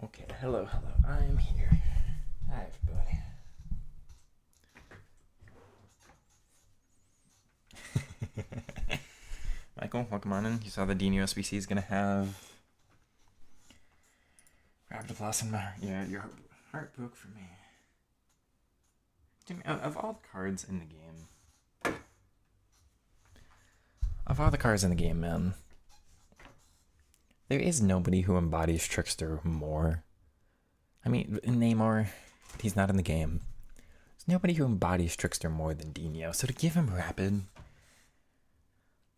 Okay, hello. I'm here. Hi, everybody. Michael, welcome on in. You saw the Dino SBC is gonna have Rapid Blossom. Your heart broke for me. Dude, of all the cards in the game, man, there is nobody who embodies Trickster more. I mean, Namor, he's not in the game. There's nobody who embodies Trickster more than Dino. So to give him Rapid.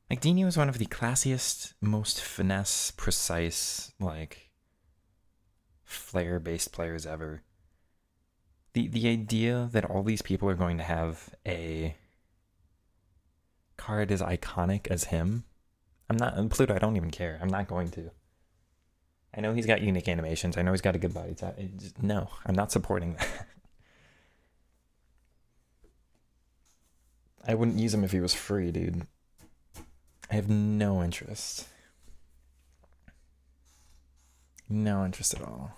Like, Dino is one of the classiest, most finesse, precise, flare-based players ever. The idea that all these people are going to have a card as iconic as him, Pluto, I don't even care. I'm not going to. I know he's got unique animations. I know he's got a good body type. No, I'm not supporting that. I wouldn't use him if he was free, dude. I have no interest. No interest at all.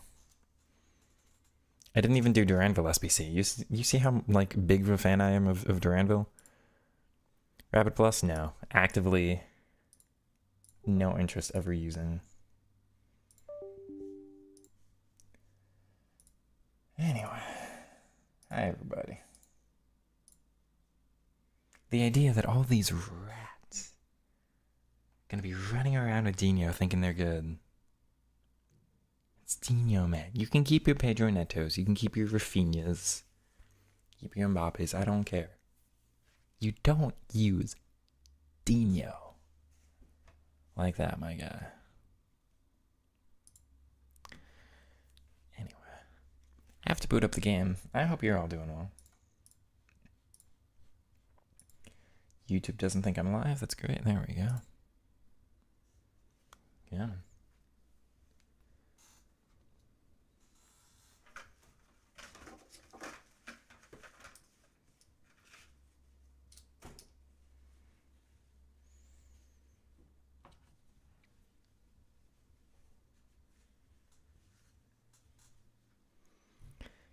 I didn't even do Duranville SBC. You see how big of a fan I am of Duranville? Rapid Plus? No. Actively, no interest ever using. Anyway. Hi, everybody. The idea that all these rats gonna be running around with Dino thinking they're good. It's Dino, man. You can keep your Pedro Netos, you can keep your Rafinhas, keep your Mbappes, I don't care. You don't use Dino like that, my guy. Anyway, I have to boot up the game. I hope you're all doing well. YouTube doesn't think I'm live. That's great. There we go. Yeah.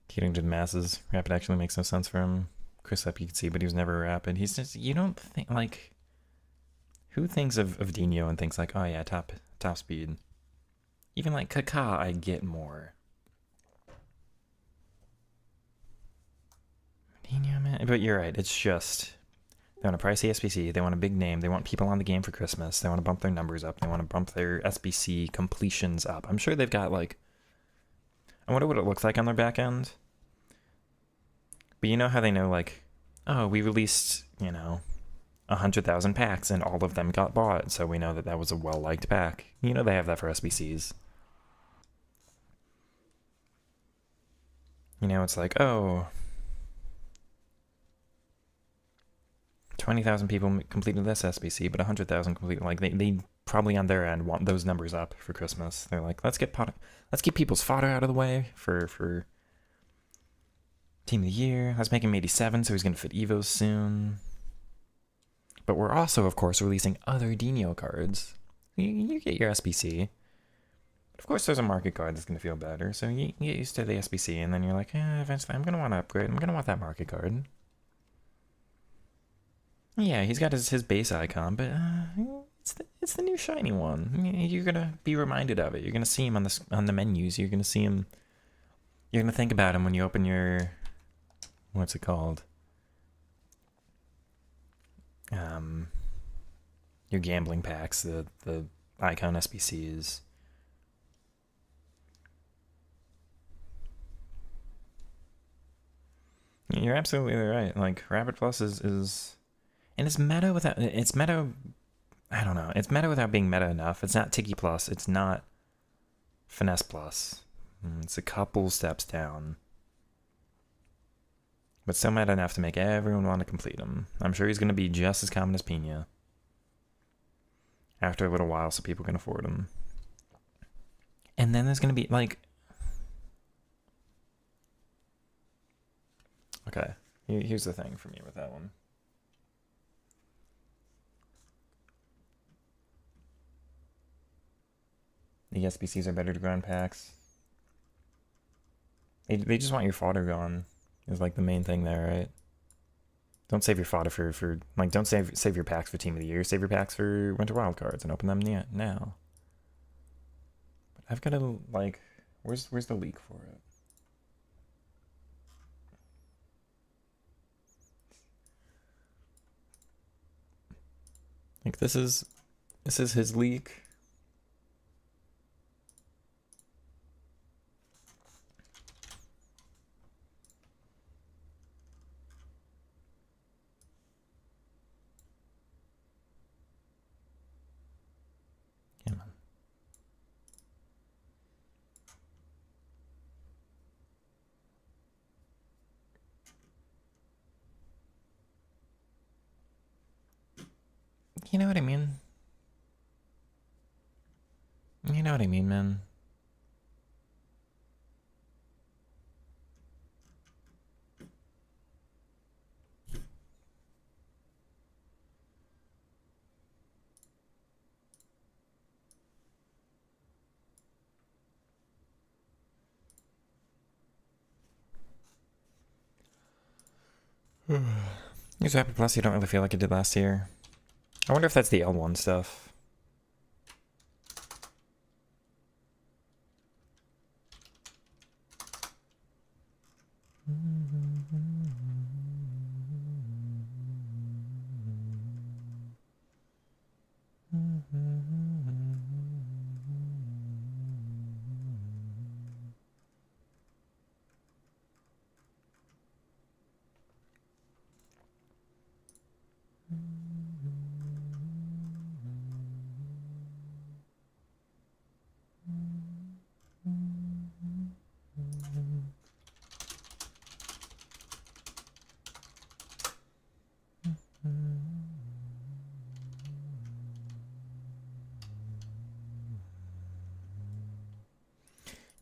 Catering to the masses. Rapid actually makes no sense for him. Chris Up, you can see, but he was never Rapid. He's just, you don't think, who thinks of Dino and thinks oh yeah, top speed? Even Kaká, I get more. Dino, man. But you're right, it's just, they want a pricey SBC, they want a big name, they want people on the game for Christmas, they want to bump their numbers up, they want to bump their SBC completions up. I'm sure they've got I wonder what it looks like on their back end. But you know how they know, oh, we released, 100,000 packs and all of them got bought, so we know that was a well-liked pack. You know they have that for SBCs. It's oh, 20,000 people completed this SBC, but 100,000 completed. They probably on their end want those numbers up for Christmas. They're like, let's get people's fodder out of the way for Team of the Year. Let's make him 87, so he's going to fit Evos soon. But we're also, of course, releasing other Dino cards. You get your SBC. Of course, there's a market card that's going to feel better, so you get used to the SBC, and then you're like, eventually I'm going to want to upgrade. I'm going to want that market card. Yeah, he's got his base icon, but it's the new shiny one. You're going to be reminded of it. You're going to see him on the menus. You're going to see him. You're going to think about him when you open your... What's it called? Your gambling packs, the icon SBCs. You're absolutely right. Rapid Plus is and it's meta without I don't know. It's meta without being meta enough. It's not Tiki Plus. It's not Finesse Plus. It's a couple steps down. But still meta enough to make everyone want to complete him. I'm sure he's going to be just as common as Pina after a little while so people can afford him. And then there's going to be okay, here's the thing for me with that one. The SBCs are better to ground packs. They just want your fodder gone. Is like the main thing there, right? Don't save your fodder for like don't save your packs for Team of the Year. Save your packs for Winter Wildcards and open them now. But I've got to like, where's the leak for it? Like this is his leak. Yeah, man. You know what I mean? You know what I mean, man. Use Rapid Plus, you don't really feel like it did last year. I wonder if that's the L1 stuff.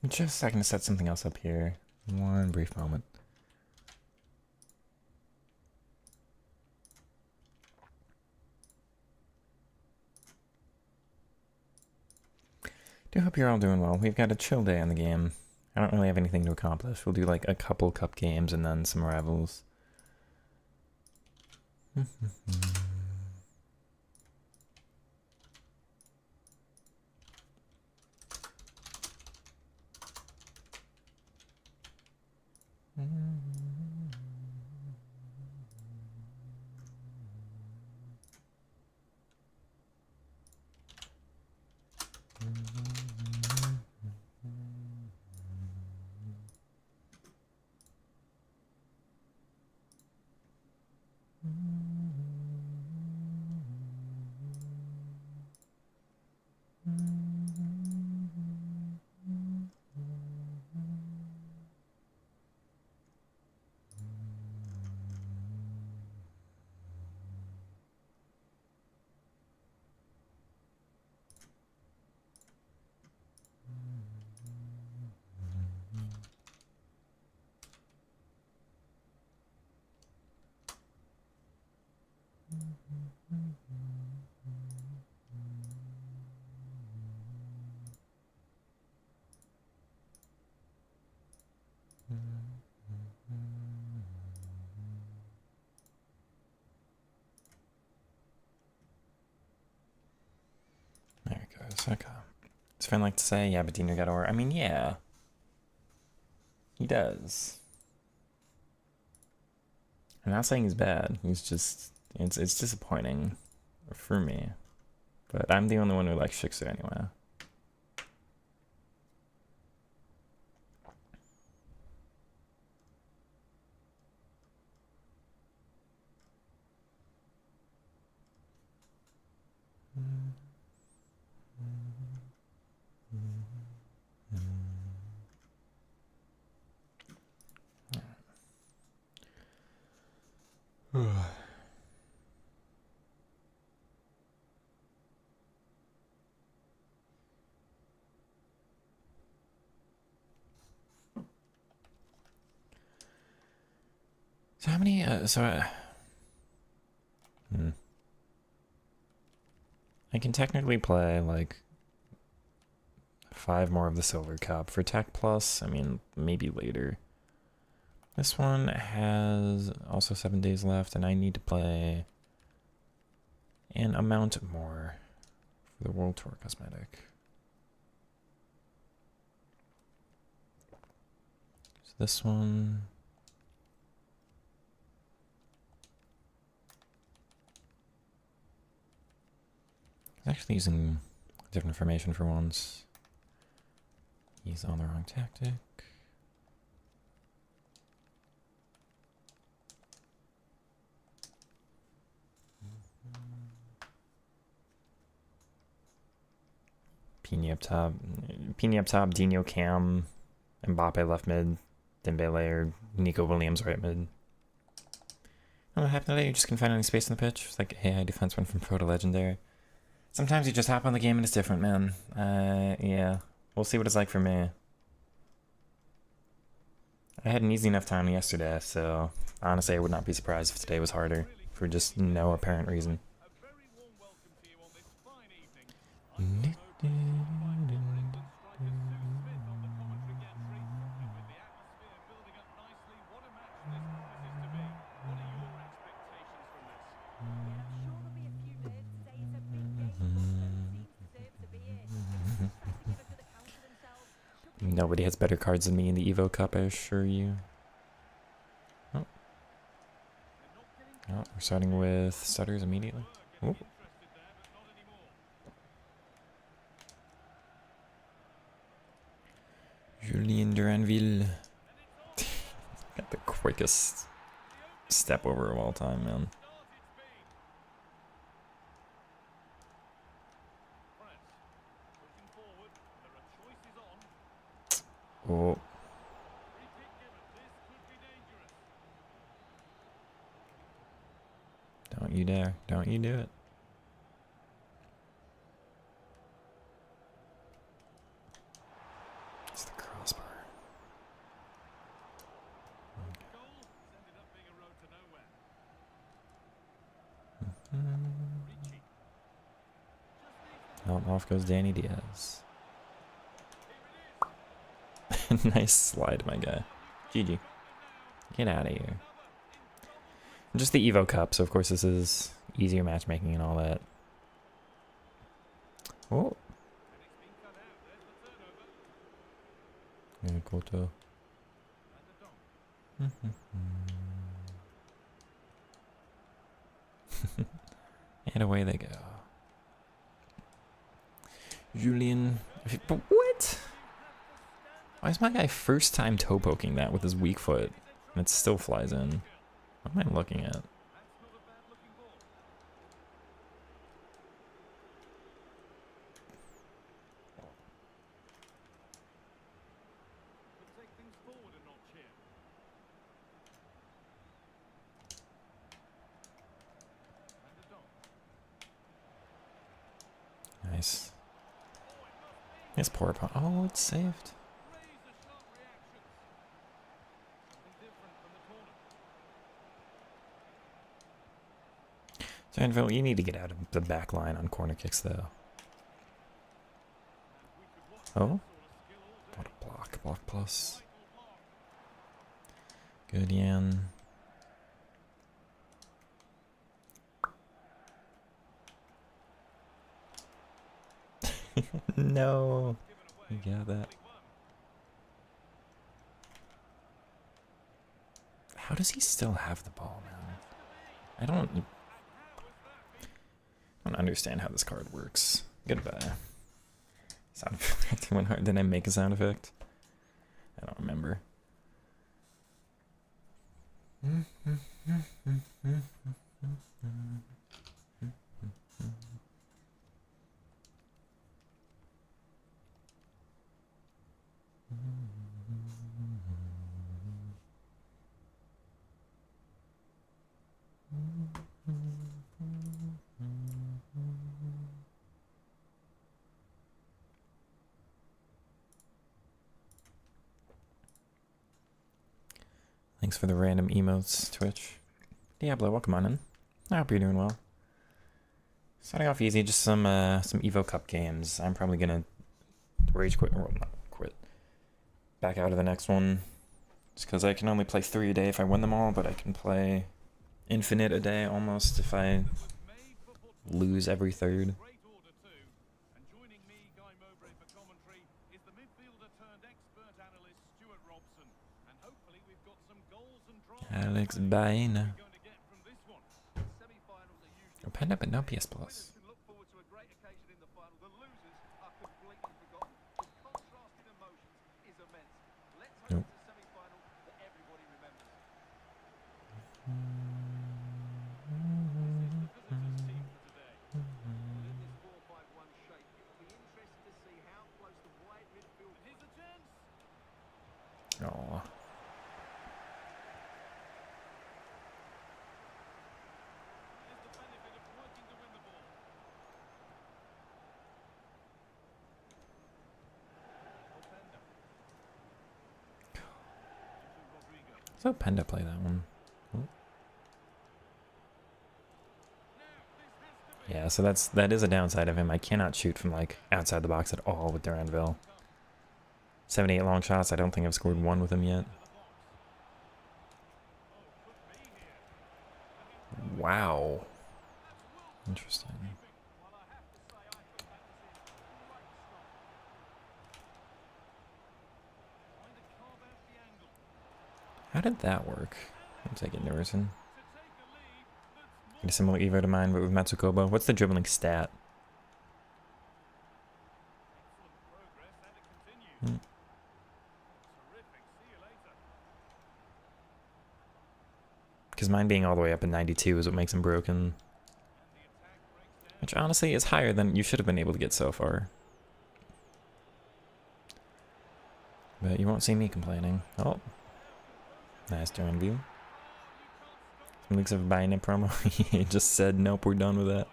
Just a second to set something else up here. One brief moment. Do hope you're all doing well. We've got a chill day on the game. I don't really have anything to accomplish. We'll do like a couple cup games and then some rivals. There it goes. Okay. Does Finn like to say, yeah, but Dino got ore? I mean, yeah. He does. I'm not saying he's bad. He's just, it's disappointing for me. But I'm the only one who likes Shiksu anyway. So how many, I can technically play, like, 5 more of the Silver Cup. For Tech Plus, I mean, maybe later. This one has also 7 days left, and I need to play an amount more for the World Tour cosmetic. So this one... I'm actually using different information for once. He's on the wrong tactic. Pini up top. Pini up top, Dino Cam, Mbappe left mid, Dembele or Nico Williams right mid. I don't know what happened today. You just couldn't find any space in the pitch. It's like AI defense went from pro to legendary. Sometimes you just hop on the game and it's different, man. Yeah. We'll see what it's like for me. I had an easy enough time yesterday, so honestly I would not be surprised if today was harder for just no apparent reason. Nobody has better cards than me in the Evo Cup, I assure you. Oh, we're starting with stutters immediately. Oh. Julien Duranville. Got the quickest step over of all time, man. Oh. Don't you dare. Don't you do it. It's the crossbar. Oh, off goes Danny Diaz. Nice slide, my guy. GG. Get out of here. Just the Evo Cup, so of course this is easier matchmaking and all that. Oh. Yeah, Koto. And away they go. Julien. But what? Why is my guy first time toe poking that with his weak foot and it still flies in? What am I looking at? Nice. It's poor. Oh, it's saved. Danville, you need to get out of the back line on corner kicks, though. Oh? What a block. Block plus. Good, Yan. No. You got that. How does he still have the ball, man? I don't understand how this card works. Goodbye. Sound effect went hard. Did I make a sound effect? I don't remember. Thanks for the random emotes, Twitch. Diablo, welcome on in. I hope you're doing well. Starting off easy, just some Evo Cup games. I'm probably gonna Rage quit, well, not quit. Back out of the next one. Just because I can only play 3 a day if I win them all, but I can play infinite a day almost if I lose every third. Alex Baena. Oh, Panda, but no PS Plus. Nope. Oh. So Penda play that one. Ooh. Yeah, so that is a downside of him. I cannot shoot from like outside the box at all with Duranville. 78 long shots. I don't think I've scored one with him yet. Wow. Interesting. How did that work? I'm taking Nursen. Get a similar Evo to mine, but with Matsukobo. What's the dribbling stat? Because mine being all the way up in 92 is what makes him broken. Which honestly is higher than you should have been able to get so far. But you won't see me complaining. Oh. Nice turn view. Some leaks of buying a promo. He just said, nope, we're done with that.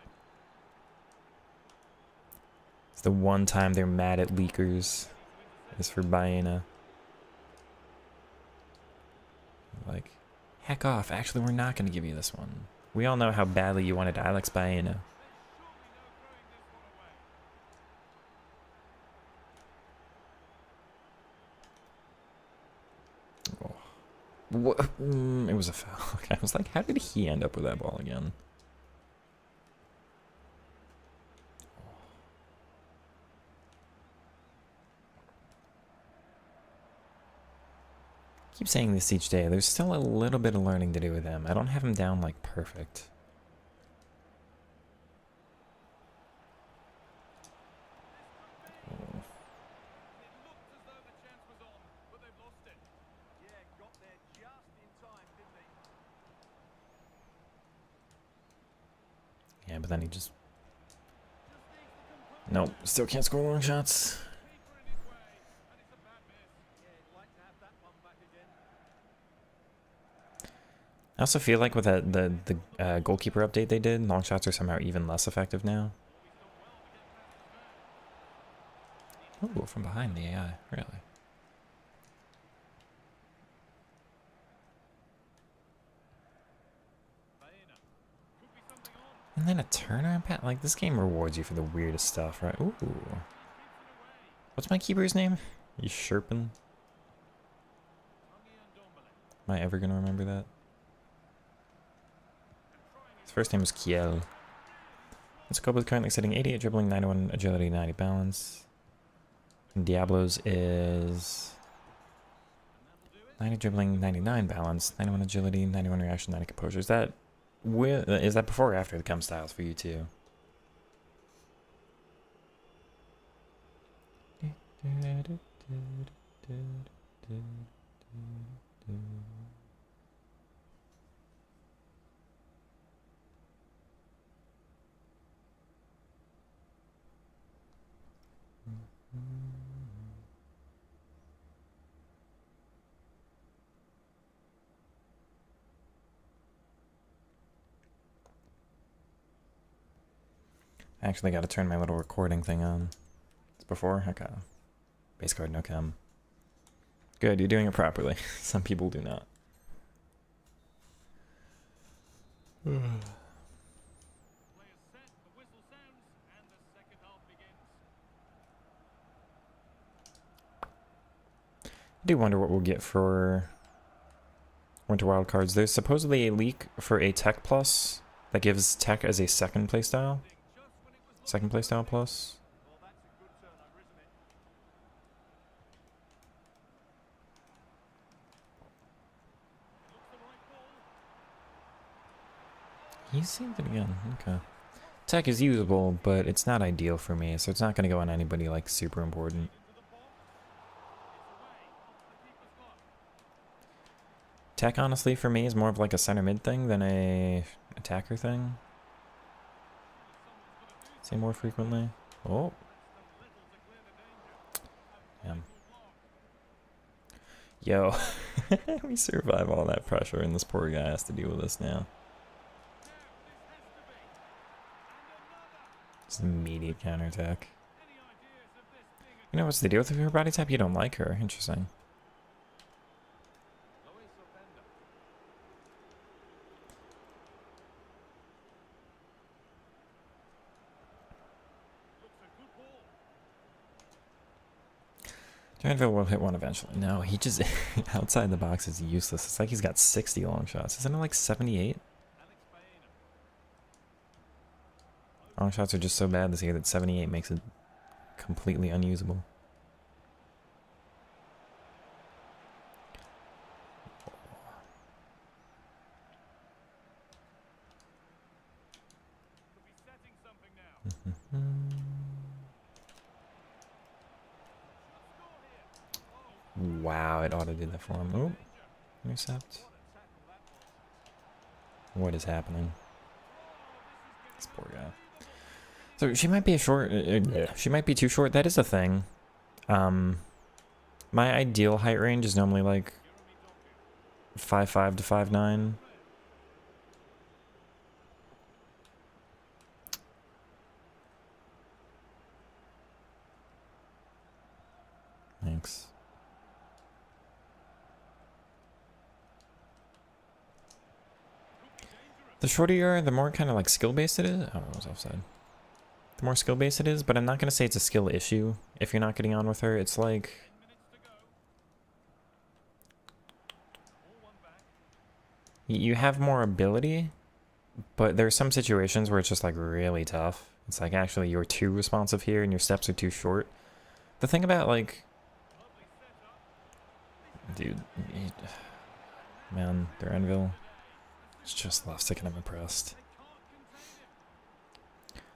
It's the one time they're mad at leakers. Is for Baena. Like, heck off. Actually, we're not going to give you this one. We all know how badly you wanted Alex Baena. Oh. What? It was a foul. I was like, how did he end up with that ball again? I keep saying this each day. There's still a little bit of learning to do with him. I don't have him down like perfect. Oh. Yeah, but then he just... Nope, still can't score long shots. I also feel like with the goalkeeper update they did, long shots are somehow even less effective now. Oh, from behind the AI, really? And then a turnaround pass? Like, this game rewards you for the weirdest stuff, right? Ooh. What's my keeper's name? You Sherpin? Am I ever gonna remember that? His first name was Kiel. Matsukobo is currently sitting 88 dribbling, 91 agility, 90 balance. And Diablo's is 90 dribbling, 99 balance, 91 agility, 91 reaction, 90 composure. Is that before or after the Chem styles for you too? I actually got to turn my little recording thing on. It's before? Okay. Base card, no chem. Good, you're doing it properly. Some people do not. I do wonder what we'll get for Winter Wildcards. There's supposedly a leak for a Tech Plus that gives Tech as a second playstyle. Second playstyle plus. He's saved it again. Okay. Tech is usable, but it's not ideal for me, so it's not going to go on anybody like super important. Tech, honestly, for me is more of like a center mid thing than a attacker thing. Say more frequently. Oh. Yeah. Yo. We survive all that pressure and this poor guy has to deal with this now. It's an immediate counterattack. You know what's the deal with her body type? You don't like her. Interesting. Granville will hit one eventually. No, he just outside the box is useless. It's like he's got 60 long shots. Isn't it like 78? Long shots are just so bad this year that 78 makes it completely unusable. Wow, it auto did that for him. Oh, intercept. What is happening? This poor guy. So she might be a short. She might be too short. That is a thing. My ideal height range is normally like 5'5" to 5'9". Thanks. The shorter you are, the more kind of like skill-based it is. Oh, it was offside. The more skill-based it is, but I'm not going to say it's a skill issue if you're not getting on with her. It's like... you have more ability, but there are some situations where it's just like really tough. It's like actually you're too responsive here and your steps are too short. The thing about like... dude, man, Duranville... it's just left-stick and I'm impressed.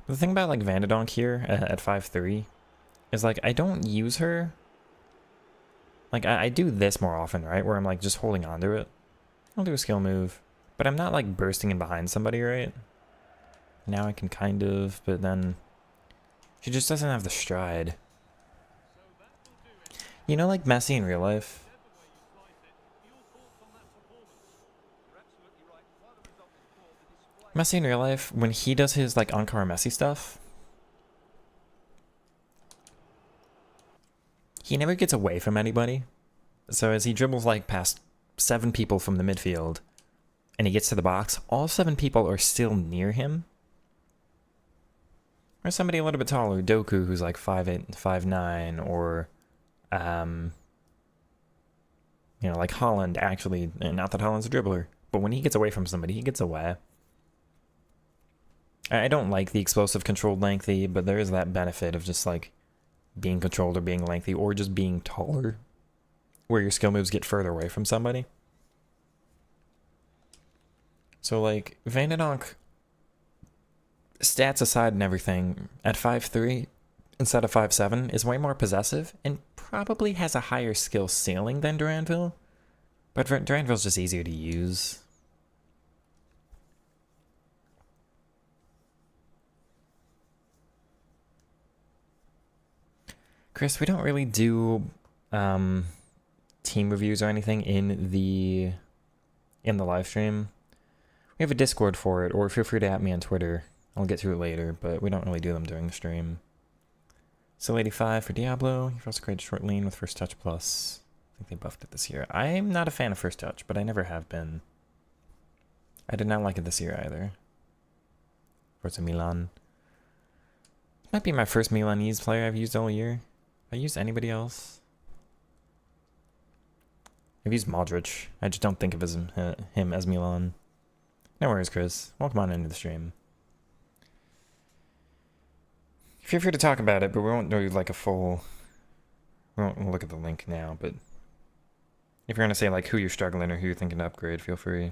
But the thing about like Vanderdonk here at 5'3" is like I don't use her. Like I do this more often, right? Where I'm like just holding on to it. I'll do a skill move, but I'm not like bursting in behind somebody, right? Now I can kind of, but then she just doesn't have the stride. You know, like Messi in real life. Messi in real life, when he does his like on-car Messi stuff, he never gets away from anybody. So as he dribbles like past 7 people from the midfield and he gets to the box, all 7 people are still near him. Or somebody a little bit taller, Doku, who's like 5'8", 5'9", or you know, like Holland actually, not that Holland's a dribbler, but when he gets away from somebody, he gets away. I don't like the explosive controlled lengthy, but there is that benefit of just like being controlled or being lengthy or just being taller, where your skill moves get further away from somebody. So like Vanderdonk, stats aside and everything, at 5'3" instead of 5'7" is way more possessive and probably has a higher skill ceiling than Duranville, but Duranville's just easier to use. Chris, we don't really do team reviews or anything in the live stream. We have a Discord for it, or feel free to at me on Twitter. I'll get to it later, but we don't really do them during the stream. Still 85 for Diablo. You've also created short lean with First Touch Plus. I think they buffed it this year. I'm not a fan of First Touch, but I never have been. I did not like it this year either. Forza Milan. Might be my first Milanese player I've used all year. Have I used anybody else? I've used Modric. I just don't think of him as Milan. No worries, Chris. Welcome on into the stream. Feel free to talk about it, but we won't do like a full... We won't look at the link now, but... If you're gonna say like who you're struggling or who you're thinking to upgrade, feel free.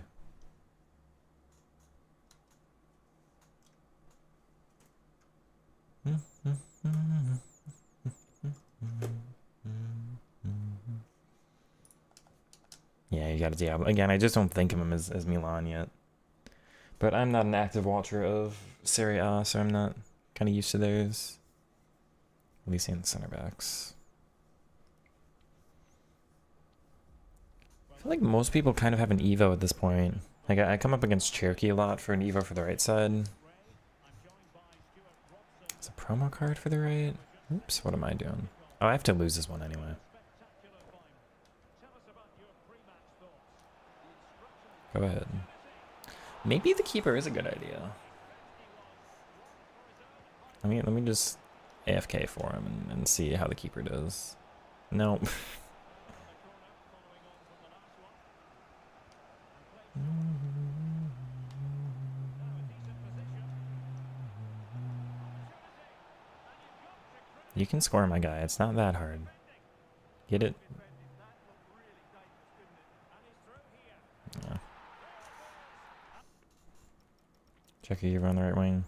Yeah, you got a Diablo. Again, I just don't think of him as Milan yet. But I'm not an active watcher of Serie A, so I'm not kind of used to those. At least in the center backs. I feel like most people kind of have an Evo at this point. Like I come up against Cherokee a lot for an Evo for the right side. It's a promo card for the right. Oops, what am I doing? Oh, I have to lose this one anyway. Go ahead. Maybe the keeper is a good idea. Let me just AFK for him and see how the keeper does. No. You can score, my guy. It's not that hard. Get it? Yeah. Check if you're on the right wing.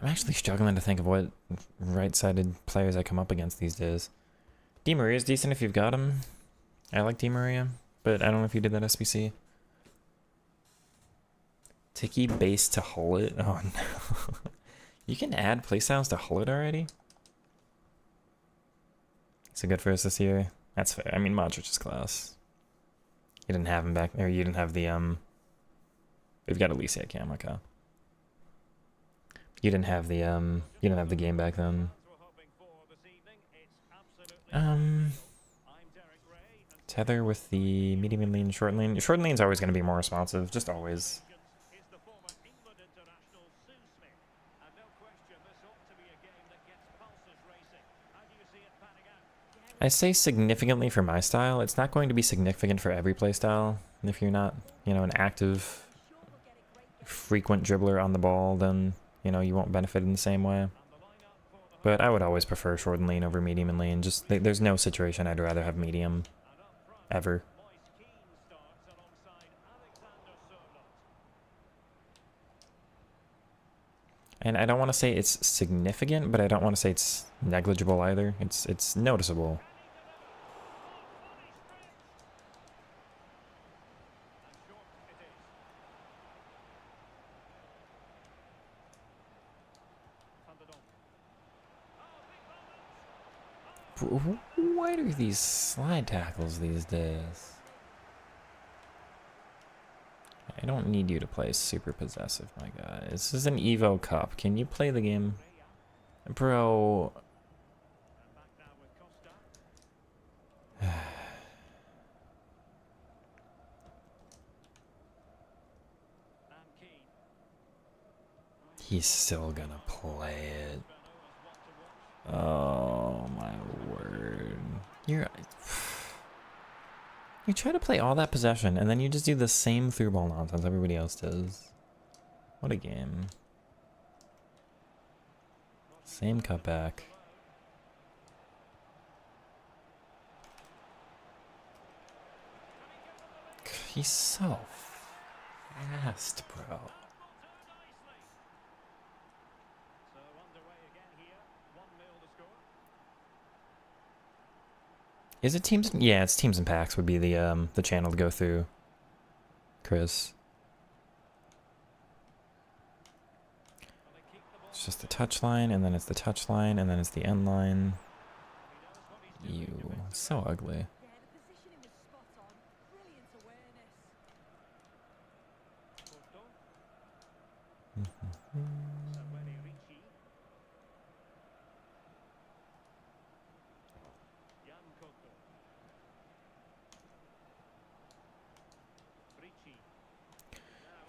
I'm actually struggling to think of what right-sided players I come up against these days. Di Maria's decent if you've got him. I like Di Maria, but I don't know if you did that SBC. Tiki base to hull it? Oh no. You can add playstyles to hull it already? So good for us this year. That's fair. I mean, Modric is class. You didn't have him back there. You didn't have the, We've got Alicia Cam, okay. You didn't have the, you didn't have the game back then. Tether with the medium lane, short lane. Short lane's always going to be more responsive, just always. I say significantly for my style. It's not going to be significant for every playstyle. If you're not, you know, an active, frequent dribbler on the ball, then, you know, you won't benefit in the same way. But I would always prefer short and lane over medium and lane. Just, there's no situation I'd rather have medium. Ever. And I don't want to say it's significant, but I don't want to say it's negligible either. It's noticeable. What are these slide tackles these days? I don't need you to play super possessive, my guy. This is an Evo Cup. Can you play the game? Bro. He's still gonna play it. Oh my word. You try to play all that possession and then you just do the same through ball nonsense everybody else does. What a game. Same cutback. He's so fast, bro. Is it teams? Yeah, it's teams and packs would be the channel to go through. Chris. It's just the touch line, and then it's the touch line, and then it's the end line. Ew, it's so ugly.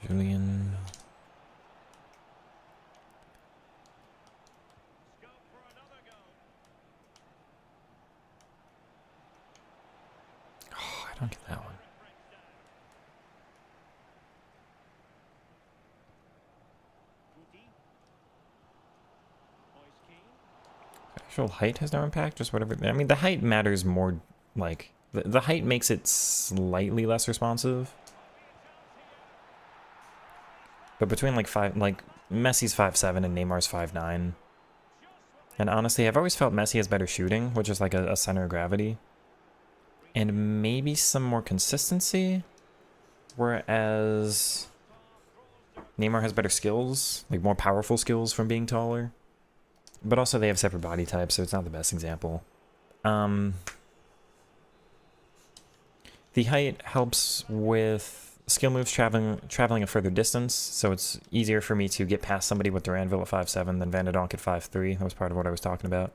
Julian. Actual height has no impact, just whatever. I mean, the height matters more, like, the height makes it slightly less responsive. But between, like, Messi's 5'7" and Neymar's 5'9". And honestly, I've always felt Messi has better shooting, which is like a center of gravity. And maybe some more consistency. Whereas Neymar has better skills, like more powerful skills from being taller. But also they have separate body types, so it's not the best example. The height helps with skill moves traveling a further distance, so it's easier for me to get past somebody with Duranville at 5'7" than Van de Donk at 5'3". That was part of what I was talking about.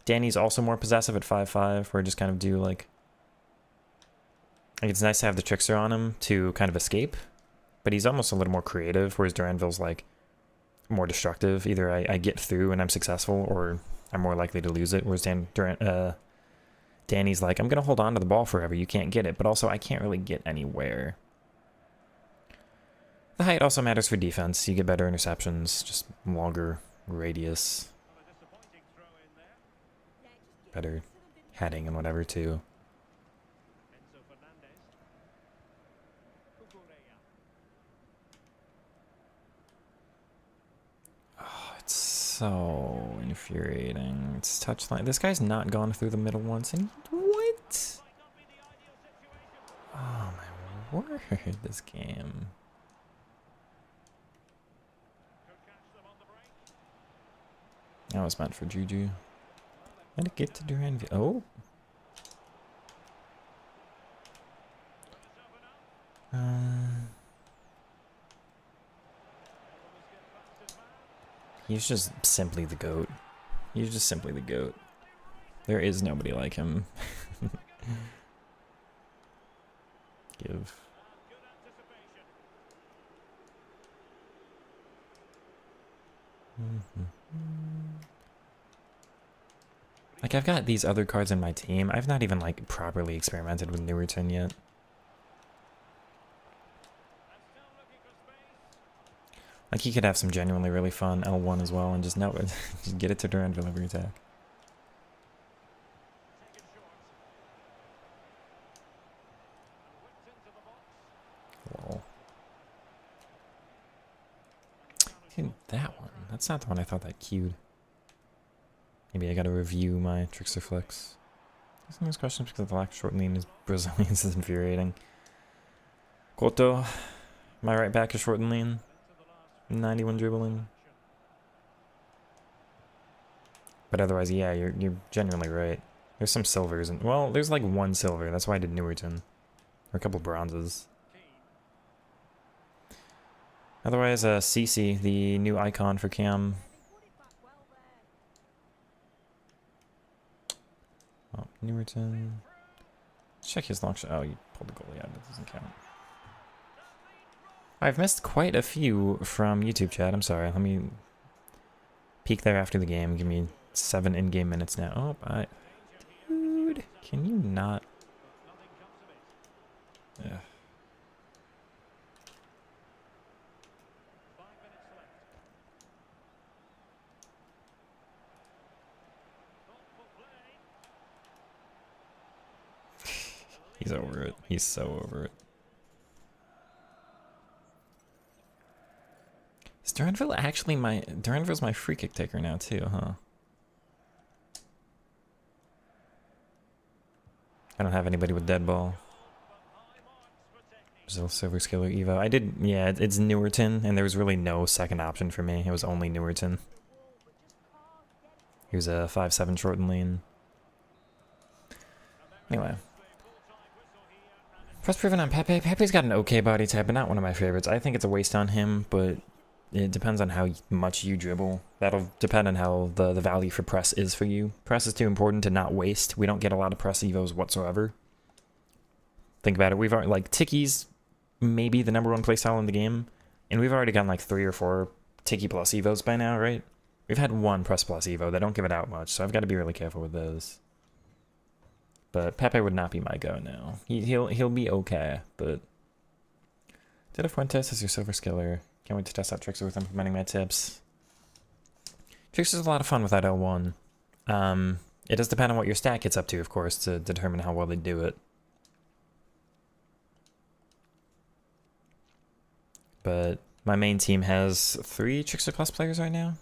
Danny's also more possessive at 5'5", where I just kind of do like it's nice to have the trickster on him to kind of escape, but he's almost a little more creative, whereas Duranville's like more destructive. Either I get through and I'm successful, or I'm more likely to lose it, whereas Danny's like, I'm going to hold on to the ball forever, you can't get it, but also I can't really get anywhere. The height also matters for defense. You get better interceptions, just longer radius. Better heading and whatever, too. Oh, it's so infuriating. It's touchline. This guy's not gone through the middle once. And what? Oh, my word, this game. That was meant for Juju. Let it get to Duranville. Oh. He's just simply the GOAT. He's just simply the GOAT. There is nobody like him. Give. Like, I've got these other cards in my team. I've not even, like, properly experimented with Newerton yet. Like, he could have some genuinely really fun L1 as well, and just know it. Just get it to Duranville every attack. Lol. Dude, that one. That's not the one I thought that cued. Maybe I gotta review my Trickster Flicks. Asking these questions because the lack of short lean is Brazilians is infuriating. Koto, my right back is short and lean. 91 dribbling. But otherwise, yeah, you're genuinely right. There's some silvers, and well, there's like one silver. That's why I did Newerton. Or a couple bronzes. Otherwise, CC, the new icon for Cam. Oh, Newerton. Check his long shot. Oh, you pulled the goalie out. That doesn't count. I've missed quite a few from YouTube chat. I'm sorry. Let me peek there after the game. Give me 7 in-game minutes now. Oh, dude, can you not? Yeah. He's over it. He's so over it. Is Duranville actually my... Duranville's my free kick taker now too, huh? I don't have anybody with dead ball. Brazil, Silver, Skiller, Evo. I did... Yeah, it's Newerton, and there was really no second option for me. It was only Newerton. He was a 5'7" short and lean. Anyway. Press proven on Pepe. Pepe's got an okay body type, but not one of my favorites. I think it's a waste on him, but it depends on how much you dribble. That'll depend on how the value for press is for you. Press is too important to not waste. We don't get a lot of press evos whatsoever. Think about it. We've already, like, Ticky's maybe the #1 playstyle in the game, and we've already gotten like 3 or 4 Ticky plus evos by now, right? We've had 1 press plus evo. They don't give it out much, so I've got to be really careful with those. But Pepe would not be my go now. He'll be okay, but Dita Fuentes is your silver skiller. Can't wait to test out Trickster with implementing my tips. Trickster's a lot of fun with that L1. It does depend on what your stat gets up to, of course, to determine how well they do it. But my main team has 3 Trickster Plus players right now.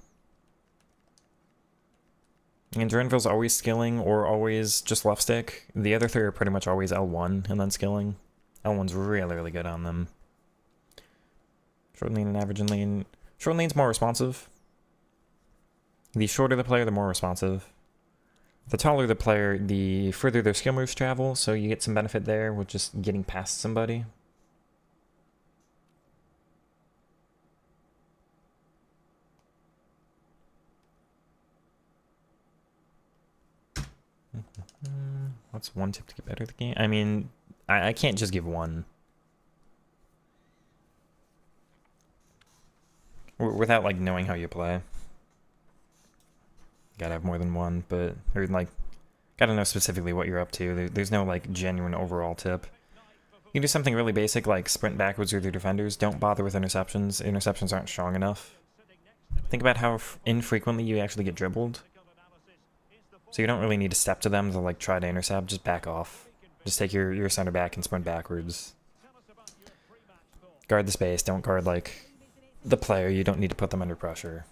And Drenville's always skilling or always just left stick. The other 3 are pretty much always L1 and then skilling. L1's really, really good on them. Short lane and average in lane. Short lane's more responsive. The shorter the player, the more responsive. The taller the player, the further their skill moves travel, so you get some benefit there with just getting past somebody. What's one tip to get better at the game? I mean, I can't just give one. Without, like, knowing how you play. Gotta have more than one, but, or, like, gotta know specifically what you're up to. There's no, like, genuine overall tip. You can do something really basic, like sprint backwards with your defenders. Don't bother with interceptions. Interceptions aren't strong enough. Think about how infrequently you actually get dribbled. So you don't really need to step to them to, like, try to intercept. Just back off. Just take your center back and sprint backwards. Guard the space. Don't guard, like, the player. You don't need to put them under pressure.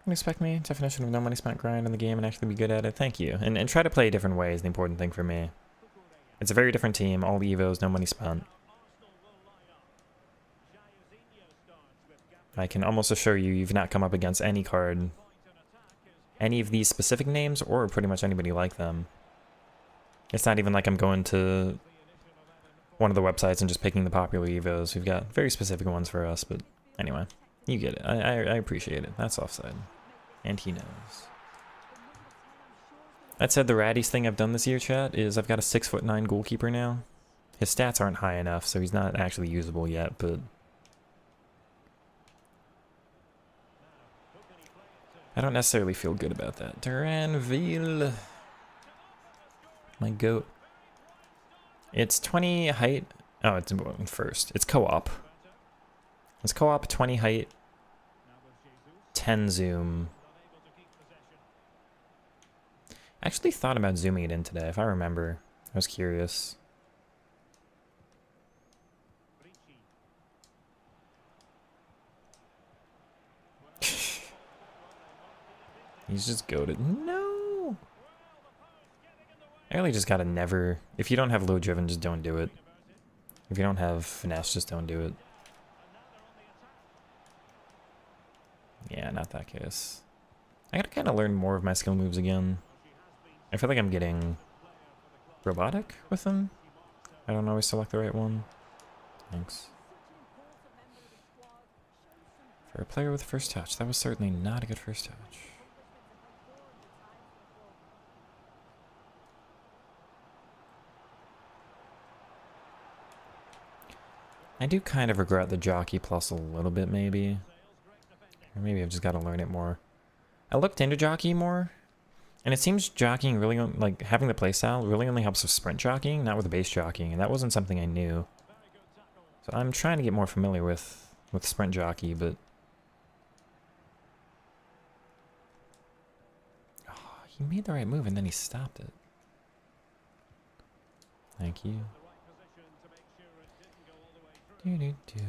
Don't expect me. Definition of no money spent grind in the game and actually be good at it. Thank you. And try to play a different way is the important thing for me. It's a very different team. All Evos, no money spent. I can almost assure you, you've not come up against any card, any of these specific names, or pretty much anybody like them. It's not even like I'm going to one of the websites and just picking the popular Evos. We've got very specific ones for us, but anyway, you get it. I appreciate it. That's offside. And he knows. That said, the raddiest thing I've done this year, chat, is I've got a 6'9" goalkeeper now. His stats aren't high enough, so he's not actually usable yet, but I don't necessarily feel good about that. Duranville. My goat. It's 20 height. Oh, it's first. It's co-op. It's co-op, 20 height, 10 zoom. I actually thought about zooming it in today, if I remember. I was curious. He's just goated. No! I really just gotta never... If you don't have low driven, just don't do it. If you don't have finesse, just don't do it. Yeah, not that case. I gotta kind of learn more of my skill moves again. I feel like I'm getting robotic with them. I don't always select the right one. Thanks. For a player with first touch, that was certainly not a good first touch. I do kind of regret the jockey plus a little bit, maybe. Or maybe I've just got to learn it more. I looked into jockey more, and it seems jockeying really, like, having the playstyle really only helps with sprint jockeying, not with base jockeying, and that wasn't something I knew. So I'm trying to get more familiar with sprint jockey, but... Oh, he made the right move, and then he stopped it. Thank you. Do-do-do.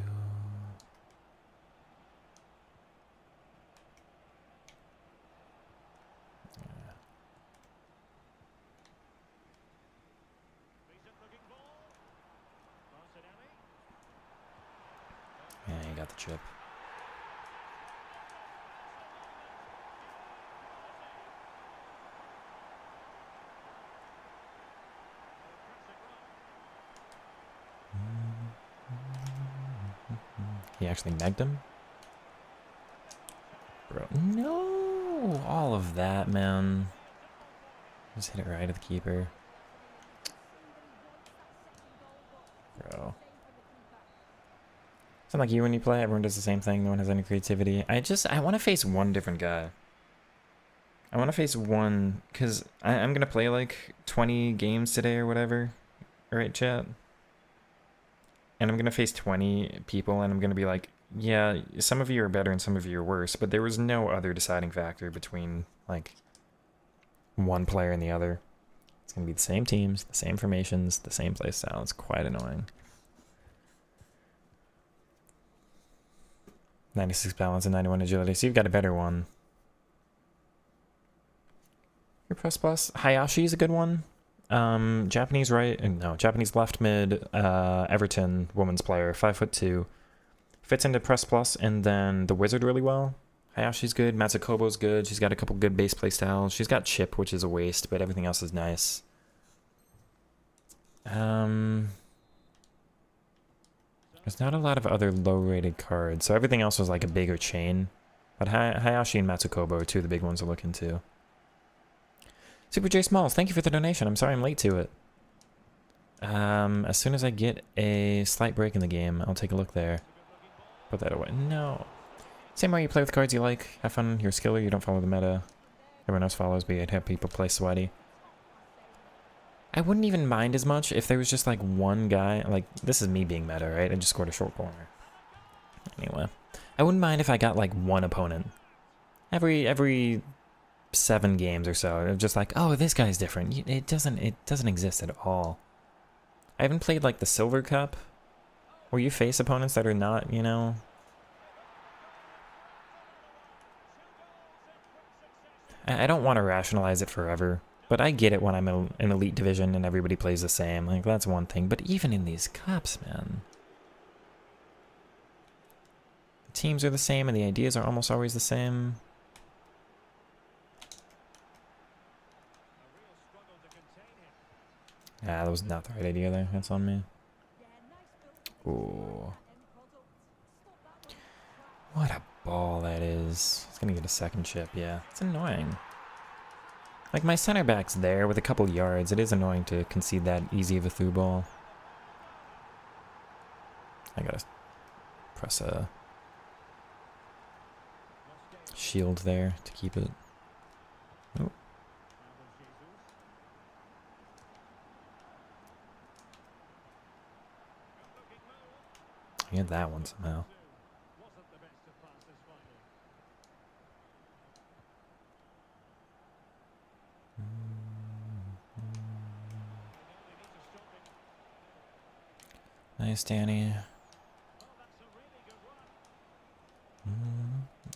Yeah, you got the chip. He actually megged him? Bro. No! All of that, man. Just hit it right at the keeper. Bro. It's not like you when you play, everyone does the same thing, no one has any creativity. I want to face one different guy. I want to face one, because I'm going to play like 20 games today or whatever. Right, chat? And I'm going to face 20 people, and I'm going to be like, Yeah, some of you are better and some of you are worse, but there was no other deciding factor between, like, one player and the other. It's going to be the same teams, the same formations, the same play style. It's quite annoying. 96 balance and 91 agility, so you've got a better one. Your press plus. Hayashi's a good one. Japanese right, no, Japanese left mid, Everton women's player, 5'2". Fits into press plus and then the wizard really well. Hayashi's good, Matsukobo's good, she's got a couple good base play styles. She's got chip, which is a waste, but everything else is nice. There's not a lot of other low-rated cards, so everything else was like a bigger chain. But Hayashi and Matsukobo are two of the big ones to look into. Super J Smalls, thank you for the donation. I'm sorry I'm late to it. As soon as I get a slight break in the game, I'll take a look there. Put that away. No. Same way you play with cards you like. Have fun. You're a skiller. You don't follow the meta. Everyone else follows, but you'd have people play sweaty. I wouldn't even mind as much if there was just like one guy. Like, this is me being meta, right? I just scored a short corner. Anyway. I wouldn't mind if I got like one opponent. Every 7 games or so. Just like, oh, this guy's different. It doesn't exist at all. I haven't played like the Silver Cup, where you face opponents that are not, you know. I don't want to rationalize it forever, but I get it when I'm in an elite division and everybody plays the same. Like, that's one thing. But even in these cups, man, the teams are the same and the ideas are almost always the same. Ah, that was not the right idea there. That's on me. Ooh. What a ball that is. It's gonna get a second chip, yeah. It's annoying. Like, my center back's there with a couple yards. It is annoying to concede that easy of a through ball. I gotta press a shield there to keep it. Oh. I get that one somehow. Nice, Danny.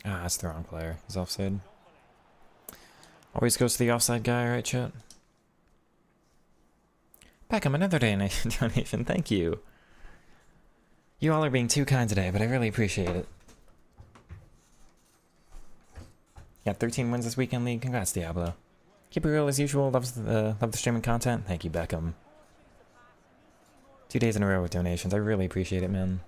Ah, that's the wrong player. He's offside. Always goes to the offside guy, right, chat? Beckham, another donation. Thank you. You all are being too kind today, but I really appreciate it. Got 13 wins this weekend league. Congrats, Diablo. Keep it real as usual. Love the streaming content. Thank you, Beckham. 2 days in a row with donations. I really appreciate it, man.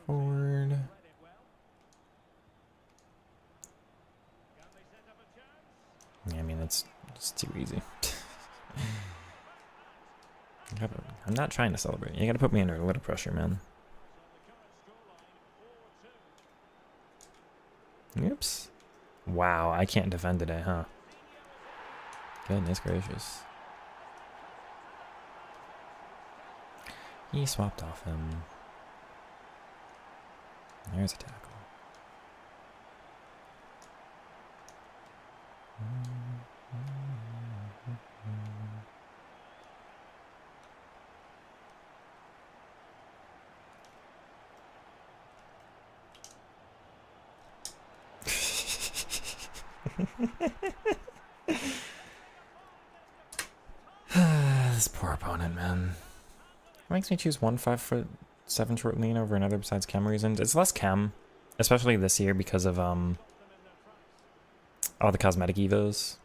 Forward. Yeah, I mean, it's too easy. I'm not trying to celebrate. You gotta put me under a little pressure, man. Oops. Wow, I can't defend today, huh? Goodness gracious. He swapped off him. There's a tackle. This poor opponent, man. It makes me choose one 5'7" short lean over another besides chem reasons. It's less chem, especially this year because of all the cosmetic evos.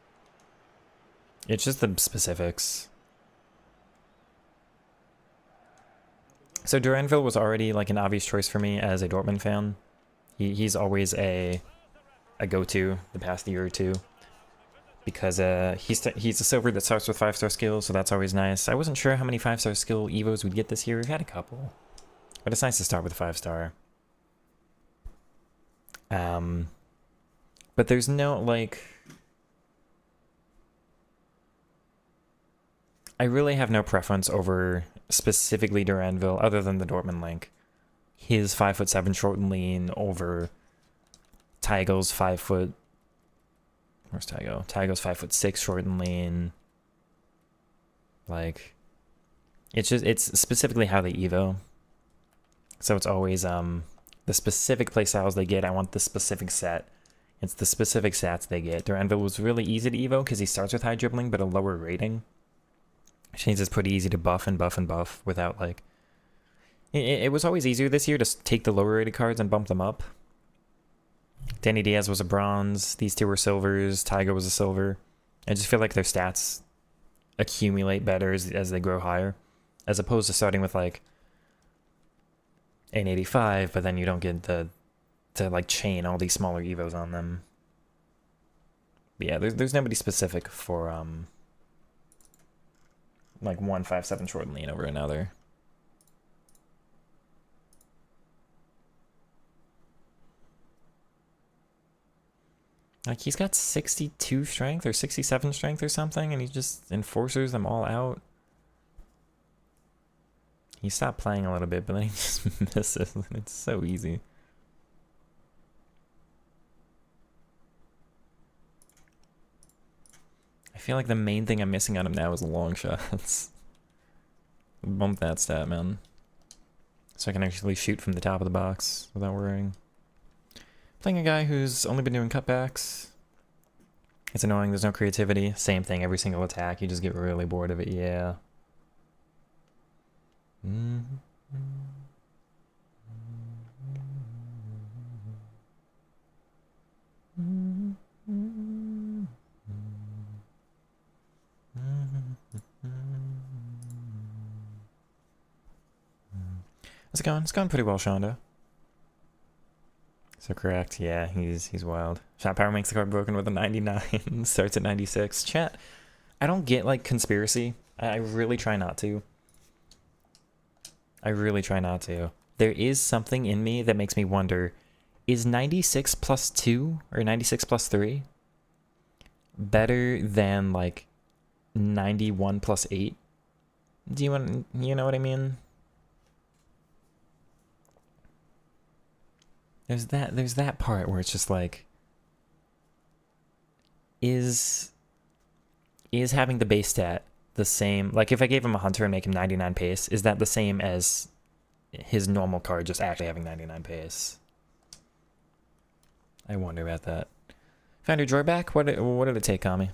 It's just the specifics. So Duranville was already like an obvious choice for me as a Dortmund fan. He's always a go-to the past year or two. Because he's a silver that starts with 5-star skills, so that's always nice. I wasn't sure how many 5-star skill evos we'd get this year. We've had a couple. But it's nice to start with a 5-star. But there's no, like... I really have no preference over specifically Duranville other than the Dortmund link. His 5'7" short and lean over Tygo's 5'. Where's Tygo? Tygo's 5'6" short and lean. Like, it's specifically how they Evo. So it's always the specific playstyles they get. I want the specific set. It's the specific stats they get. Duranville was really easy to Evo because he starts with high dribbling but a lower rating. Which means it's pretty easy to buff and buff and buff without like... It was always easier this year to take the lower rated cards and bump them up. Danny Diaz was a bronze. These two were silvers. Tygo was a silver. I just feel like their stats accumulate better as they grow higher. As opposed to starting with like an 85, but then you don't get to like chain all these smaller Evos on them. But yeah, there's nobody specific for like 157 short and lean over another. Like, he's got 62 strength or 67 strength or something, and he just enforcers them all out. He stopped playing a little bit, but then he just misses. It's so easy. I feel like the main thing I'm missing on him now is long shots. Bump that stat, man. So I can actually shoot from the top of the box without worrying. Playing a guy who's only been doing cutbacks. It's annoying, there's no creativity. Same thing every single attack, you just get really bored of it, yeah. How's it going? It's going pretty well, Shonda. So correct, yeah, he's wild. Shot power makes the card broken with a 99, starts at 96. Chat, I don't get like conspiracy. I really try not to. I really try not to. There is something in me that makes me wonder, is 96 plus 2 or 96 plus 3 better than like 91 plus 8? Do you know what I mean? There's that part where it's just like, is having the base stat the same? Like, if I gave him a hunter and make him 99 pace, is that the same as his normal card just actually having 99 pace? I wonder about that. Found your drawer back? What did it take, Kami?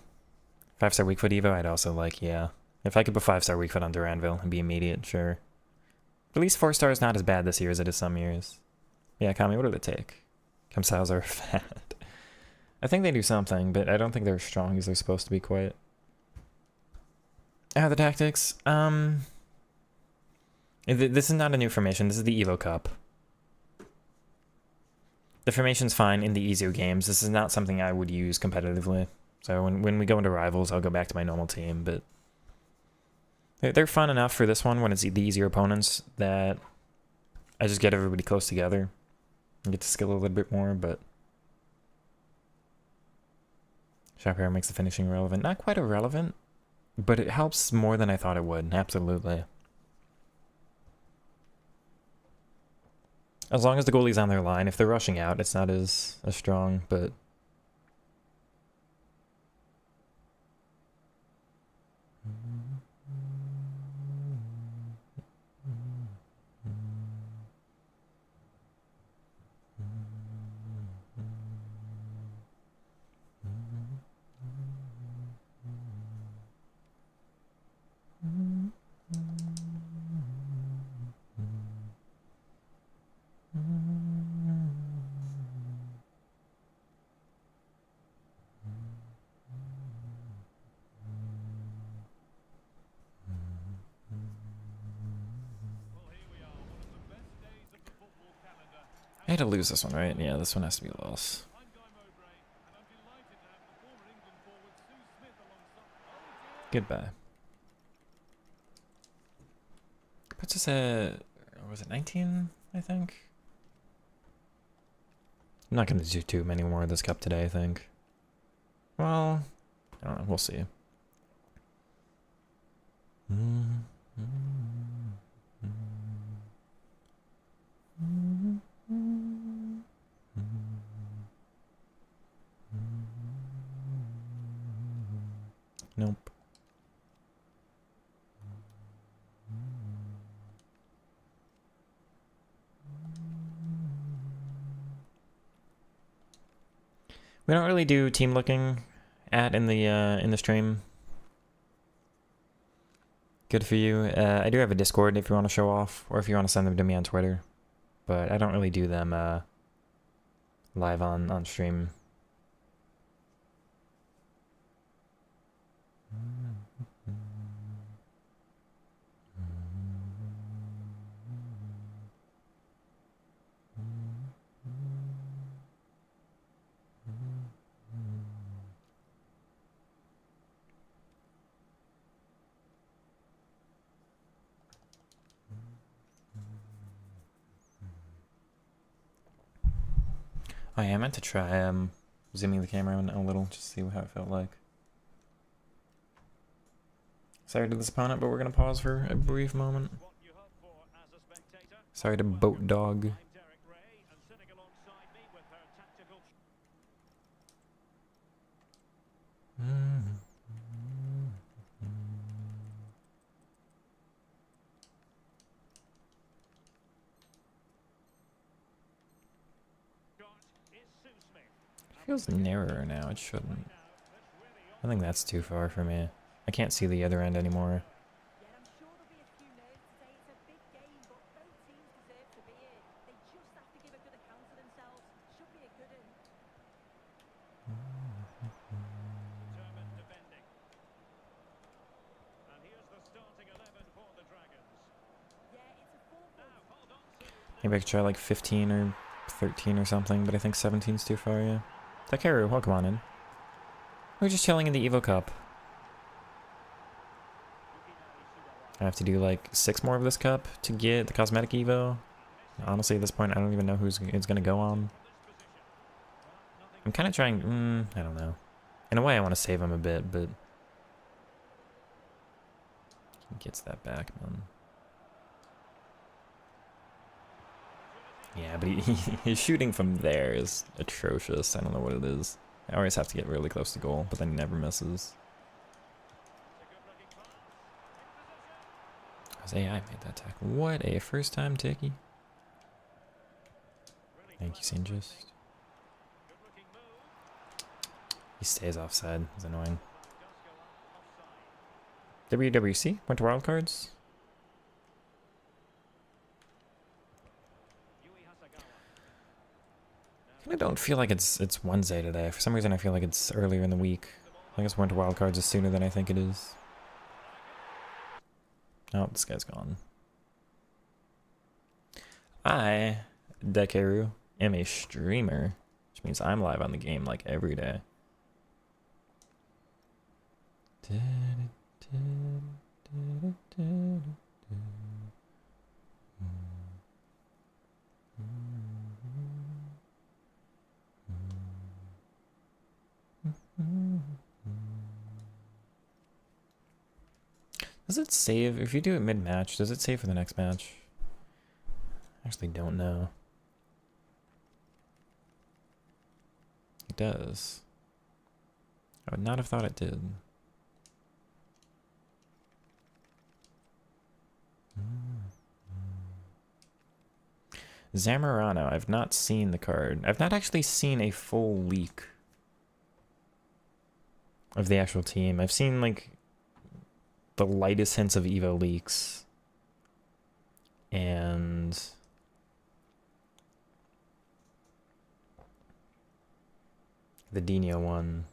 5-star weak foot Evo, I'd also like, yeah. If I could put 5-star weak foot on Duranville and be immediate, sure. At least 4-star is not as bad this year as it is some years. Yeah, Kami, what did it take? Comsiles are fat. I think they do something, but I don't think they're as strong as they're supposed to be quite. The tactics. This is not a new formation. This is the Evo Cup. The formation's fine in the easier games. This is not something I would use competitively. So when we go into rivals, I'll go back to my normal team, but they're fun enough for this one when it's the easier opponents that I just get everybody close together and get to skill a little bit more, but Sharp Arrow makes the finishing relevant. Not quite irrelevant, but it helps more than I thought it would, absolutely. As long as the goalie's on their line, if they're rushing out, it's not as strong, but... I had to lose this one, right? Yeah, this one has to be a loss. Goodbye. Puts us at, was it 19, I think? I'm not going to do too many more of this cup today, I think. Well, I don't know, we'll see. Nope. We don't really do team looking at in the stream. Good for you. I do have a Discord if you want to show off, or if you want to send them to me on Twitter. But I don't really do them live on stream. Oh yeah, I meant to try zooming the camera in a little, just to see how it felt like. Sorry to this opponent, but we're gonna pause for a brief moment. Sorry to Boat Dog. Feels narrower now, it shouldn't. I think that's too far for me. I can't see the other end anymore. Maybe I could try like 15 or 13 or something, but I think 17's too far, yeah. Takeru, welcome on in. We're just chilling in the Evo Cup. I have to do like 6 more of this cup to get the cosmetic Evo. Honestly, at this point, I don't even know who's it's gonna go on. I'm kind of trying, I don't know. In a way, I want to save him a bit, but he gets that back, man. Yeah, but his shooting from there is atrocious. I don't know what it is. I always have to get really close to goal, but then he never misses. His AI made that tackle. What a first time Tiki. Thank you, Sinjust. He stays offside. It's annoying. WWC went to wildcards. I don't feel like it's Wednesday today. For some reason, I feel like it's earlier in the week. I guess Winter Wildcards is sooner than I think it is. Oh, this guy's gone. I, Dekeru, am a streamer, which means I'm live on the game like every day. Does it save, if you do it mid-match, does it save for the next match? I actually don't know. It does. I would not have thought it did. Zamorano, I've not seen the card. I've not actually seen a full leak of the actual team. I've seen, like, the lightest hints of Evo leaks. And the Dino one.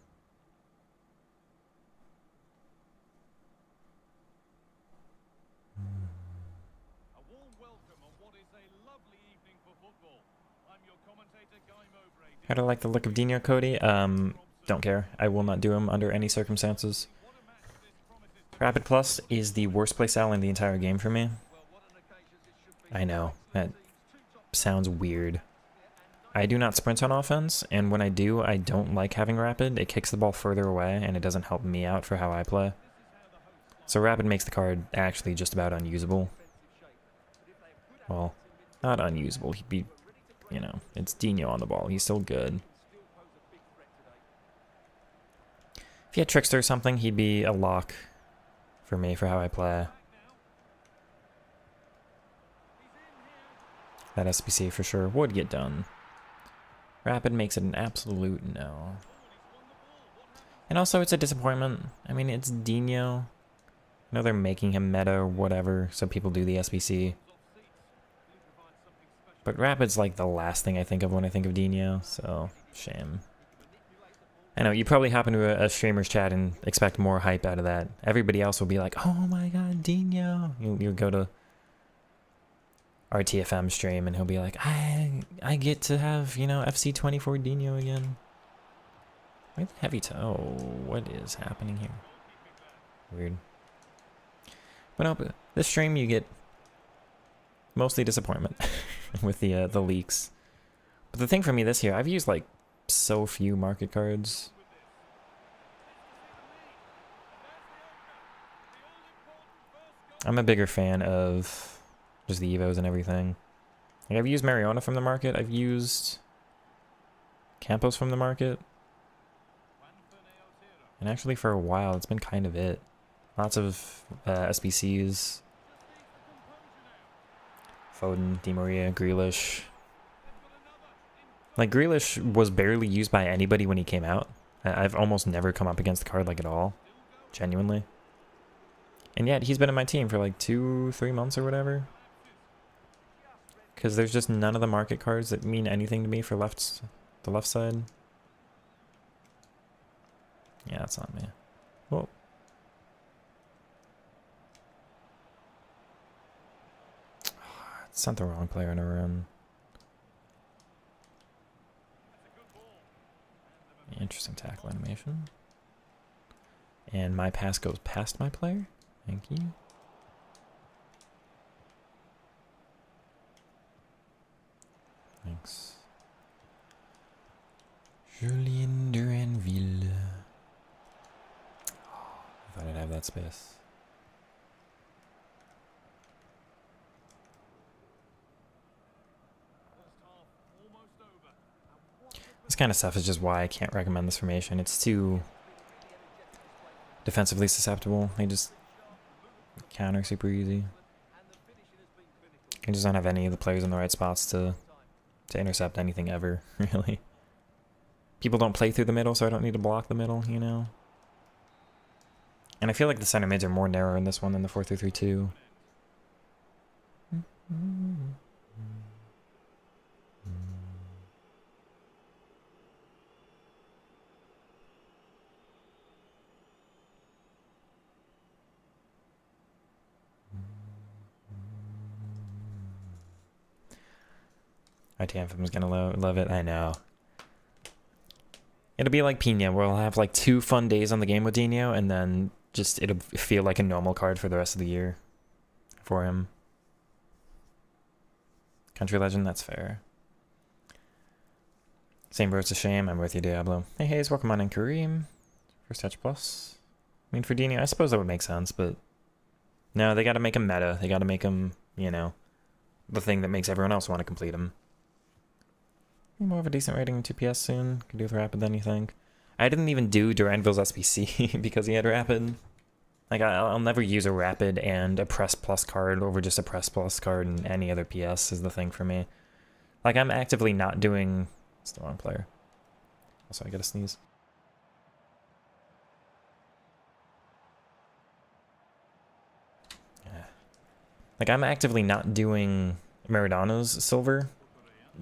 How do I like the look of Dino, Cody? Don't care. I will not do him under any circumstances. Rapid Plus is the worst playstyle in the entire game for me. I know, that sounds weird. I do not sprint on offense, and when I do, I don't like having Rapid. It kicks the ball further away, and it doesn't help me out for how I play. So Rapid makes the card actually just about unusable. Well, not unusable. He'd be, you know, it's Dino on the ball. He's still good. If he had Trickster or something, he'd be a lock for me for how I play. That SBC for sure would get done. Rapid makes it an absolute no. And also, it's a disappointment. I mean, it's Dino. I know they're making him meta or whatever, so people do the SBC. But Rapid's like the last thing I think of when I think of Dino, so shame. I know, you probably hop into a streamer's chat and expect more hype out of that. Everybody else will be like, oh my god, Dino. You'll go to RTFM stream and he'll be like, I get to have, you know, FC24 Dino again. Why the heavy toe? What is happening here? Weird. But no, this stream you get mostly disappointment with the leaks. But the thing for me this year, I've used like so few market cards. I'm a bigger fan of just the Evos and everything. Like I've used Mariona from the market. I've used Campos from the market. And actually for a while, it's been kind of it. Lots of SBCs. Foden, Di Maria, Grealish. Like, Grealish was barely used by anybody when he came out. I've almost never come up against the card like at all. Genuinely. And yet, he's been in my team for like 2-3 months or whatever. Because there's just none of the market cards that mean anything to me for the left side. Yeah, that's on me. Whoa. Sent the wrong player in a run. Interesting tackle animation. And my pass goes past my player. Thank you. Thanks. Julien Duranville. Oh, I thought I'd have that space. This kind of stuff is just why I can't recommend this formation. It's too defensively susceptible. They just counter super easy. I just don't have any of the players in the right spots to intercept anything ever, really. People don't play through the middle, so I don't need to block the middle, you know? And I feel like the center mids are more narrow in this one than the 4-3-3-2. ITFM is gonna love it, I know. It'll be like Pina, where I'll have like 2 fun days on the game with Dino, and then just it'll feel like a normal card for the rest of the year for him. Country Legend, that's fair. Same bro, it's a shame. I'm with you, Diablo. Hey Hayes, welcome on in, Kareem. First Touch Plus. I mean, for Dino, I suppose that would make sense, but no, they gotta make him meta. They gotta make him, you know, the thing that makes everyone else want to complete him. More of a decent rating in 2PS soon. Can do with Rapid than you think. I didn't even do Duranville's SBC because he had Rapid. Like, I'll never use a Rapid and a Press Plus card over just a Press Plus card in any other PS is the thing for me. Like, I'm actively not doing... It's the wrong player. Also, I gotta sneeze. Yeah. Like, I'm actively not doing Maradona's silver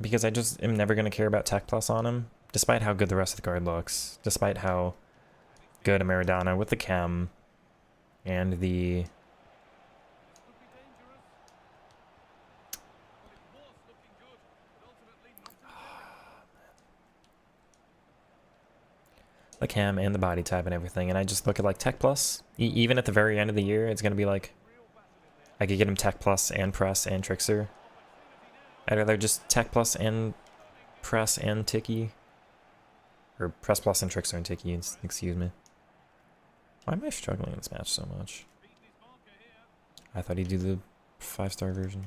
because I just am never going to care about Tech Plus on him, despite how good the rest of the card looks, despite how good a Maradona with the chem and the... the chem and the body type and everything, and I just look at like Tech Plus. Even at the very end of the year, it's going to be like, I could get him Tech Plus and Press and Trickster. I'd rather just Tech Plus and Press and Tiki. Or Press Plus and Trickster and Tiki, excuse me. Why am I struggling in this match so much? I thought he'd do the 5-star version.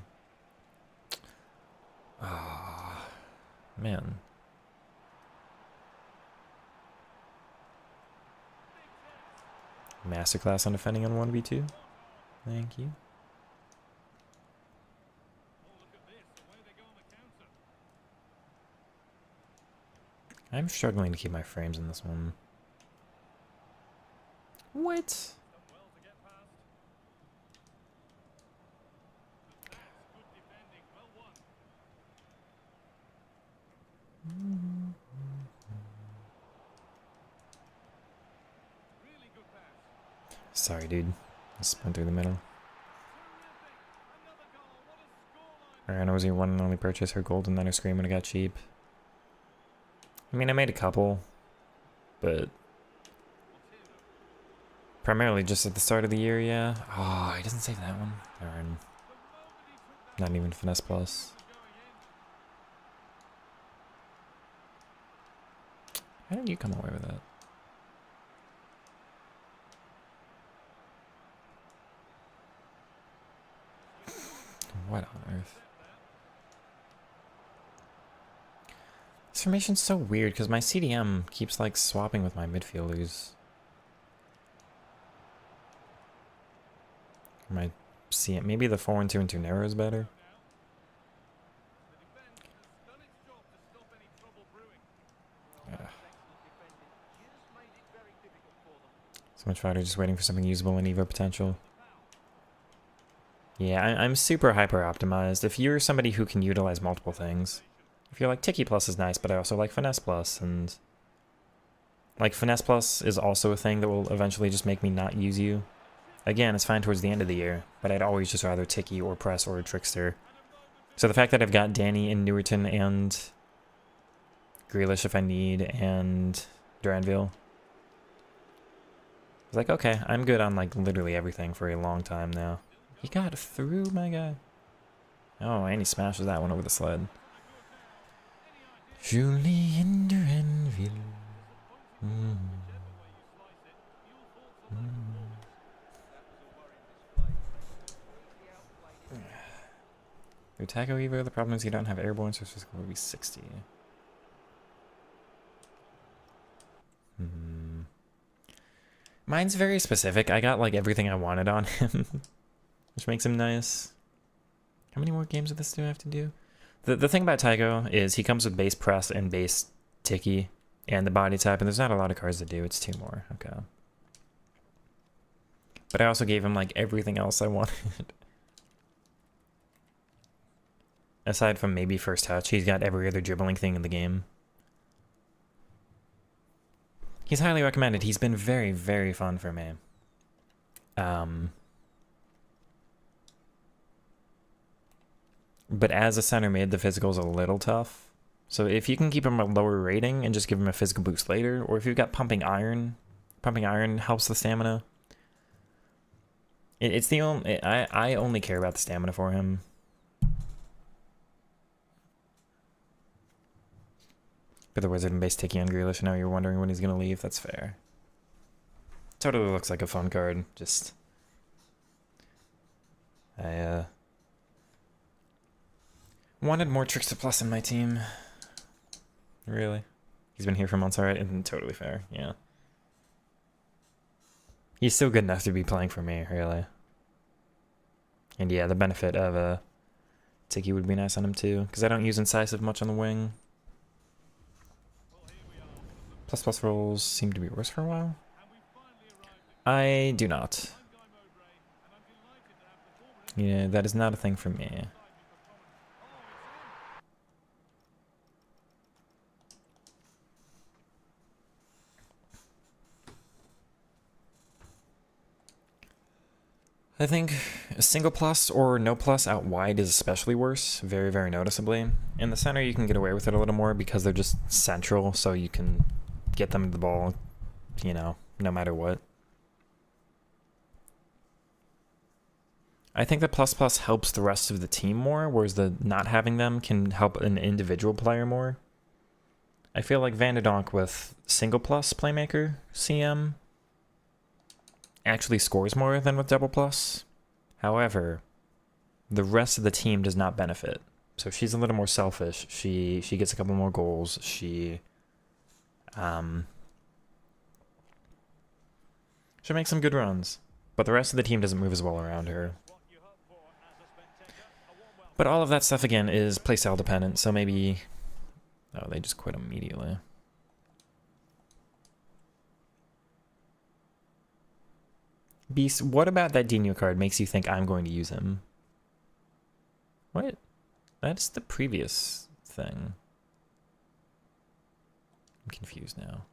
Ah, man. Masterclass on defending on 1v2. Thank you. I'm struggling to keep my frames in this one. What? Sorry, dude. I spun through the middle. Ariana was your one and only purchase. Her gold and then her screen when it got cheap. I mean, I made a couple, but primarily just at the start of the year, yeah. Oh, he doesn't save that one. Darn. Not even Finesse Plus. How did you come away with that? What on earth? This formation's so weird because my CDM keeps like swapping with my midfielders. My CM, maybe the 4-1-2 and 2 narrow is better. So much fodder, just waiting for something usable in Evo potential. Yeah, I'm super hyper optimized. If you're somebody who can utilize multiple things, if you're like Tiki Plus is nice, but I also like Finesse Plus, and like Finesse Plus is also a thing that will eventually just make me not use you. Again, it's fine towards the end of the year, but I'd always just rather Tiki or Press or Trickster. So the fact that I've got Danny and Newerton and Grealish if I need, and Duranville, it's like, okay, I'm good on like literally everything for a long time now. He got through, my guy. Oh, and he smashes that one over the sled. Julien Duranville. Your Taco Evo, the problem is you don't have airborne, so physical will be 60. Mine's very specific. I got like everything I wanted on him, which makes him nice. How many more games of this do I have to do? The thing about Tycho is he comes with base press and base Tiki and the body type, and there's not a lot of cards to do. It's 2 more. Okay. But I also gave him like everything else I wanted. Aside from maybe first touch, he's got every other dribbling thing in the game. He's highly recommended. He's been very, very fun for me. But as a center mid, the physical's a little tough. So if you can keep him a lower rating and just give him a physical boost later, or if you've got pumping iron helps the stamina. It's the only... I only care about the stamina for him. But the wizard and base Tiki on Grealish, now you're wondering when he's going to leave. That's fair. Totally looks like a fun card. Just... I wanted more Trickster Plus in my team. Really? He's been here for months already, and totally fair, yeah. He's still good enough to be playing for me, really. And yeah, the benefit of Tiki would be nice on him too, because I don't use Incisive much on the wing. Plus rolls seem to be worse for a while. I do not. Yeah, that is not a thing for me. I think a single plus or no plus out wide is especially worse, very, very noticeably. In the center, you can get away with it a little more because they're just central, so you can get them the ball, you know, no matter what. I think the plus plus helps the rest of the team more, whereas the not having them can help an individual player more. I feel like Van de Donk with single plus playmaker CM actually scores more than with double plus. However, the rest of the team does not benefit. So she's a little more selfish. She gets a couple more goals. She makes some good runs. But the rest of the team doesn't move as well around her. But all of that stuff, again, is playstyle dependent, so maybe... Oh, they just quit immediately. Beast, what about that Dino card makes you think I'm going to use him? What? That's the previous thing. I'm confused now.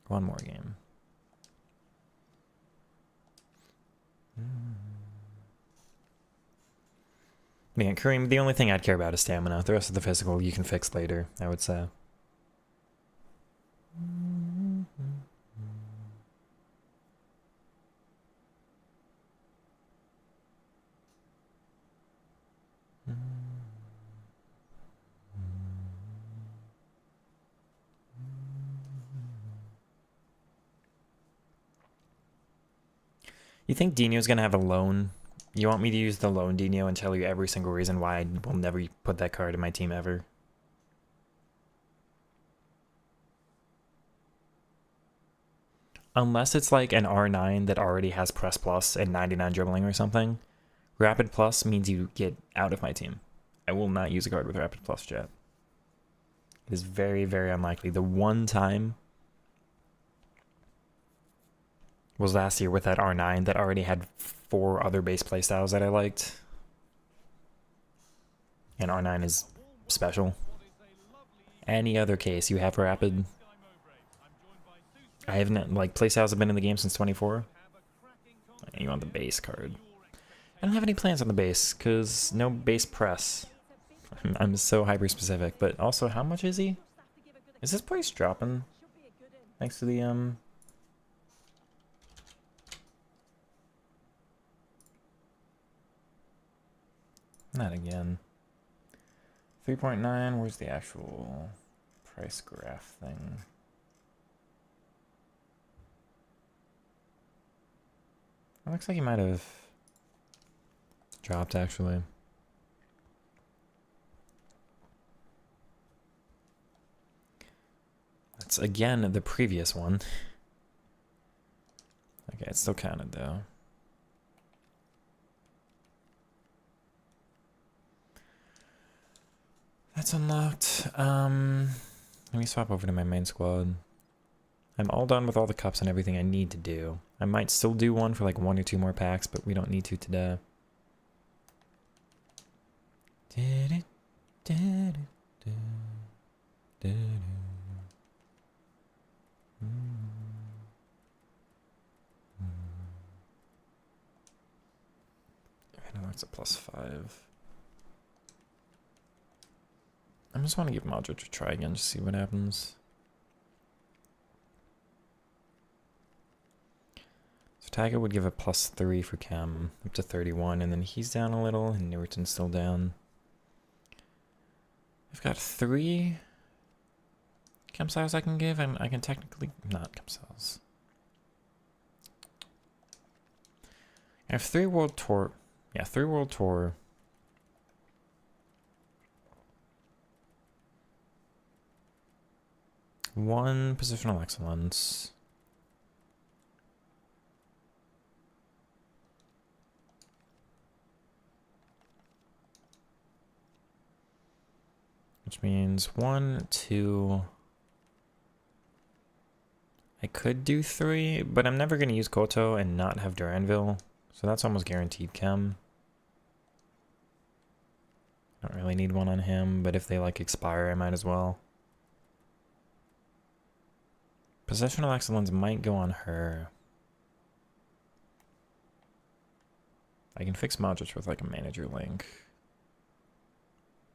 One more game. Yeah, Kareem, the only thing I'd care about is stamina. The rest of the physical you can fix later, I would say. You think Dino's gonna have a loan? You want me to use the loan Dino and tell you every single reason why I will never put that card in my team ever? Unless it's like an R9 that already has Press Plus and 99 dribbling or something. Rapid Plus means you get out of my team. I will not use a card with Rapid Plus, chat. It is very, very unlikely. The one time was last year with that R9 that already had 4 other base playstyles that I liked. And R9 is special. Any other case, you have Rapid. I haven't, like, playstyles have been in the game since 24. And you want the base card. I don't have any plans on the base, because no base press. I'm so hyper-specific, but also, how much is he? Is this price dropping? Thanks to the, Not again. 3.9, where's the actual price graph thing? It looks like he might have dropped, actually. That's, again, the previous one. Okay, it's still counted, though. That's unlocked. Let me swap over to my main squad. I'm all done with all the cups and everything I need to do. I might still do one for like 1 or 2 more packs, but we don't need to today. I know it's a +5. I just want to give Modric a try again, just see what happens. So Tiger would give a +3 for Chem, up to 31, and then he's down a little, and Newerton's still down. I've got 3 Chem styles I can give, and I can technically not Chem styles. I have 3 World Tour. Yeah, 3 World Tour. 1 Positional Excellence. Which means 1, 2. I could do 3, but I'm never going to use Koto and not have Duranville. So that's almost guaranteed Chem. Don't really need one on him, but if they like expire, I might as well. Possessional Excellence might go on her. I can fix Modric with like a manager link.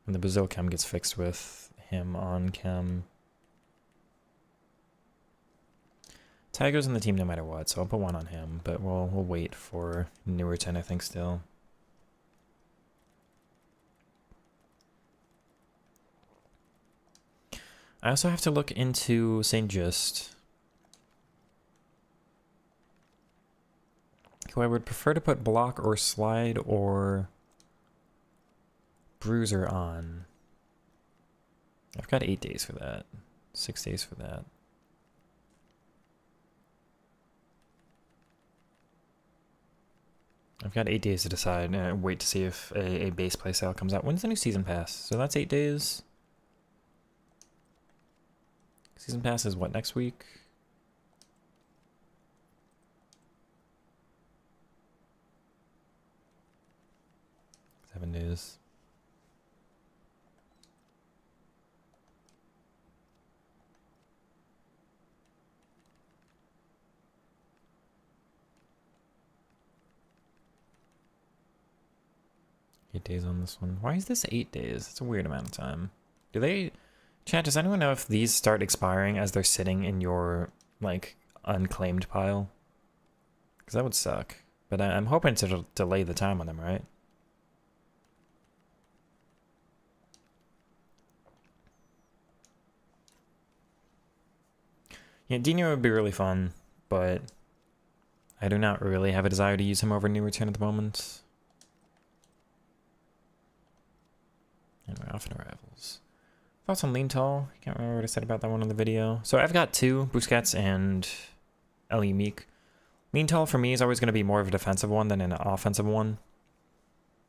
And the Brazil Chem gets fixed with him on Chem. Tiger's in the team no matter what, so I'll put 1 on him, but we'll wait for Newerton, I think, still. I also have to look into St. Just. who I would prefer to put block or slide or bruiser on. I've got 8 days for that. 6 days for that. I've got 8 days to decide and wait to see if a base play sale comes out. When's the new season pass? So that's 8 days. Season pass is what, next week? Seven days. Eight days on this one. Why is this 8 days? It's a weird amount of time. Do they... Chat, does anyone know if these start expiring as they're sitting in your, like, unclaimed pile? Because that would suck. But I'm hoping to delay the time on them, right? Yeah, Dino would be really fun, but I do not really have a desire to use him over New Return at the moment. Anyway, off in arrivals. Thoughts on Lean Tall? Can't remember what I said about that one in the video. So I've got two, Busquets and Ellie Meek. Lean Tall for me is always going to be more of a defensive one than an offensive one.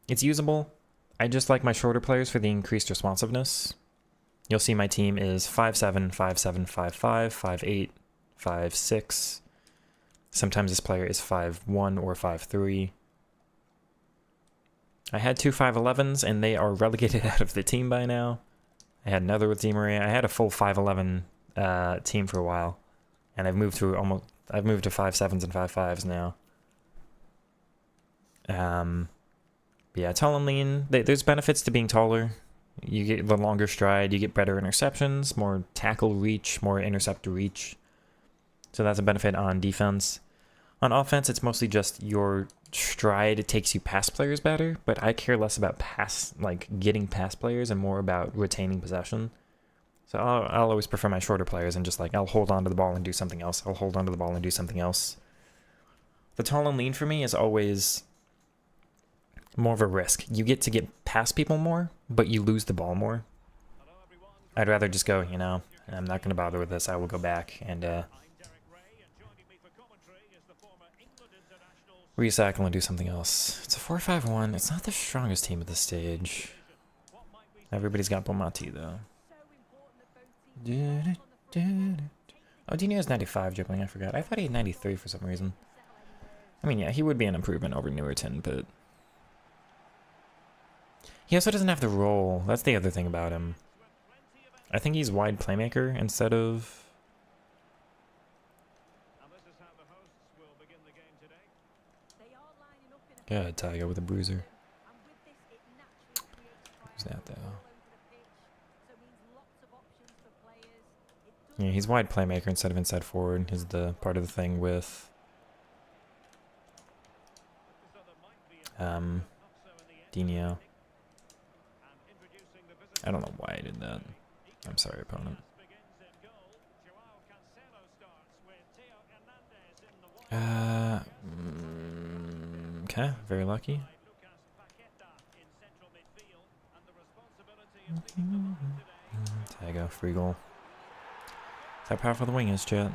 It's usable. I just like my shorter players for the increased responsiveness. You'll see my team is 5'7", 5'7", 5'5", 5'8", 5'6". Sometimes this player is 5'1" or 5'3". I had two 5'11s and they are relegated out of the team by now. I had another with Di Maria. I had a full 5'11 team for a while, and I've moved to 5'7s and 5'5s now. But yeah, tall and lean. There's benefits to being taller. You get the longer stride. You get better interceptions, more tackle reach, more interceptor reach. So that's a benefit on defense. On offense, it's mostly just your stride takes you past players better, but I care less about getting past players and more about retaining possession. So I'll always prefer my shorter players and just I'll hold on to the ball and do something else. I'll hold on to the ball and do something else. The tall and lean for me is always more of a risk. You get to get past people more, but you lose the ball more. I'd rather just go, I'm not going to bother with this. I will go back and recycle and do something else. It's a 4-5-1. It's not the strongest team at this stage. Everybody's got Bomati, though. Oh, Dino has 95 dribbling, I forgot. I thought he had 93 for some reason. I mean, yeah, he would be an improvement over Newerton, but... He also doesn't have the roll. That's the other thing about him. I think he's wide playmaker instead of... Good, Tiger with a bruiser. Who's that, though? Yeah, he's wide playmaker instead of inside forward. He's the part of the thing with... Dino. I don't know why I did that. I'm sorry, opponent. Okay, very lucky. There you go, free goal. That's how powerful the wing is, chat.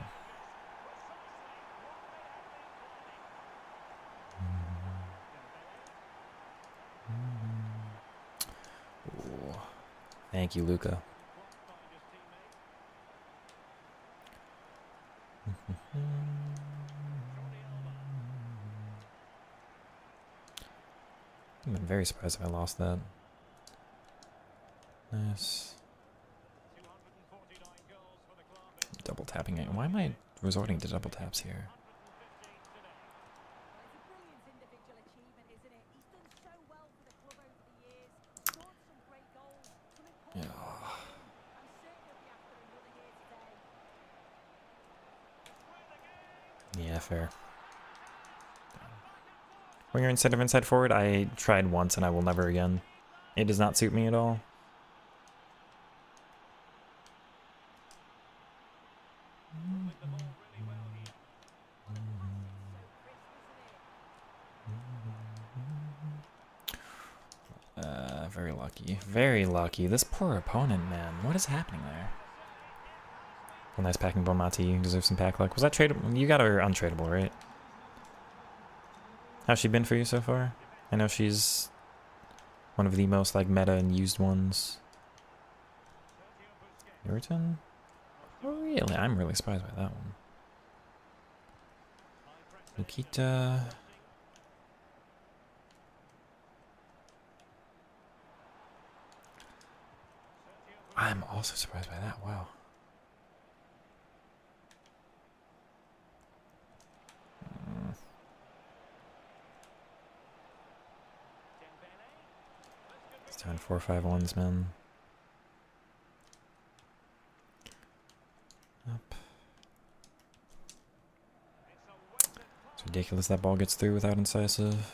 Ooh. Thank you, Luca. I'm very surprised if I lost that. Nice. Double tapping it. Why am I resorting to double taps here? Yeah. Yeah, fair. Winger instead of inside forward, I tried once and I will never again. It does not suit me at all. very lucky. Very lucky. This poor opponent, man. What is happening there? Well, nice packing Bonmati. You deserve some pack luck. Was that tradable? You got her untradeable, right? How's she been for you so far? I know she's one of the most like meta and used ones. Everton? Oh, really? I'm really surprised by that one. Nikita. I'm also surprised by that. Wow. It's down 4-5-1s, man. Up. It's ridiculous that ball gets through without incisive.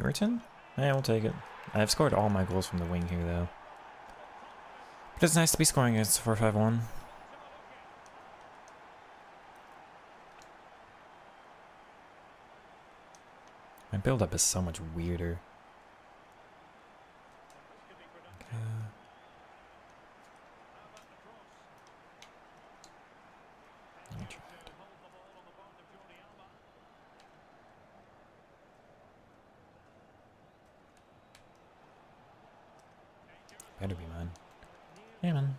Everton? Yeah, we'll take it. I've scored all my goals from the wing here, though. But it's nice to be scoring against 4-5-1. My build-up is so much weirder. Okay. Better be mine. Yeah, man.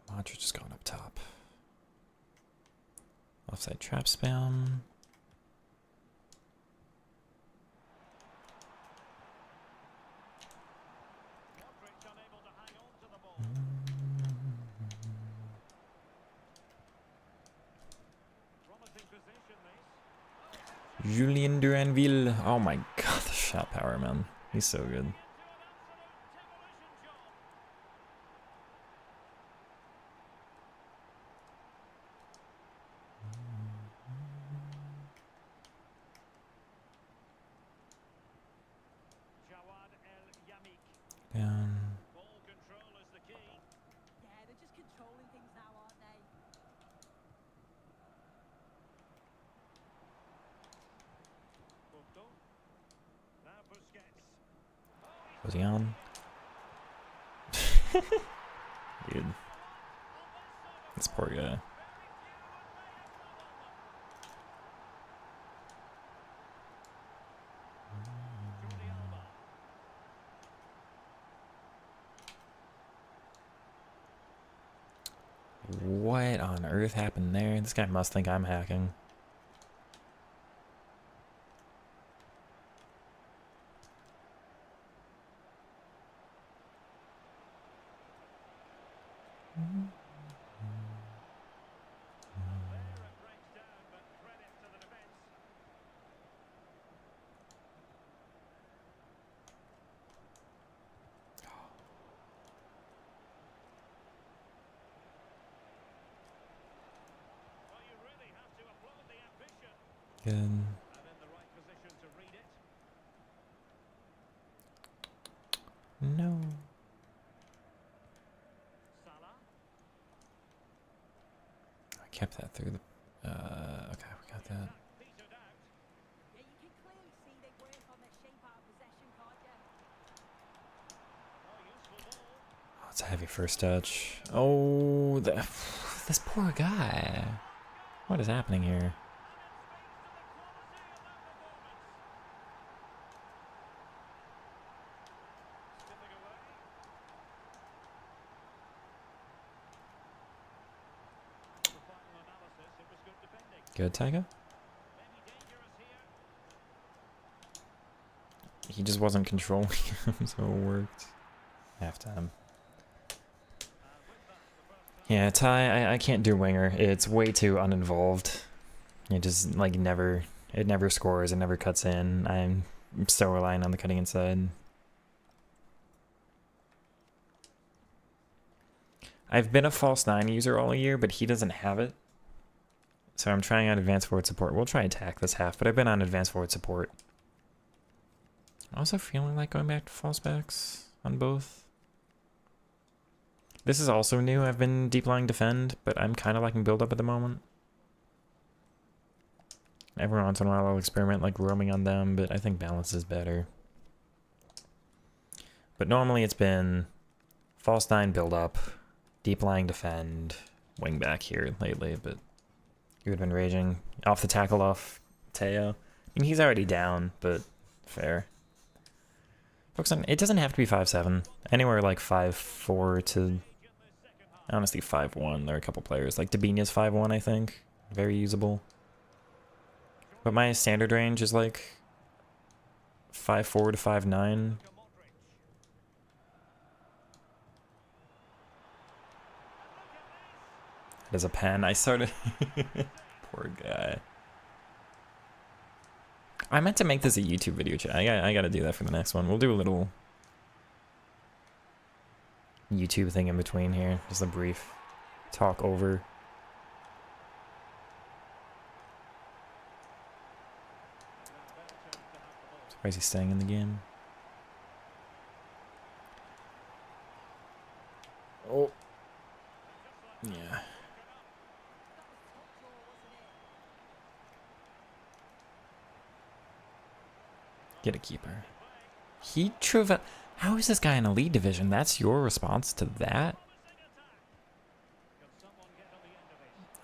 Modric just going up top. Offside trap spam. Julien Duranville. Oh my god, the shot power, man. He's so good. Down. Was he on? Dude. This poor guy. What on earth happened there? This guy must think I'm hacking. Good. No. I kept that through the. Okay, we got that. Oh, it's a heavy first touch. Oh, this poor guy. What is happening here? Good, Tiger. He just wasn't controlling him, so it worked. Halftime. Yeah, Ty, I can't do winger. It's way too uninvolved. It just, like, it never scores, it never cuts in. I'm so reliant on the cutting inside. I've been a false 9 user all year, but he doesn't have it. So I'm trying out advanced forward support. We'll try attack this half, but I've been on advanced forward support. I'm also feeling like going back to false backs on both. This is also new. I've been deep lying defend, but I'm kind of liking build up at the moment. Every once in a while I'll experiment like roaming on them, but I think balance is better. But normally it's been false 9 build up, deep lying defend, wing back here lately, but you would have been raging. Off the tackle off Teo. I mean, he's already down, but fair. Focus on, it doesn't have to be 5-7. Anywhere like 5-4 to honestly 5-1. There are a couple players. Like Dabinha's 5-1, I think. Very usable. But my standard range is like 5-4 to 5-9. There's a pen. I started. Poor guy. I meant to make this a YouTube video, chat. I gotta do that for the next one. We'll do a little YouTube thing in between here. Just a brief talk over. Surprised he's staying in the game. Oh. Yeah. Get a keeper. How is this guy in a lead division? That's your response to that?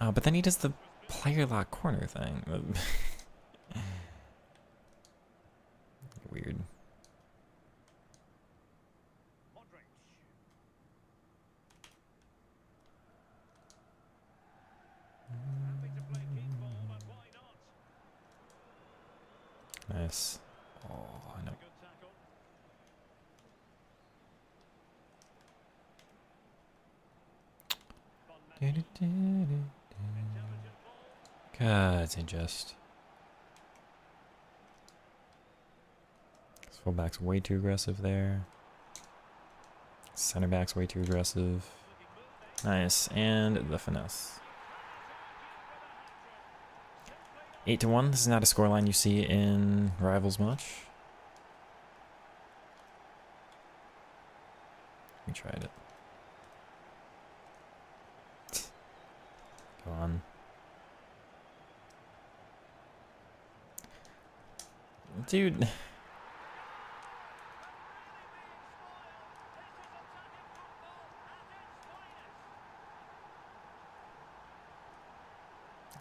Oh, but then he does the player lock corner thing. Weird. Nice. Oh, no. God, it's unjust. This fullback's way too aggressive there. Center back's way too aggressive. Nice, and the finesse. 8-1. This is not a scoreline you see in Rivals much. We tried it. Go on. Dude.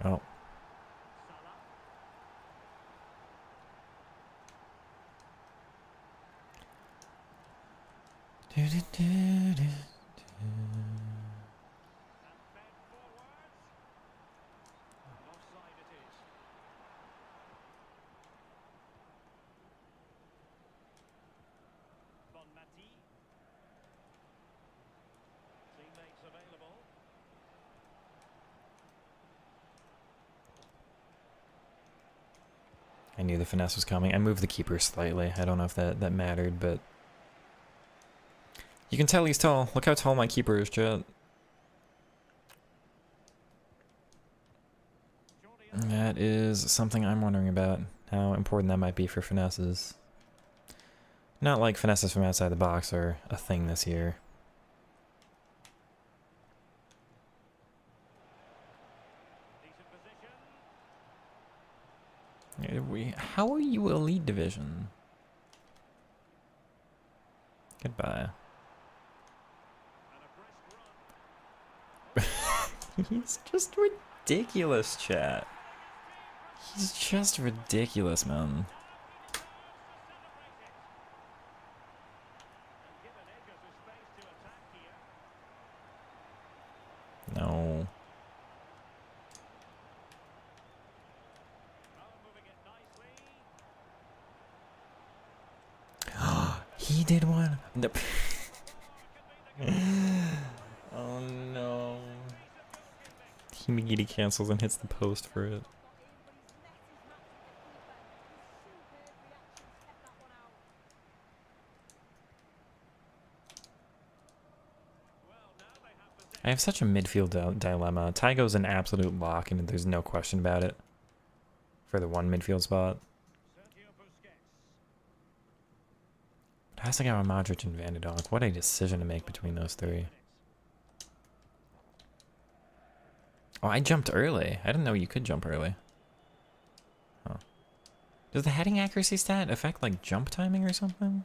Oh. I knew the finesse was coming. I moved the keeper slightly. I don't know if that mattered, but you can tell he's tall. Look how tall my keeper is, chat. That is something I'm wondering about. How important that might be for finesses. Not like finesses from outside the box are a thing this year. How are you Elite Division? Goodbye. He's just ridiculous, chat. He's just ridiculous, man. No. He did one. Nope. Oh no. Himigiri cancels and hits the post for it. I have such a midfield dilemma. Tygo's an absolute lock, and there's no question about it for the one midfield spot. It has to go on Modric and Van de Donk. What a decision to make between those three. Oh, I jumped early. I didn't know you could jump early. Oh. Does the heading accuracy stat affect like jump timing or something?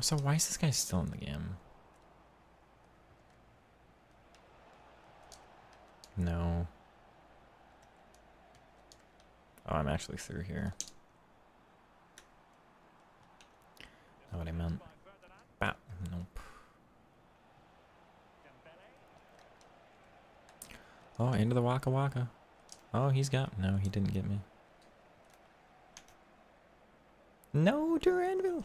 So why is this guy still in the game? No. Oh, I'm actually through here. Not what I meant. Bah, nope. Oh, into the Waka Waka. Oh, he's got... No, he didn't get me. No, Duranville!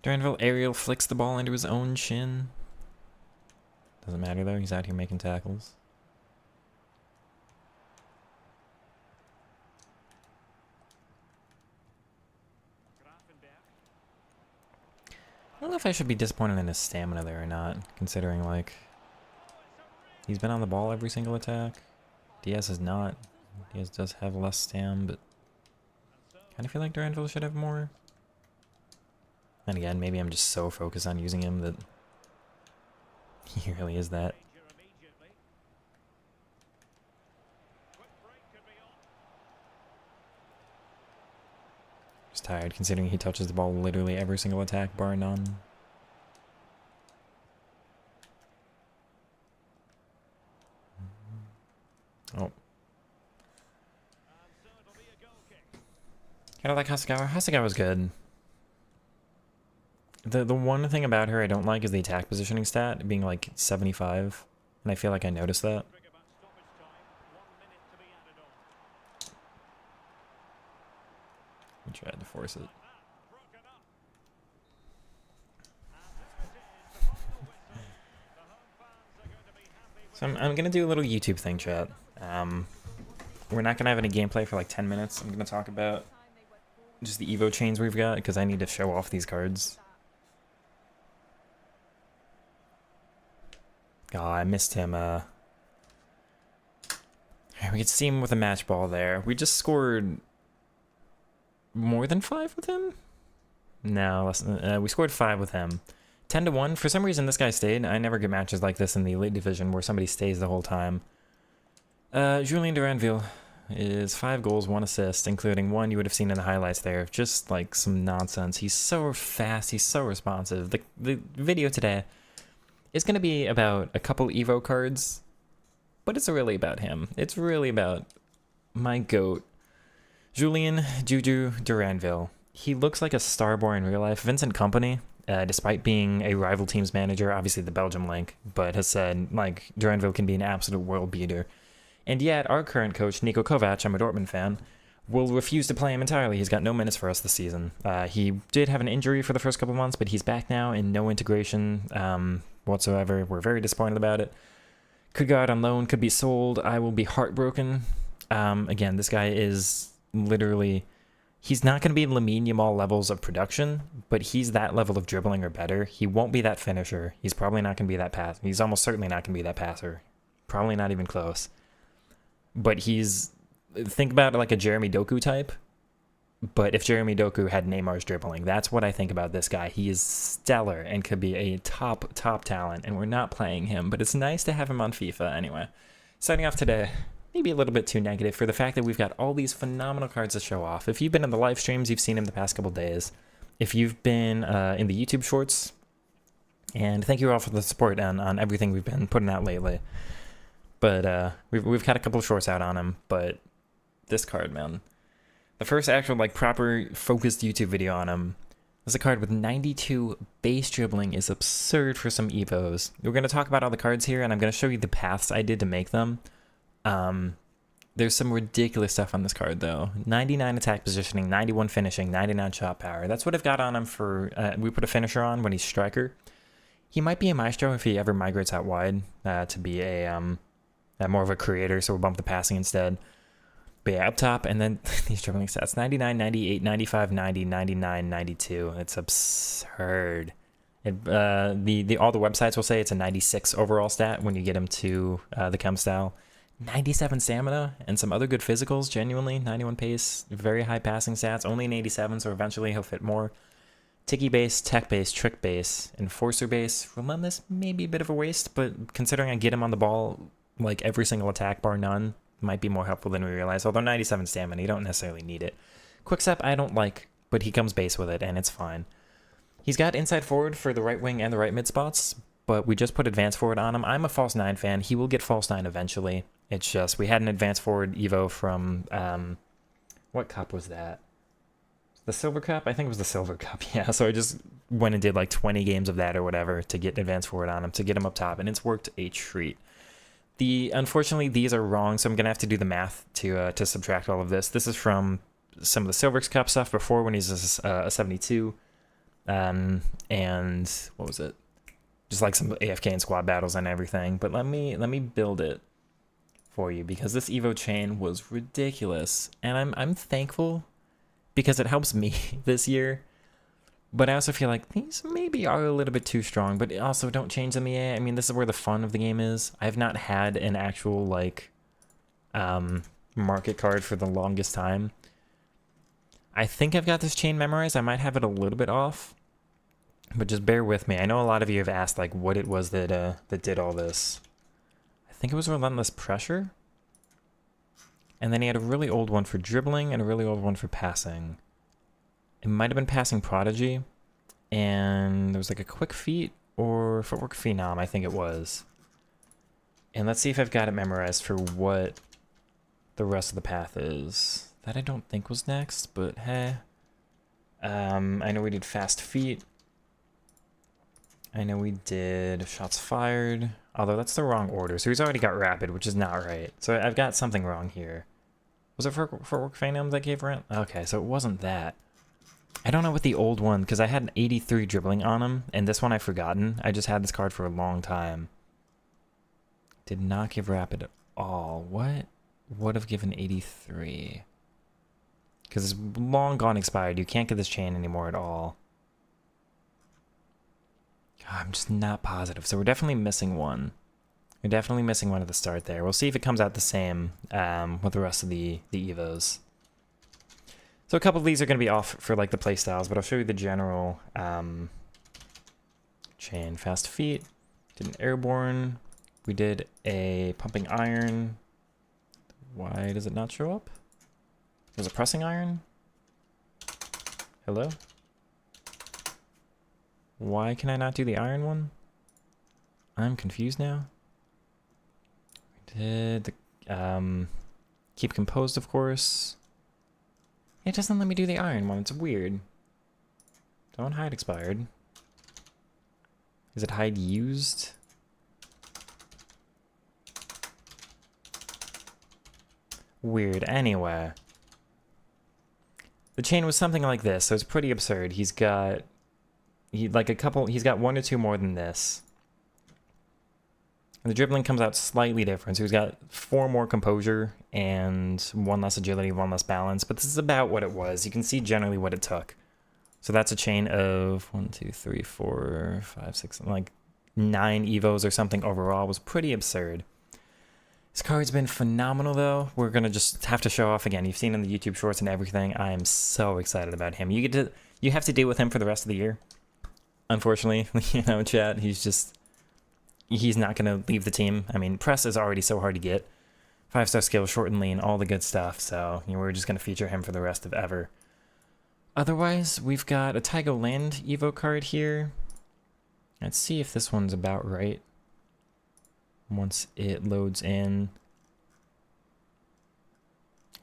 Duranville aerial flicks the ball into his own chin. Doesn't matter though, he's out here making tackles. I don't know if I should be disappointed in his stamina there or not, considering like he's been on the ball every single attack. Diaz is not. Diaz does have less stam, but kind of feel like Duranville should have more. And again, maybe I'm just so focused on using him that he really is that. Just tired considering he touches the ball literally every single attack bar none. Oh. Kind of like Hasegawa. Hasegawa's good. The one thing about her I don't like is the attack positioning stat being like 75, and I feel like I noticed that. I tried to force it. So I'm gonna do a little YouTube thing, chat. We're not gonna have any gameplay for like 10 minutes. I'm gonna talk about just the Evo chains we've got because I need to show off these cards. Oh, I missed him. We could see him with a match ball there. We just scored more than 5 with him? No, less than, we scored 5 with him. 10-1. For some reason, this guy stayed. I never get matches like this in the Elite Division where somebody stays the whole time. Julien Duranville is 5 goals, 1 assist, including 1 you would have seen in the highlights there. Just like some nonsense. He's so fast. He's so responsive. The video today is going to be about a couple Evo cards, but it's really about him. It's really about my GOAT, Julien Juju Duranville. He looks like a star boy in real life. Vincent Kompany, despite being a rival team's manager, obviously the Belgium link, but has said, like, Duranville can be an absolute world beater. And yet, our current coach, Niko Kovac, I'm a Dortmund fan, will refuse to play him entirely. He's got no minutes for us this season. He did have an injury for the first couple months, but he's back now in no integration whatsoever. We're very disappointed about it. Could go out on loan, could be sold. I will be heartbroken. Again, this guy is literally... He's not going to be Lamine Yamal levels of production, but he's that level of dribbling or better. He won't be that finisher. He's probably not going to be that pass. He's almost certainly not going to be that passer. Probably not even close. But he's... Think about it like a Jeremy Doku type. But if Jeremy Doku had Neymar's dribbling, that's what I think about this guy. He is stellar and could be a top talent, and we're not playing him. But it's nice to have him on FIFA anyway. Starting off today, maybe a little bit too negative for the fact that we've got all these phenomenal cards to show off. If you've been in the live streams, you've seen him the past couple days. If you've been in the YouTube shorts, and thank you all for the support on everything we've been putting out lately. But we've had a couple of shorts out on him, but this card, man. The first actual, like, proper focused YouTube video on him is a card with 92 base dribbling is absurd for some Evos. We're going to talk about all the cards here, and I'm going to show you the paths I did to make them. There's some ridiculous stuff on this card, though. 99 attack positioning, 91 finishing, 99 shot power. That's what I've got on him for... we put a finisher on when he's striker. He might be a maestro if he ever migrates out wide to be a more of a creator, so we'll bump the passing instead. But yeah, up top, and then these dribbling stats. 99, 98, 95, 90, 99, 92. It's absurd. All the websites will say it's a 96 overall stat when you get him to the chem style. 97 stamina and some other good physicals, genuinely. 91 pace, very high passing stats, only an 87, so eventually he'll fit more. Tiki base, tech base, trick base, enforcer base. Relentless, maybe a bit of a waste, but considering I get him on the ball like every single attack bar none, might be more helpful than we realize. Although 97 stamina, you don't necessarily need it. Quickstep I don't like, but he comes base with it, and it's fine. He's got inside forward for the right wing and the right mid spots, but we just put advanced forward on him. I'm a false 9 fan. He will get false 9 eventually. It's just, we had an advanced forward Evo from, what cup was that? The Silver Cup? I think it was the Silver Cup, yeah. So I just went and did like 20 games of that or whatever to get advanced forward on him, to get him up top, and it's worked a treat. Unfortunately, these are wrong, so I'm going to have to do the math to subtract all of this. This is from some of the Silver Cup stuff before when he's a 72. And what was it? Just like some AFK and squad battles and everything. But let me build it for you, because this Evo chain was ridiculous, and I'm thankful because it helps me this year. But I also feel like these maybe are a little bit too strong, but also don't change them EA. I mean, this is where the fun of the game is. I've not had an actual like market card for the longest time. I think I've got this chain memorized. I might have it a little bit off, but just bear with me. I know a lot of you have asked like what it was that did all this. I think it was Relentless Pressure. And then he had a really old one for dribbling and a really old one for passing. It might have been Passing Prodigy. And there was like a Quick Feet or Footwork Phenom, I think it was. And let's see if I've got it memorized for what the rest of the path is. That I don't think was next, but hey. I know we did Fast Feet. I know we did Shots Fired, although that's the wrong order. So he's already got Rapid, which is not right. So I've got something wrong here. Was it Footwork Phenom that gave rent? Okay, so it wasn't that. I don't know what the old one, because I had an 83 dribbling on him, and this one I've forgotten. I just had this card for a long time. Did not give Rapid at all. What would have given 83? Because it's long gone expired. You can't get this chain anymore at all. I'm just not positive. So we're definitely missing one. We're definitely missing one at the start there. We'll see if it comes out the same with the rest of the Evos. So a couple of these are going to be off for like the play styles, but I'll show you the general chain. Fast Feet. Did an Airborne. We did a Pumping Iron. Why does it not show up? There's a Pressing Iron? Hello? Why can I not do the iron one? I'm confused now. We did the Keep Composed, of course. It doesn't let me do the iron one. It's weird. Don't hide expired. Is it hide used? Weird. Anyway. The chain was something like this, so it's pretty absurd. He's got he's got 1 or 2 more than this. And the dribbling comes out slightly different. So he's got 4 more composure and 1 less agility, 1 less balance. But this is about what it was. You can see generally what it took. So that's a chain of 1, 2, 3, 4, 5, 6, like 9 Evos or something overall. It was pretty absurd. This card's been phenomenal, though. We're going to just have to show off again. You've seen in the YouTube shorts and everything. I am so excited about him. You have to deal with him for the rest of the year. Unfortunately, you know, chat, he's not going to leave the team. I mean, press is already so hard to get. 5-star skill, short and lean, all the good stuff. So, you know, we're just going to feature him for the rest of ever. Otherwise, we've got a Taigo Land Evo card here. Let's see if this one's about right. Once it loads in.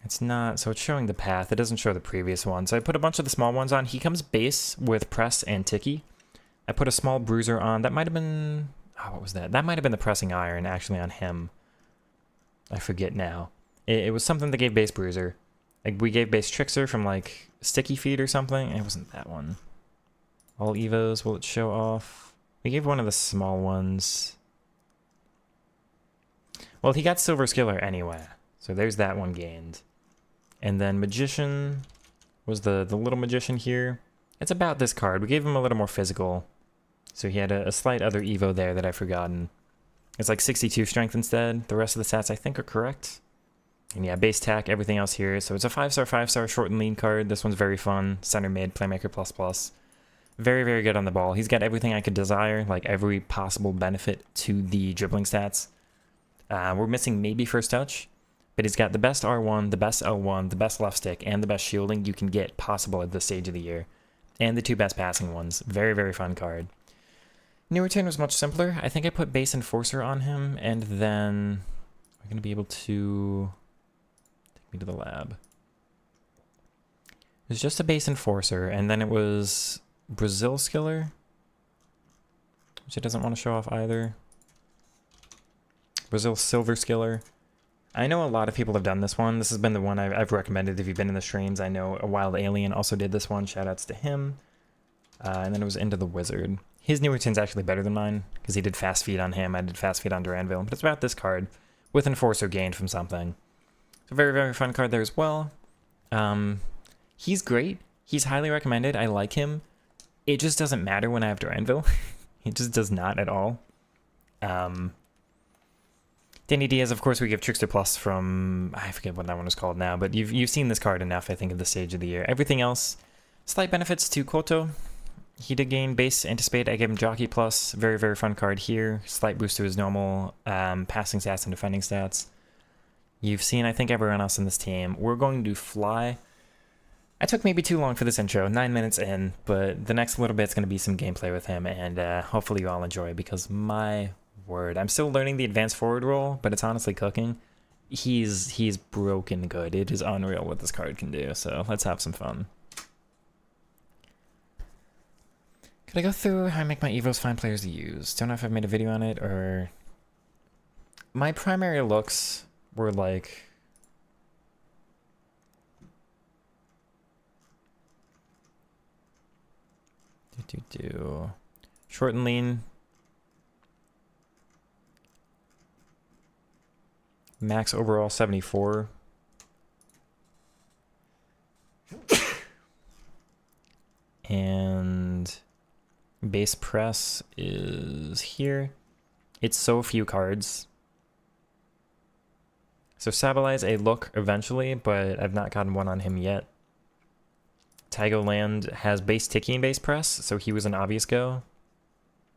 It's not, so it's showing the path. It doesn't show the previous one. So I put a bunch of the small ones on. He comes base with press and Tiki. I put a small bruiser on. That might have been, oh, what was that? That might have been the Pressing Iron actually on him. I forget now. It was something that gave base bruiser. Like we gave base Trickster from like Sticky Feet or something. It wasn't that one. All Evos, will it show off? We gave one of the small ones. Well, he got Silver Skiller anyway. So there's that one gained. And then Magician was the little Magician here. It's about this card. We gave him a little more physical. So he had a slight other Evo there that I've forgotten. It's like 62 strength instead. The rest of the stats I think are correct. And yeah, base attack, everything else here. So it's a 5-star short and lean card. This one's very fun. Center mid, playmaker plus. Very, very good on the ball. He's got everything I could desire, like every possible benefit to the dribbling stats. We're missing maybe first touch, but he's got the best R1, the best L1, the best left stick, and the best shielding you can get possible at this stage of the year. And the 2 best passing ones. Very, very fun card. New return was much simpler. I think I put base enforcer on him, and then we're going to be able to take me to the lab. It was just a base enforcer, and then it was Brazil skiller, which it doesn't want to show off either. Brazil silver skiller. I know a lot of people have done this one. This has been the one I've recommended if you've been in the streams. I know a Wild Alien also did this one. Shoutouts to him. And then it was Into the Wizard. His new return's actually better than mine because he did fast feed on him. I did fast feed on Duranville. But it's about this card with Enforcer gained from something. It's a very, very fun card there as well. He's great. He's highly recommended. I like him. It just doesn't matter when I have Duranville. It just does not at all. Danny Diaz, of course, we give Trickster Plus from, I forget what that one is called now, but you've seen this card enough, I think, at this stage of the year. Everything else, slight benefits to Koto. He did gain base Anticipate. I gave him Jockey Plus. Very, very fun card here. Slight boost to his normal passing stats and defending stats. You've seen, I think, everyone else in this team. We're going to fly. I took maybe too long for this intro, 9 minutes in, but the next little bit's going to be some gameplay with him, and hopefully you all enjoy, because my word, I'm still learning the advanced forward roll, but it's honestly cooking. He's broken good. It is unreal what this card can do, so let's have some fun. Could I go through how I make my Evos find players to use? Don't know if I've made a video on it, or... My primary looks were like... Short and lean. Max overall 74. And base press is here. It's so few cards. So Stabilize a look eventually, but I've not gotten one on him yet. Tygo Land has base Tiki and base press, so he was an obvious go.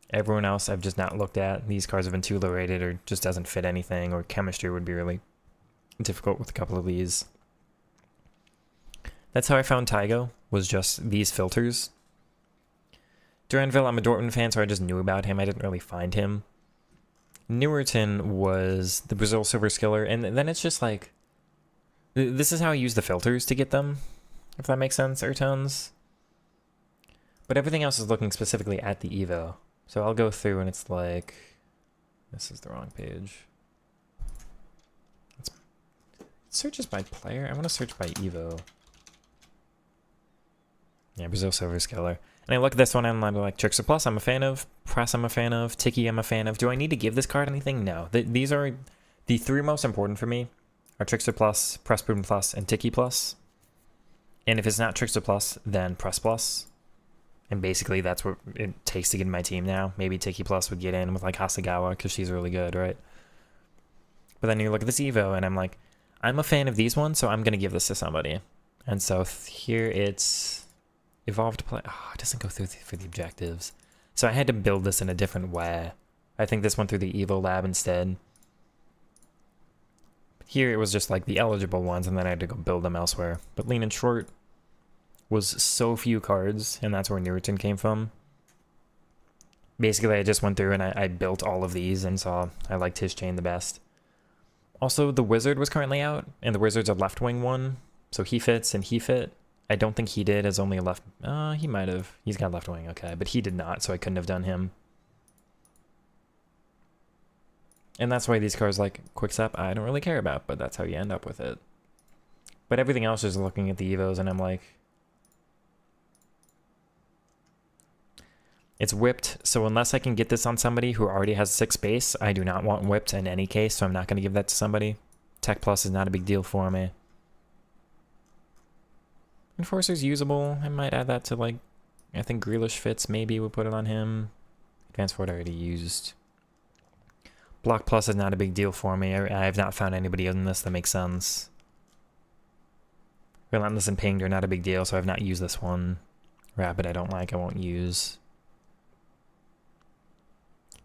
Everyone else I've just not looked at. These cards have been too low rated or just doesn't fit anything, or chemistry would be really difficult with a couple of these. That's how I found Tygo, was just these filters. Duranville, I'm a Dortmund fan, so I just knew about him. I didn't really find him. Newerton was the Brazil Silver Skiller, and then it's just like... This is how I use the filters to get them, if that makes sense, Airtones. But everything else is looking specifically at the Evo. So I'll go through and it's like... This is the wrong page. It searches by player. I want to search by Evo. Yeah, Brazil Silver Skiller. And I look at this one and I'm like, Trickster Plus I'm a fan of. Press I'm a fan of. Tiki I'm a fan of. Do I need to give this card anything? No. These are the three most important for me. Are Trickster Plus, Press Boom Plus, and Tiki Plus. And if it's not Trickster Plus, then Press Plus. And basically that's what it takes to get in my team now. Maybe Tiki Plus would get in with like Hasagawa because she's really good, right? But then you look at this Evo and I'm like, I'm a fan of these ones, so I'm going to give this to somebody. And so here it's evolved play. Oh, it doesn't go through for the objectives. So I had to build this in a different way. I think this went through the Evo lab instead. Here it was just like the eligible ones, and then I had to go build them elsewhere. But lean and short was so few cards, and that's where Newerton came from. Basically, I just went through and I built all of these and saw I liked his chain the best. Also, the Wizard was currently out, and the Wizard's a left wing one, so he fits and he fit. I don't think he did as only a left... he might have. He's got left wing, okay, but he did not, so I couldn't have done him. And that's why these cards like Quickstep I don't really care about, but that's how you end up with it. But everything else is looking at the Evos and I'm like... It's whipped, so unless I can get this on somebody who already has 6 base, I do not want whipped in any case, so I'm not going to give that to somebody. Tech Plus is not a big deal for me. Enforcer's usable. I might add that to like... I think Grealish fits, maybe we'll put it on him. Advanced Forward I already used. Block plus is not a big deal for me. I have not found anybody in this that makes sense. Relentless and pinged are not a big deal, so I've not used this one. Rapid I don't like, I won't use.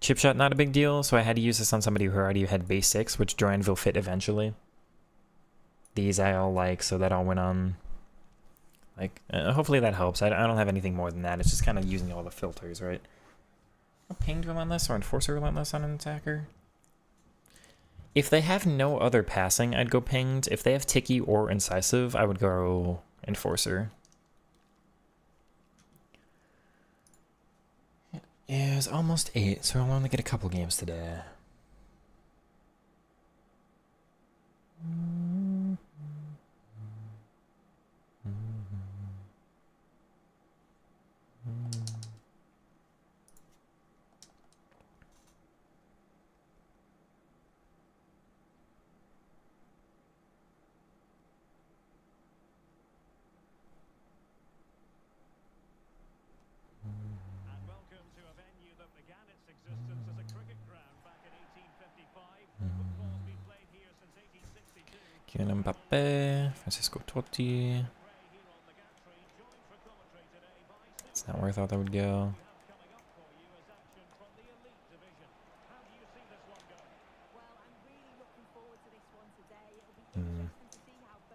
Chip shot not a big deal, so I had to use this on somebody who already had base 6, which Joanne will fit eventually. These I all like, so that all went on. Like, hopefully that helps. I don't have anything more than that. It's just kind of using all the filters, right? Pinged relentless or enforcer relentless on an attacker? If they have no other passing, I'd go pinged. If they have ticky or incisive, I would go enforcer. It is almost 8, so I'll only get a couple games today. Kylian Mbappe, Francisco Totti. It's not where I thought that would go.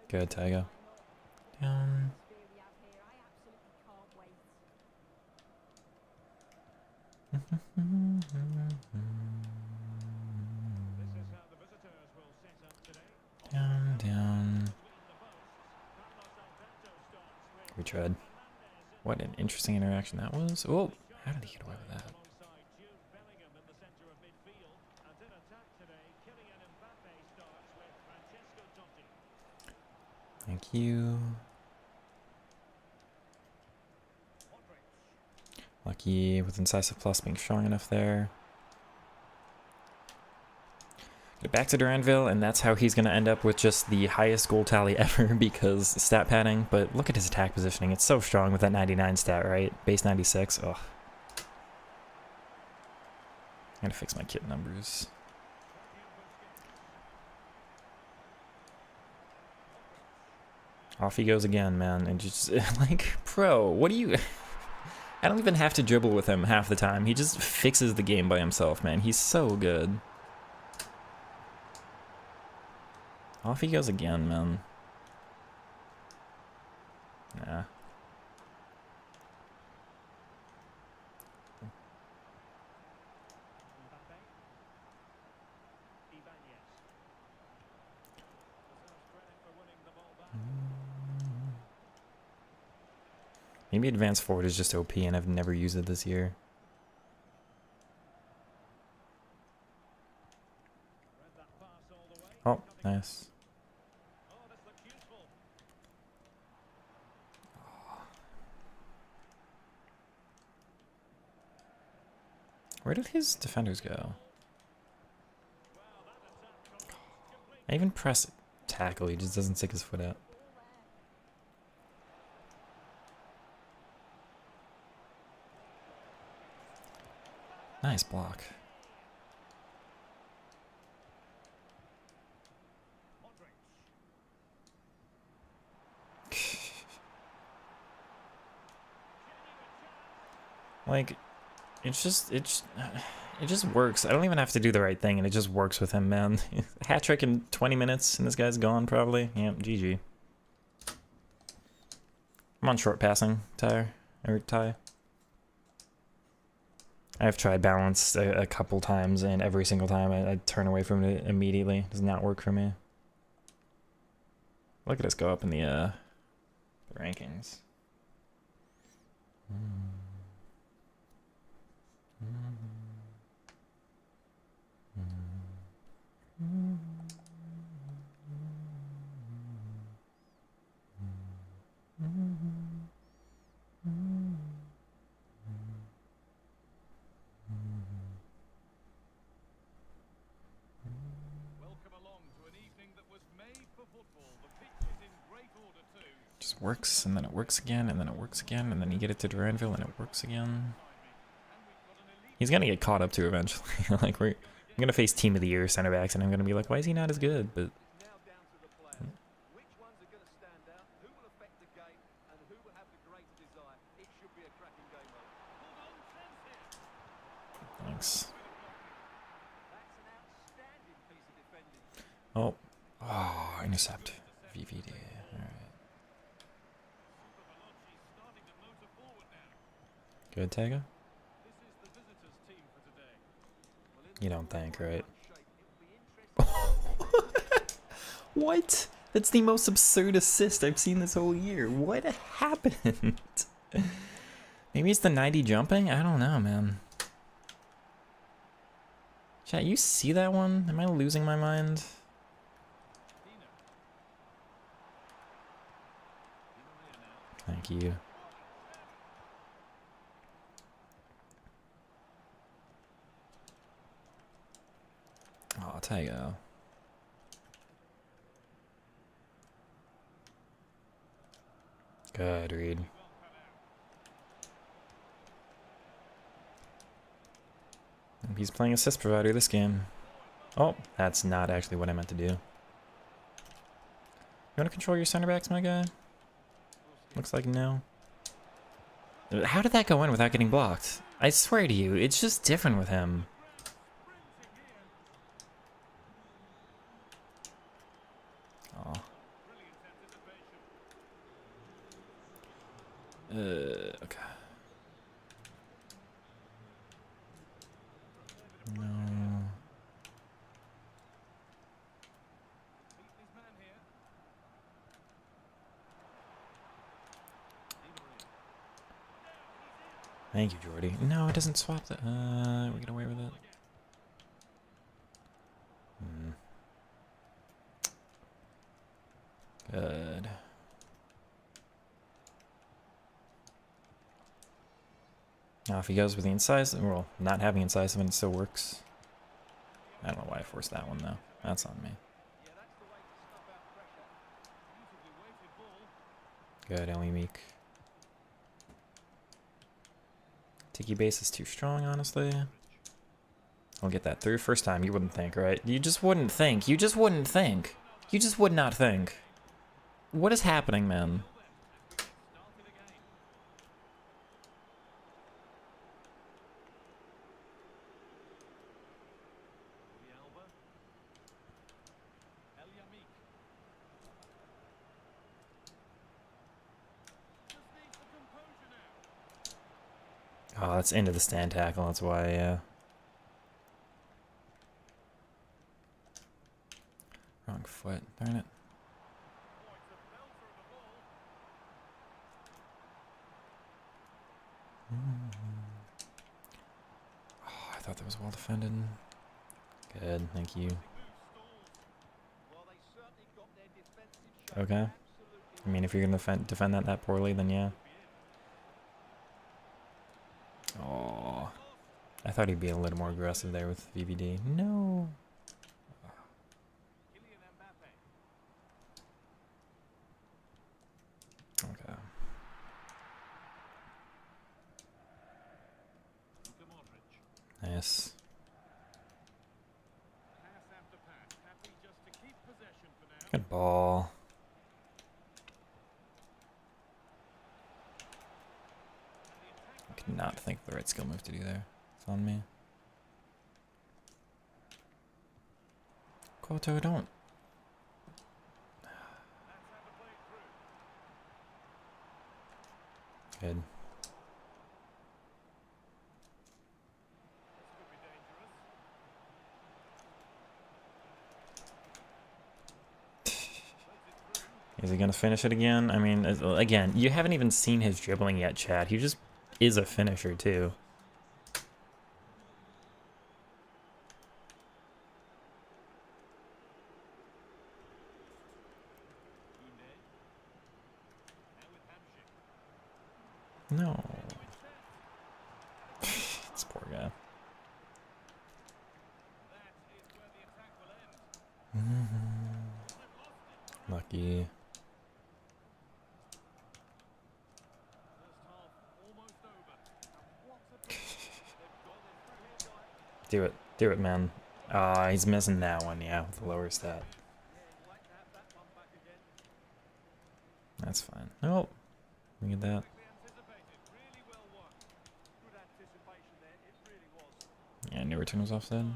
Good, Tygo. Down. Retread. What an interesting interaction that was. Oh, how did he get away with that? Thank you. Lucky with incisive plus being strong enough there. Get back to Duranville, and that's how he's going to end up with just the highest goal tally ever because stat padding. But look at his attack positioning. It's so strong with that 99 stat, right? Base 96. Ugh. I gotta fix my kit numbers. Off he goes again, man. And just, like, bro, what do you... I don't even have to dribble with him half the time. He just fixes the game by himself, man. He's so good. Off he goes again, man. Nah. Maybe advanced forward is just OP and I've never used it this year. Oh, nice. Where did his defenders go? I even press tackle, he just doesn't stick his foot out. Nice block. Like, it just works. I don't even have to do the right thing, and it just works with him, man. Hat trick in 20 minutes, and this guy's gone, probably. Yep, GG. I'm on short passing, Ty. I've tried balance a couple times, and every single time I turn away from it immediately. It does not work for me. Look at us go up in the rankings. Just works, and then it works again, and then it works again, and then you get it to Duranville, and it works again. He's gonna get caught up to eventually. Like, I'm gonna face Team of the Year center backs, and I'm gonna be like, why is he not as good? But thanks. Oh, oh, intercept. VVD. All right. Good, Tega. You don't think, right? What? That's the most absurd assist I've seen this whole year. What happened? Maybe it's the 90 jumping? I don't know, man. Chat, you see that one? Am I losing my mind? Thank you. Oh, Tayo. Good read. He's playing assist provider this game. Oh, that's not actually what I meant to do. You want to control your center backs, my guy? Looks like no. How did that go in without getting blocked? I swear to you, it's just different with him. Oh. Okay. No. Thank you, Jordy. No, it doesn't swap that. We get away with it. Good. Now, if he goes with the incisive, well, not having incisive, and it still works. I don't know why I forced that one, though. That's on me. Good, Ellie Meek. Tiki base is too strong, honestly. I'll get that through. First time, you wouldn't think, right? You just wouldn't think. You just wouldn't think. You just would not think. What is happening, man? Oh, that's into the stand tackle, that's why, yeah. Wrong foot, darn it. Oh, I thought that was well defended. Good, thank you. Okay. I mean, if you're gonna defend that poorly, then yeah. Oh, I thought he'd be a little more aggressive there with VVD. No. Okay. Nice. Good ball. I could not think of the right skill move to do there. It's on me. Koto, don't. Good. Is he gonna finish it again? I mean, again, you haven't even seen his dribbling yet, Chad. He just is a finisher, too. No. This poor guy. Lucky. Do it. Do it, man. He's missing that one, yeah, with the lower stat. That's fine. Oh, look at that. Yeah, new return was offside.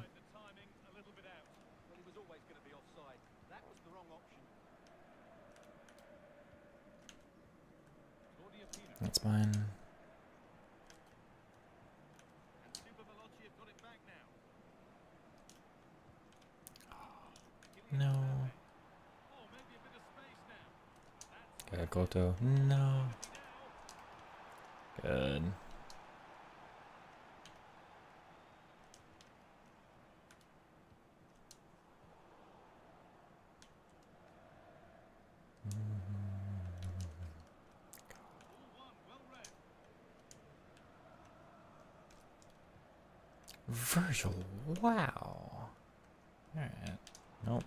That's fine. No. Good, Goto. No. Good. Virgil, wow. Alright. Nope.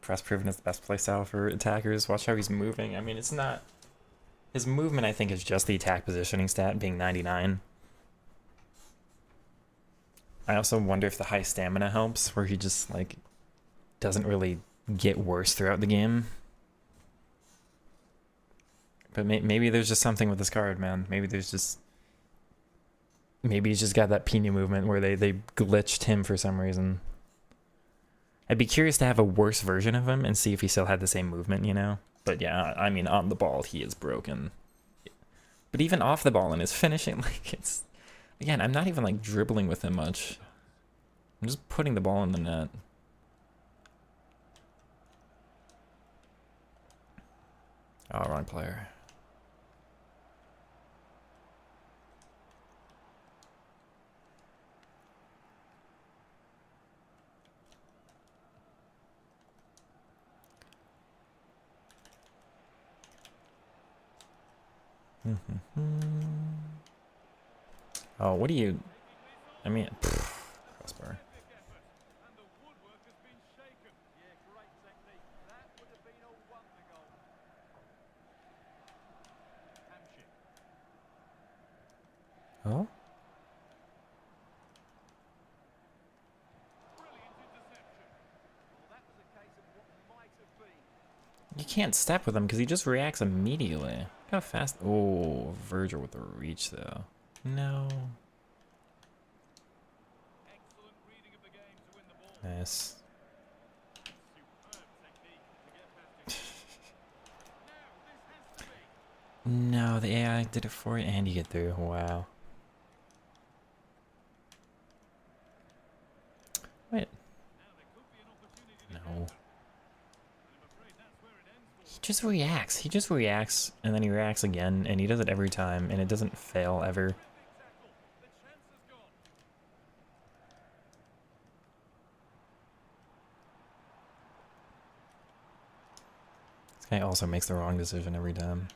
Press proven is the best play style for attackers. Watch how he's moving. I mean, it's not... His movement, I think, is just the attack positioning stat, being 99. I also wonder if the high stamina helps, where he just, like, doesn't really get worse throughout the game. But maybe there's just something with this card, man. Maybe there's just... Maybe he's just got that Pina movement where they glitched him for some reason. I'd be curious to have a worse version of him and see if he still had the same movement, you know? But yeah, I mean, on the ball, he is broken. But even off the ball and his finishing, like, it's... Again, I'm not even, like, dribbling with him much. I'm just putting the ball in the net. Oh, wrong player. Oh, what do you... I mean... Crossbar. Oh? You can't step with him because he just reacts immediately. Look how fast... Oh, Virgil with the reach, though. No. Nice. No, the AI did it for you and you get through. Wow. Wait. No. He just reacts. He just reacts, and then he reacts again, and he does it every time, and it doesn't fail ever. This guy also makes the wrong decision every time.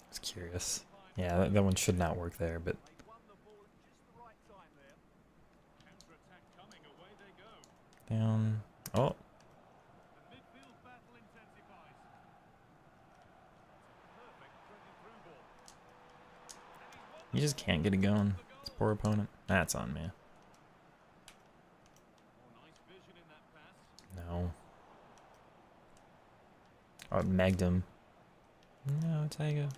Just curious. Yeah, that one should not work there, but... Down. Oh. You just can't get it going. It's poor opponent. That's on me. No. Oh, it megged him. No, Tiger.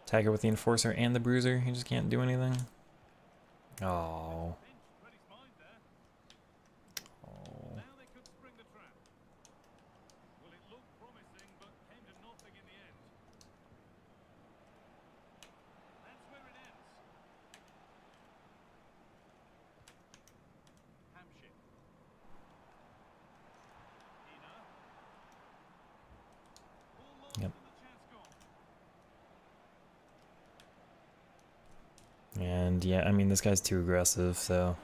Tiger with the Enforcer and the Bruiser. He just can't do anything. Oh. And yeah, I mean, this guy's too aggressive, so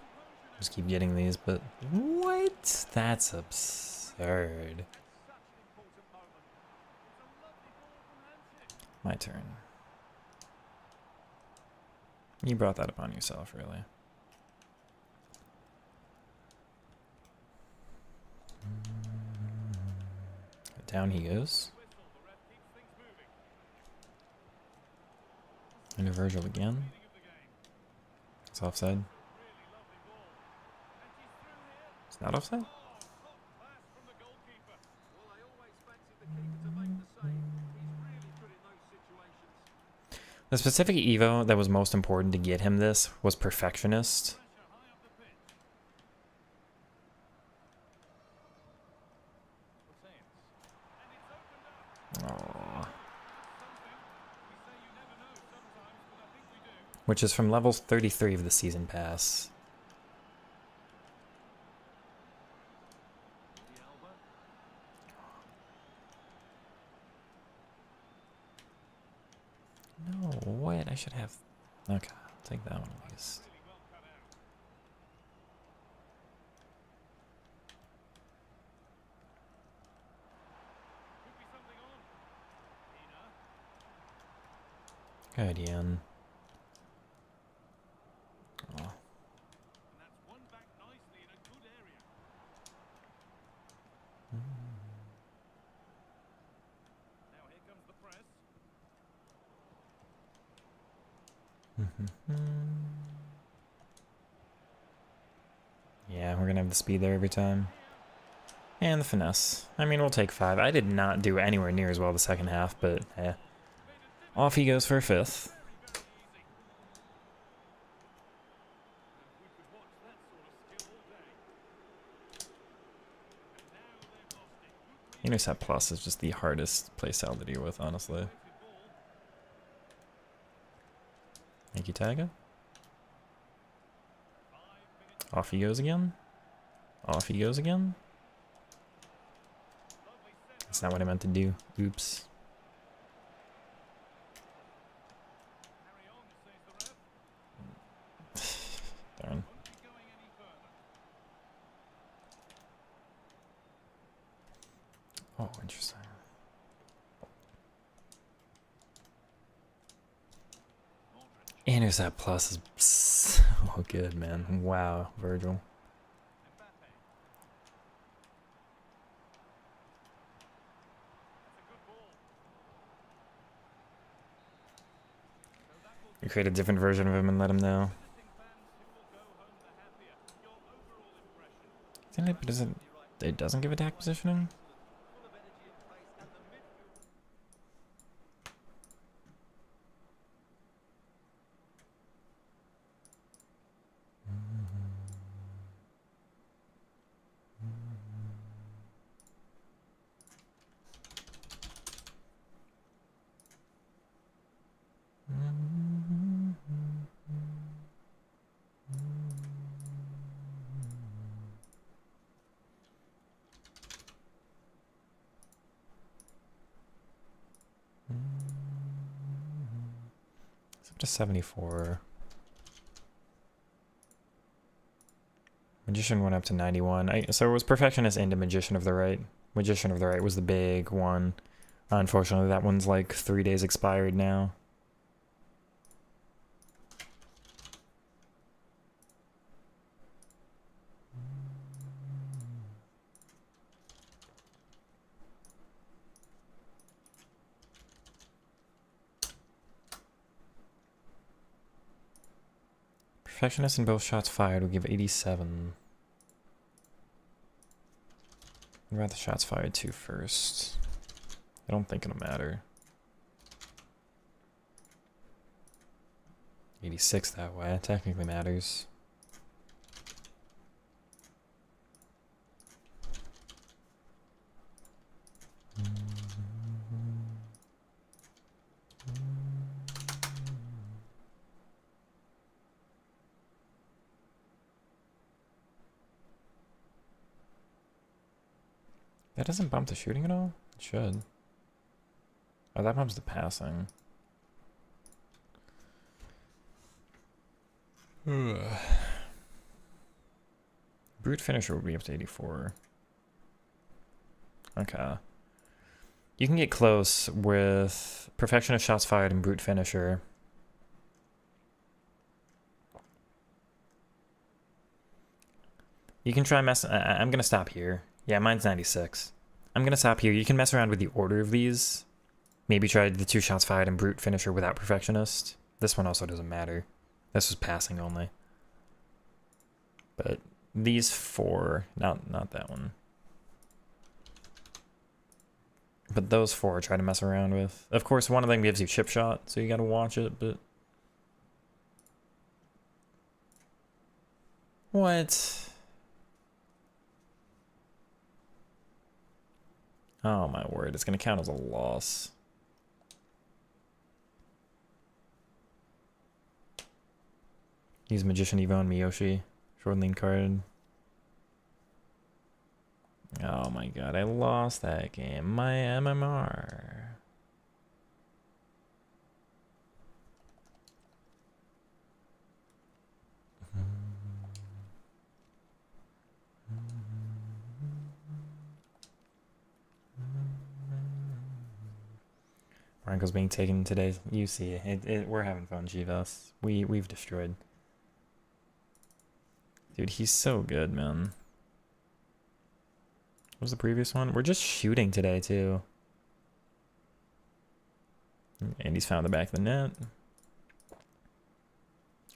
just keep getting these, but what? That's absurd. My turn. You brought that upon yourself, really. Down he goes. Into Virgil again. It's offside. It's not offside? The specific Evo that was most important to get him this was Perfectionist. Aww. Which is from level 33 of the season pass. No, what? I should have... Okay, I'll take that one at least. Good, Ian. Oh. Yeah, we're gonna have the speed there every time. And the finesse. I mean, we'll take 5. I did not do anywhere near as well the second half, but off he goes for a 5th. Intercept Plus is just the hardest playstyle to deal with, honestly. Thank you, Taiga. Off he goes again. Off he goes again. That's not what I meant to do. Oops. Darn. Oh, interesting. Intercept Plus is so good, man. Wow, Virgil. You create a different version of him and let him know. It doesn't give attack positioning? It's up to 74. Magician went up to 91. So it was Perfectionist into Magician of the Right. Magician of the Right was the big one. Unfortunately, that one's like 3 days expired now. Perfectionist in both shots fired will give 87. What about the shots fired to first? I don't think it'll matter. 86 that way, it technically matters. That doesn't bump the shooting at all? It should. Oh, that bumps the passing. Brute finisher would be up to 84. Okay. You can get close with perfection of shots fired and brute finisher. You can try I'm gonna stop here. Yeah, mine's 96. I'm gonna stop here. You can mess around with the order of these. Maybe try the 2 shots fired and brute finisher without perfectionist. This one also doesn't matter. This was passing only. But these 4, not that one. But those 4 try to mess around with. Of course, one of them gives you chip shot, so you gotta watch it, but... What? Oh my word, it's gonna count as a loss. Use Magician Evo and Miyoshi. Short lean card. Oh my god, I lost that game. My MMR. Ranko's being taken today. You see, we're having fun, Chivas. We've destroyed. Dude, he's so good, man. What was the previous one? We're just shooting today, too. Andy's found the back of the net.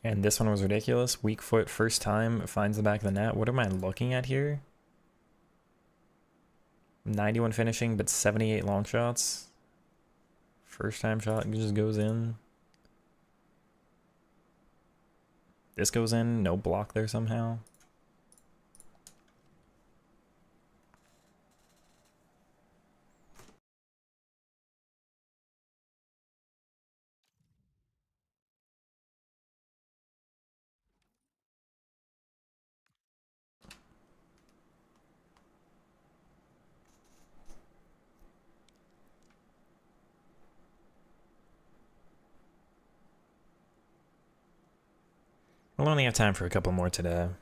And this one was ridiculous. Weak foot, first time, finds the back of the net. What am I looking at here? 91 finishing, but 78 long shots. First time shot just goes in. This goes in, no block there somehow. We'll only have time for a couple more today. And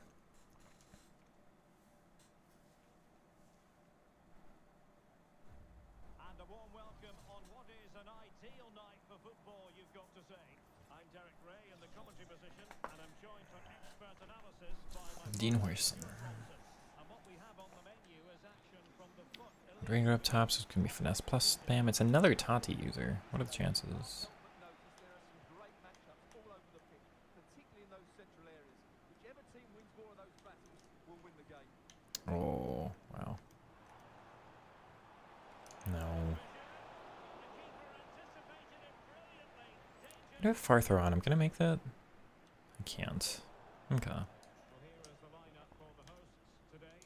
a warm welcome on what is an ideal night for football, you've got to say. I'm Derek Ray in the commentary position, and I'm joined for expert analysis by my Dean Horson. And what we have on the menu is action from the foot. Bring her up top, so it's gonna be finesse plus spam. It's another Tati user. What are the chances? Oh, wow. No. I do have far throw on. I'm gonna make that. I can't. Okay. Well, here is the lineup for the hosts today.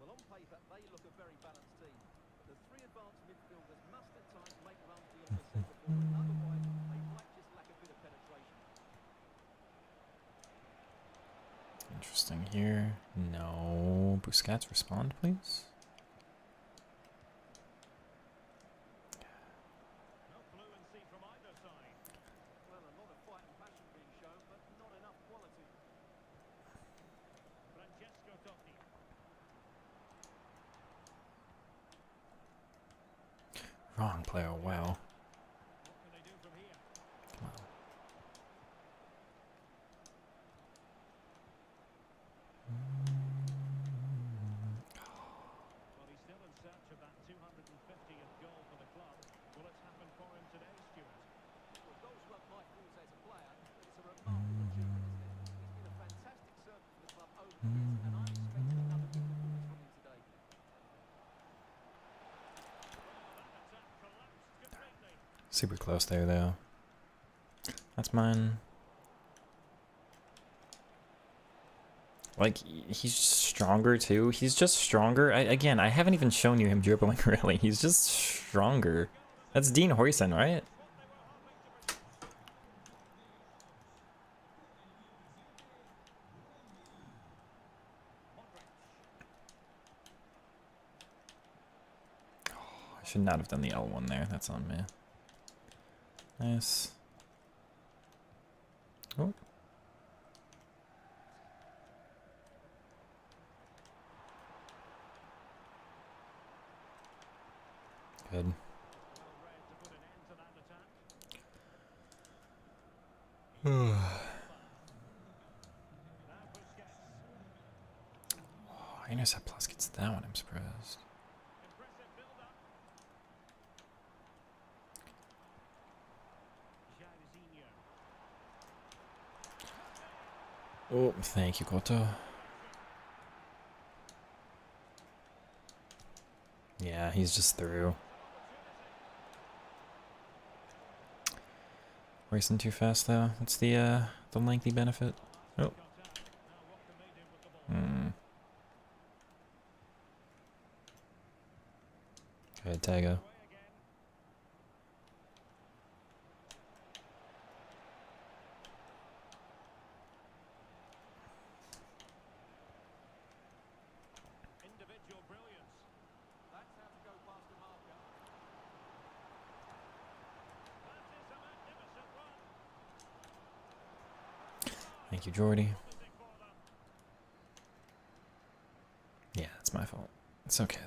Well, on paper, they look a very balanced team. But the 3 advanced midfielders must at times make runs beyond the centre forward. Otherwise, they might just lack a bit of penetration. Interesting here. No. Busquets, respond, please. No fluency from either side. Well, a lot of fight and passion being shown, but not enough quality. Francesco Totti. Wrong player. Wow. What can they do from here? Come on. Well, he's still in search of that 250th goal for the club. Will it happen for him today, Stuart? Well, goals were my forte as a player, but it's a remarkable achievement, isn't it? He's been a fantastic servant for the club over the years, and I expect another good performance from him today. That attack collapsed completely. Super close there, though. That's mine. Like, he's stronger, too. He's just stronger. Again, I haven't even shown you him dribbling, really. He's just stronger. That's Dean Horson, right? Oh, I should not have done the L1 there. That's on me. Nice. Oh. Good. Well read to put an end to that attack. Now Busquets. Oh, intercept plus gets that one, I'm surprised. Impressive build-up. Jairzinho. Oh, thank you, Koto. Yeah, he's just through. Racing too fast though. What's the lengthy benefit? Oh. Now what can they do with the ball? Good, Tago. Away again. Individual brilliance. That's how to go past the marker. That is a magnificent run. Thank you, Jordy. Promising for them. Yeah, it's my fault. It's okay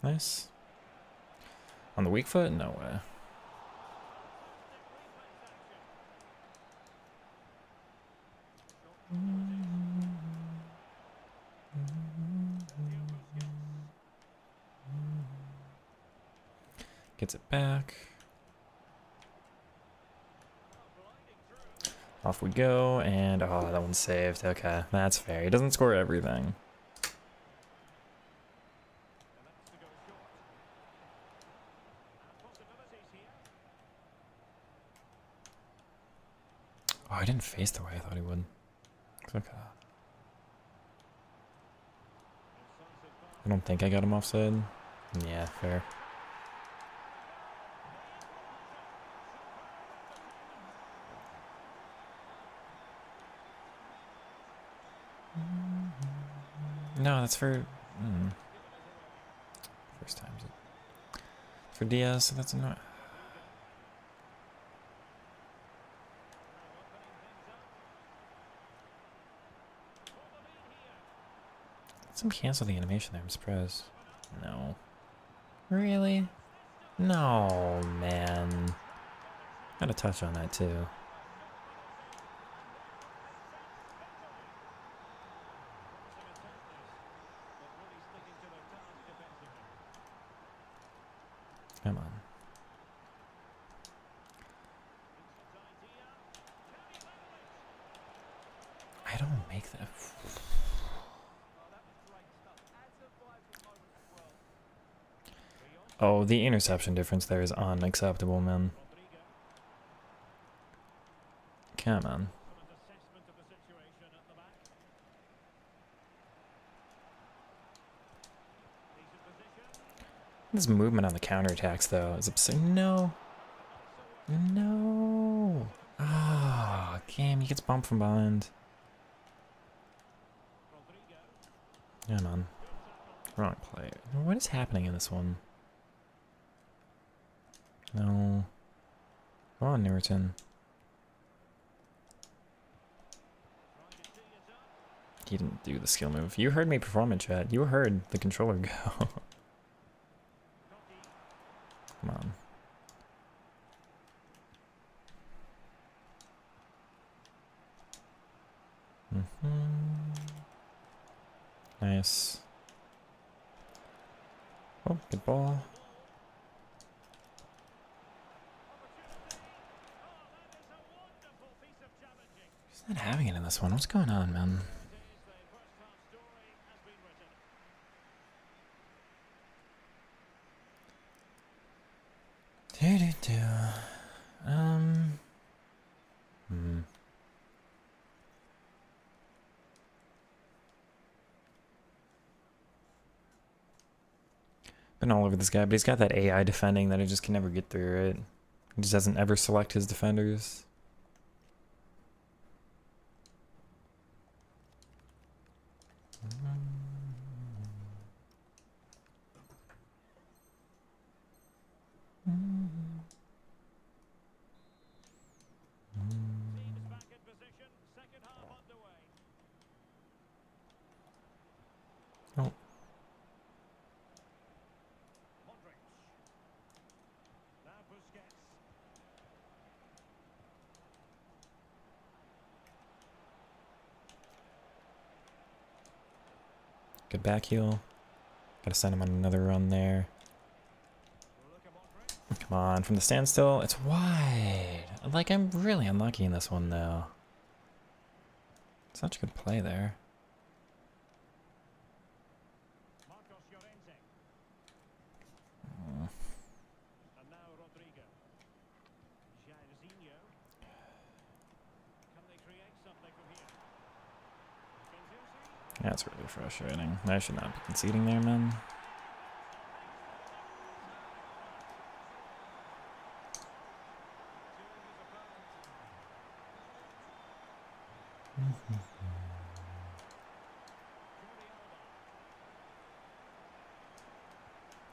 though. Nice. On the weak foot? No way. Gets it back. Off we go, and oh, that one's saved. Okay, that's fair. He doesn't score everything. Elects to go short. And possibilities here. Oh, I didn't face the way I thought he would. It's okay. Decisive pass. I don't think I got him offside. Yeah, fair. No, that's for first time. For Diaz, so that's not. Let him cancel the animation there. I'm surprised. No. Really? No, man. Got a touch on that too. Come on. I don't make that. Oh, the interception difference there is unacceptable, man. Come on. This movement on the counterattacks, though, is absurd. No. No. Ah, game. He gets bumped from behind. Come on. Wrong play. What is happening in this one? No. Come on, Newerton. He didn't do the skill move. You heard me perform in chat. You heard the controller go. Come on. Nice. Oh, good ball. He's not having it in this one. What's going on, man? Been all over this guy, but he's got that AI defending that I just can never get through it. He just doesn't ever select his defenders. Oh. Good back heel. Gotta send him on another run there. Come on, from the standstill. It's wide. Like, I'm really unlucky in this one, though. Such a good play there. That's really frustrating. I should not be conceding there, man.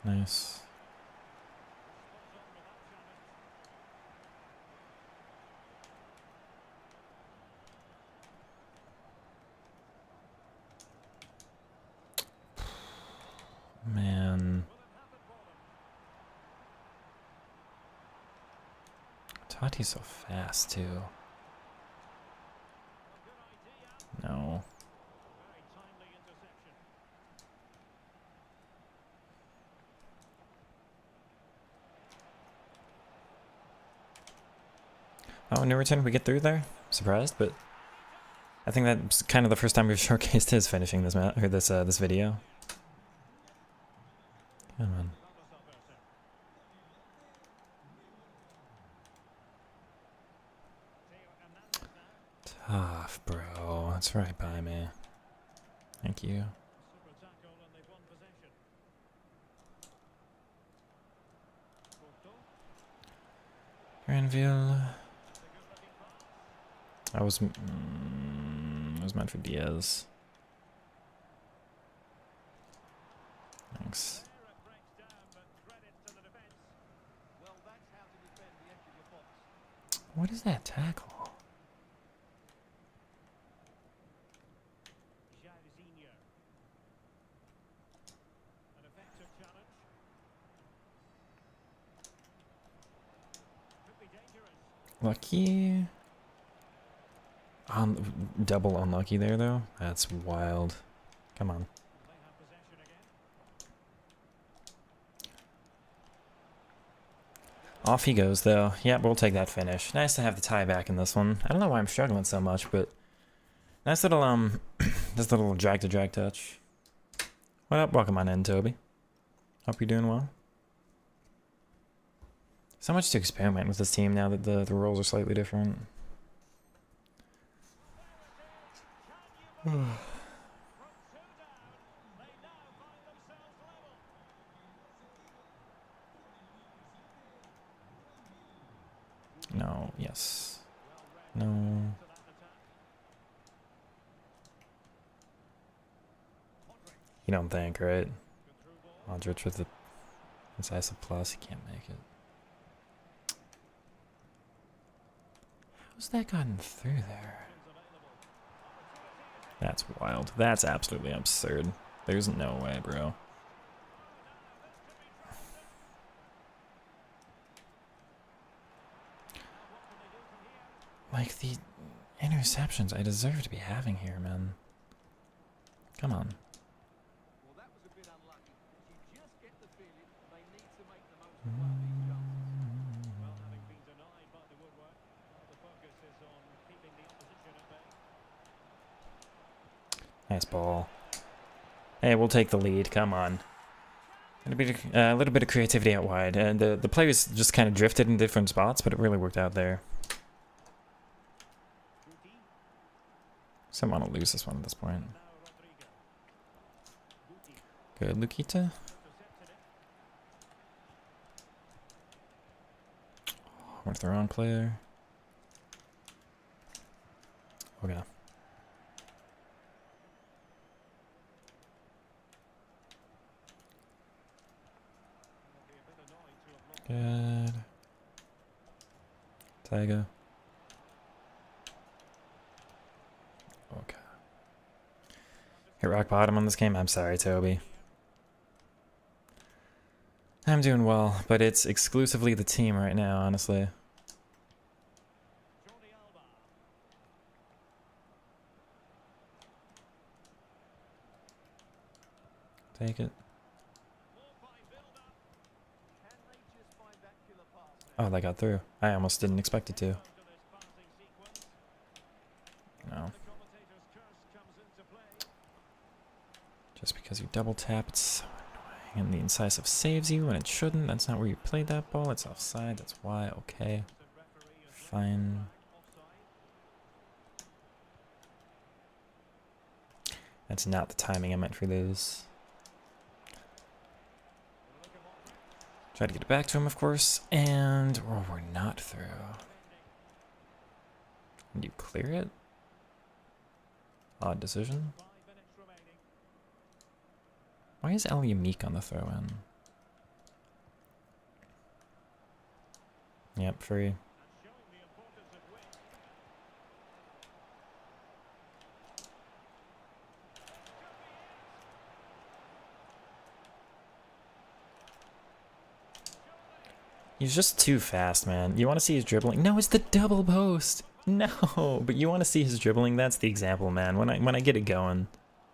Nice. Man. Tati's so fast, too. No. Oh, Newton, we get through there? Surprised, but I think that's kind of the first time we've showcased his finishing this or this video. Come on. Tough, bro. That's right by me. Thank you. Granville. I was meant for Diaz. Thanks. What is that tackle? Lucky. Double unlucky there, though. That's wild. Come on. Off he goes, though. Yep, we'll take that finish. Nice to have the tie back in this one. I don't know why I'm struggling so much, but nice little this little drag to drag touch. What up? Welcome on in, Toby. Hope you're doing well. So much to experiment with this team now that the roles are slightly different. No, yes. No. You don't think, right? Aldrich with the decisive plus, he can't make it. How's that gotten through there? That's wild. That's absolutely absurd. There's no way, bro. Like, the interceptions I deserve to be having here, man. Come on. Nice ball. Hey, we'll take the lead. Come on. A little bit of creativity out wide, and the players just kind of drifted in different spots, but it really worked out there. So I want to lose this one at this point. Good, Lukita. Went to the wrong player. Okay. Good. Tiger. Okay. Hit rock bottom on this game. I'm sorry, Toby. I'm doing well, but it's exclusively the team right now, honestly. Take it. More by build-up. Can they just find that killer pass now? Oh, that got through. I almost didn't expect it to. After this passing sequence, No. the commentator's curse comes into play. Just because you double tap, it's so annoying. And the incisive saves you when it shouldn't. That's not where you played that ball. It's offside. That's why. Okay. The referee has Fine. offside. That's not the timing I meant for those. Try to get it back to him, of course. And oh, we're not through. Can you clear it? Odd decision. 5 minutes remaining. Why is El Yamik on the throw-in? Yep, free. And showing the importance of width. He's just too fast, man. You want to see his dribbling? No, it's the double post. No, but you want to see his dribbling? That's the example, man. When I get it going.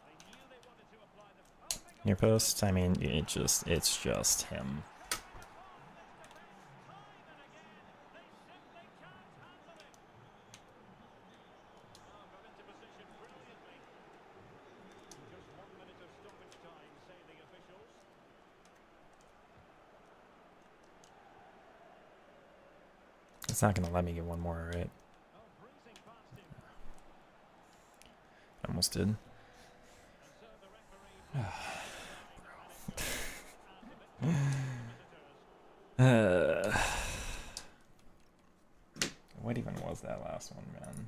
They knew they wanted to apply the perfect Near post, I mean, it's just him. got into position brilliantly. Just 1 minute of stoppage time, say the officials. It's not gonna let me get one more, right? Oh, breezing past him. Almost did. And so the referee What even was that last one, man?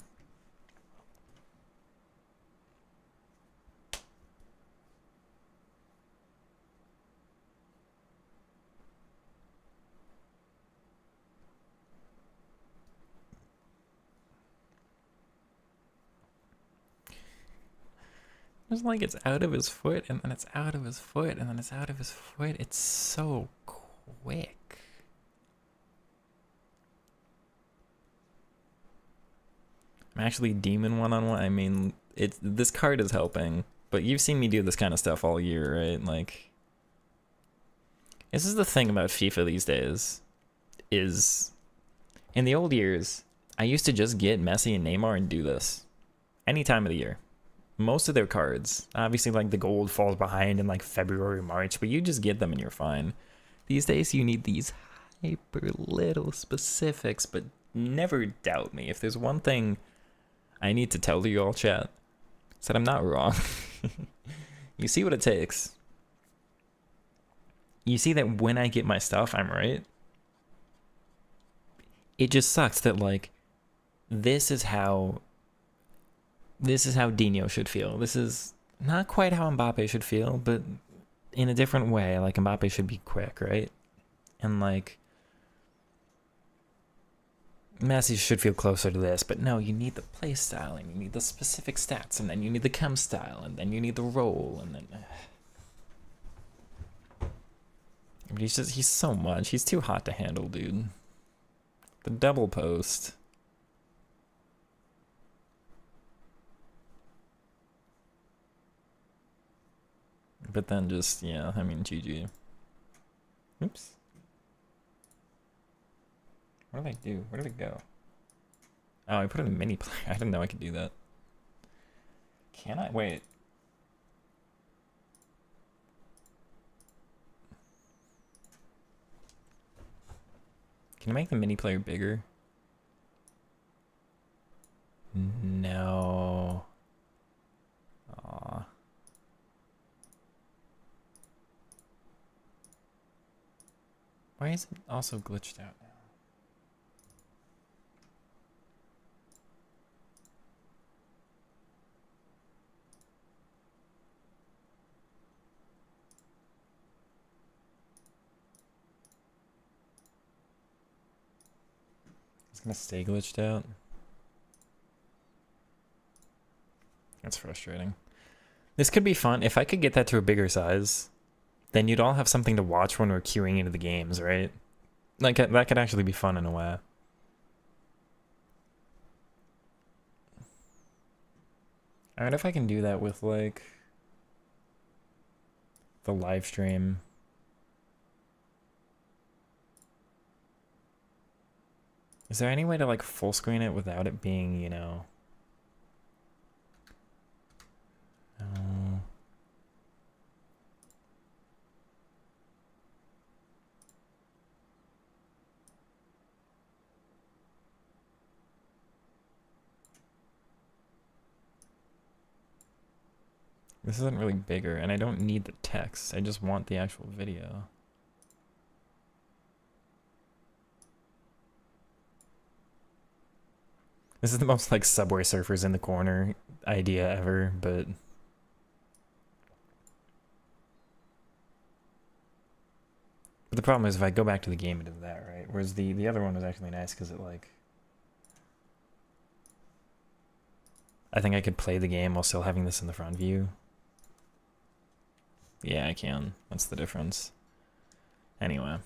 It's like it's out of his foot, and then it's out of his foot, and then it's out of his foot. It's so quick. I'm actually demon one-on-one. I mean, this card is helping, but you've seen me do this kind of stuff all year, right? Like, this is the thing about FIFA these days, is in the old years, I used to just get Messi and Neymar and do this any time of the year. Most of their cards, obviously, like the gold falls behind in like February, March, but you just get them and you're fine. These days, you need these hyper little specifics, but never doubt me. If there's one thing I need to tell you all, chat, it's that I'm not wrong. You see what it takes. You see that when I get my stuff, I'm right. It just sucks that, like, this is how Dino should feel. This is not quite how Mbappe should feel, but in a different way. Like, Mbappe should be quick, right? And, like, Messi should feel closer to this, but no, you need the play style, and you need the specific stats, and then you need the chem style, and then you need the roll, and then... But he's so much. He's too hot to handle, dude. The double post. But then just, yeah, I mean, GG. Oops. What did I do? Where did it go? Oh, I put in a mini player. I didn't know I could do that. Can I? Wait. Can I make the mini player bigger? No. Aw. Why is it also glitched out now? It's gonna stay glitched out. That's frustrating. This could be fun. If I could get that to a bigger size, then you'd all have something to watch when we're queuing into the games, right? Like, that could actually be fun in a way. I wonder if I can do that with, like, the live stream. Is there any way to like full screen it without it being, you know? No. This isn't really bigger, and I don't need the text. I just want the actual video. This is the most like Subway Surfers in the corner idea ever, but the problem is if I go back to the game, it is that, right? Whereas the other one was actually nice because it like, I think I could play the game while still having this in the front view. Yeah, I can. That's the difference. Anyway.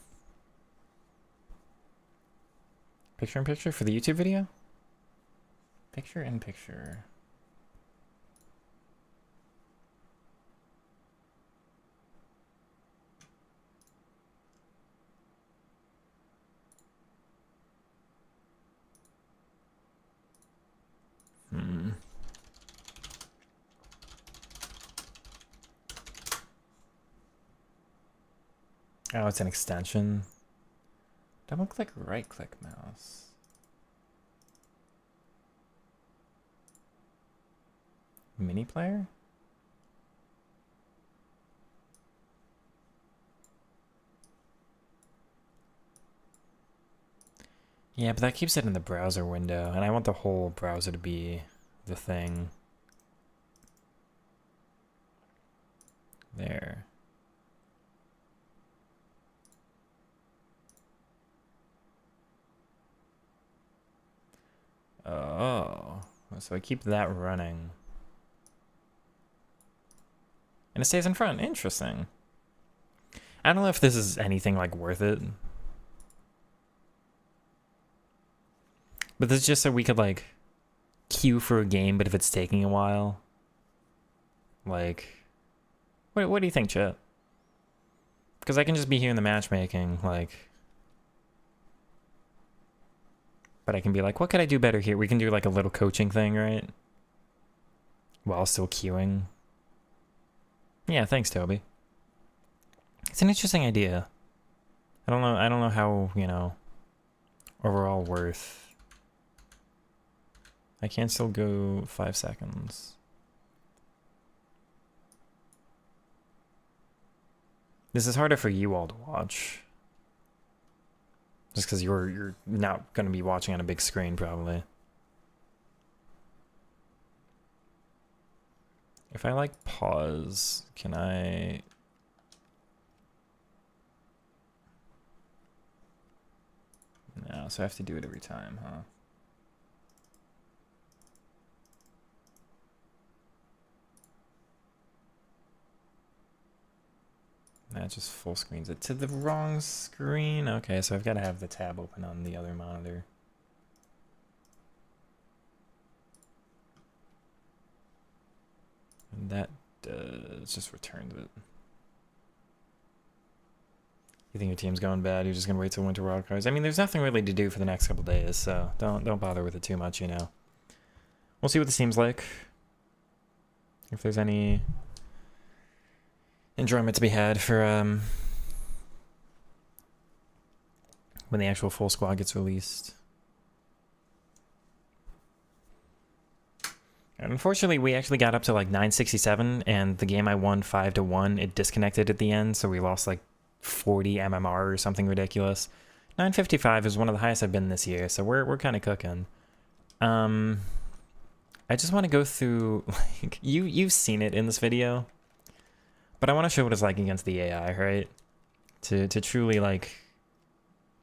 Picture in picture for the YouTube video? Picture in picture. Oh, it's an extension. Double click, right click mouse. Mini player? Yeah, but that keeps it in the browser window, and I want the whole browser to be the thing. There. Oh, so I keep that running. And it stays in front. Interesting. I don't know if this is anything like worth it. But this is just so we could like queue for a game, but if it's taking a while. Like, what do you think, chat? Because I can just be here in the matchmaking, like. But I can be like, what could I do better here? We can do like a little coaching thing, right? While still queuing. Yeah, thanks, Toby. It's an interesting idea. I don't know how, you know, overall worth. I can still go 5 seconds. This is harder for you all to watch. Just because you're not going to be watching on a big screen, probably. If I like pause, can I... No, so I have to do it every time, huh? That just full screens it to the wrong screen. Okay, so I've got to have the tab open on the other monitor. And that just returned it. You think your team's going bad? You're just gonna wait till winter wildcards? I mean, there's nothing really to do for the next couple days, so don't bother with it too much. You know, we'll see what this seems like. If there's any enjoyment to be had for when the actual full squad gets released. And unfortunately, we actually got up to like 967, and the game I won 5-1. It disconnected at the end, so we lost like 40 MMR or something ridiculous. 955 is one of the highest I've been this year, so we're kind of cooking. I just want to go through, like, you've seen it in this video, but I want to show what it's like against the AI, right? To truly like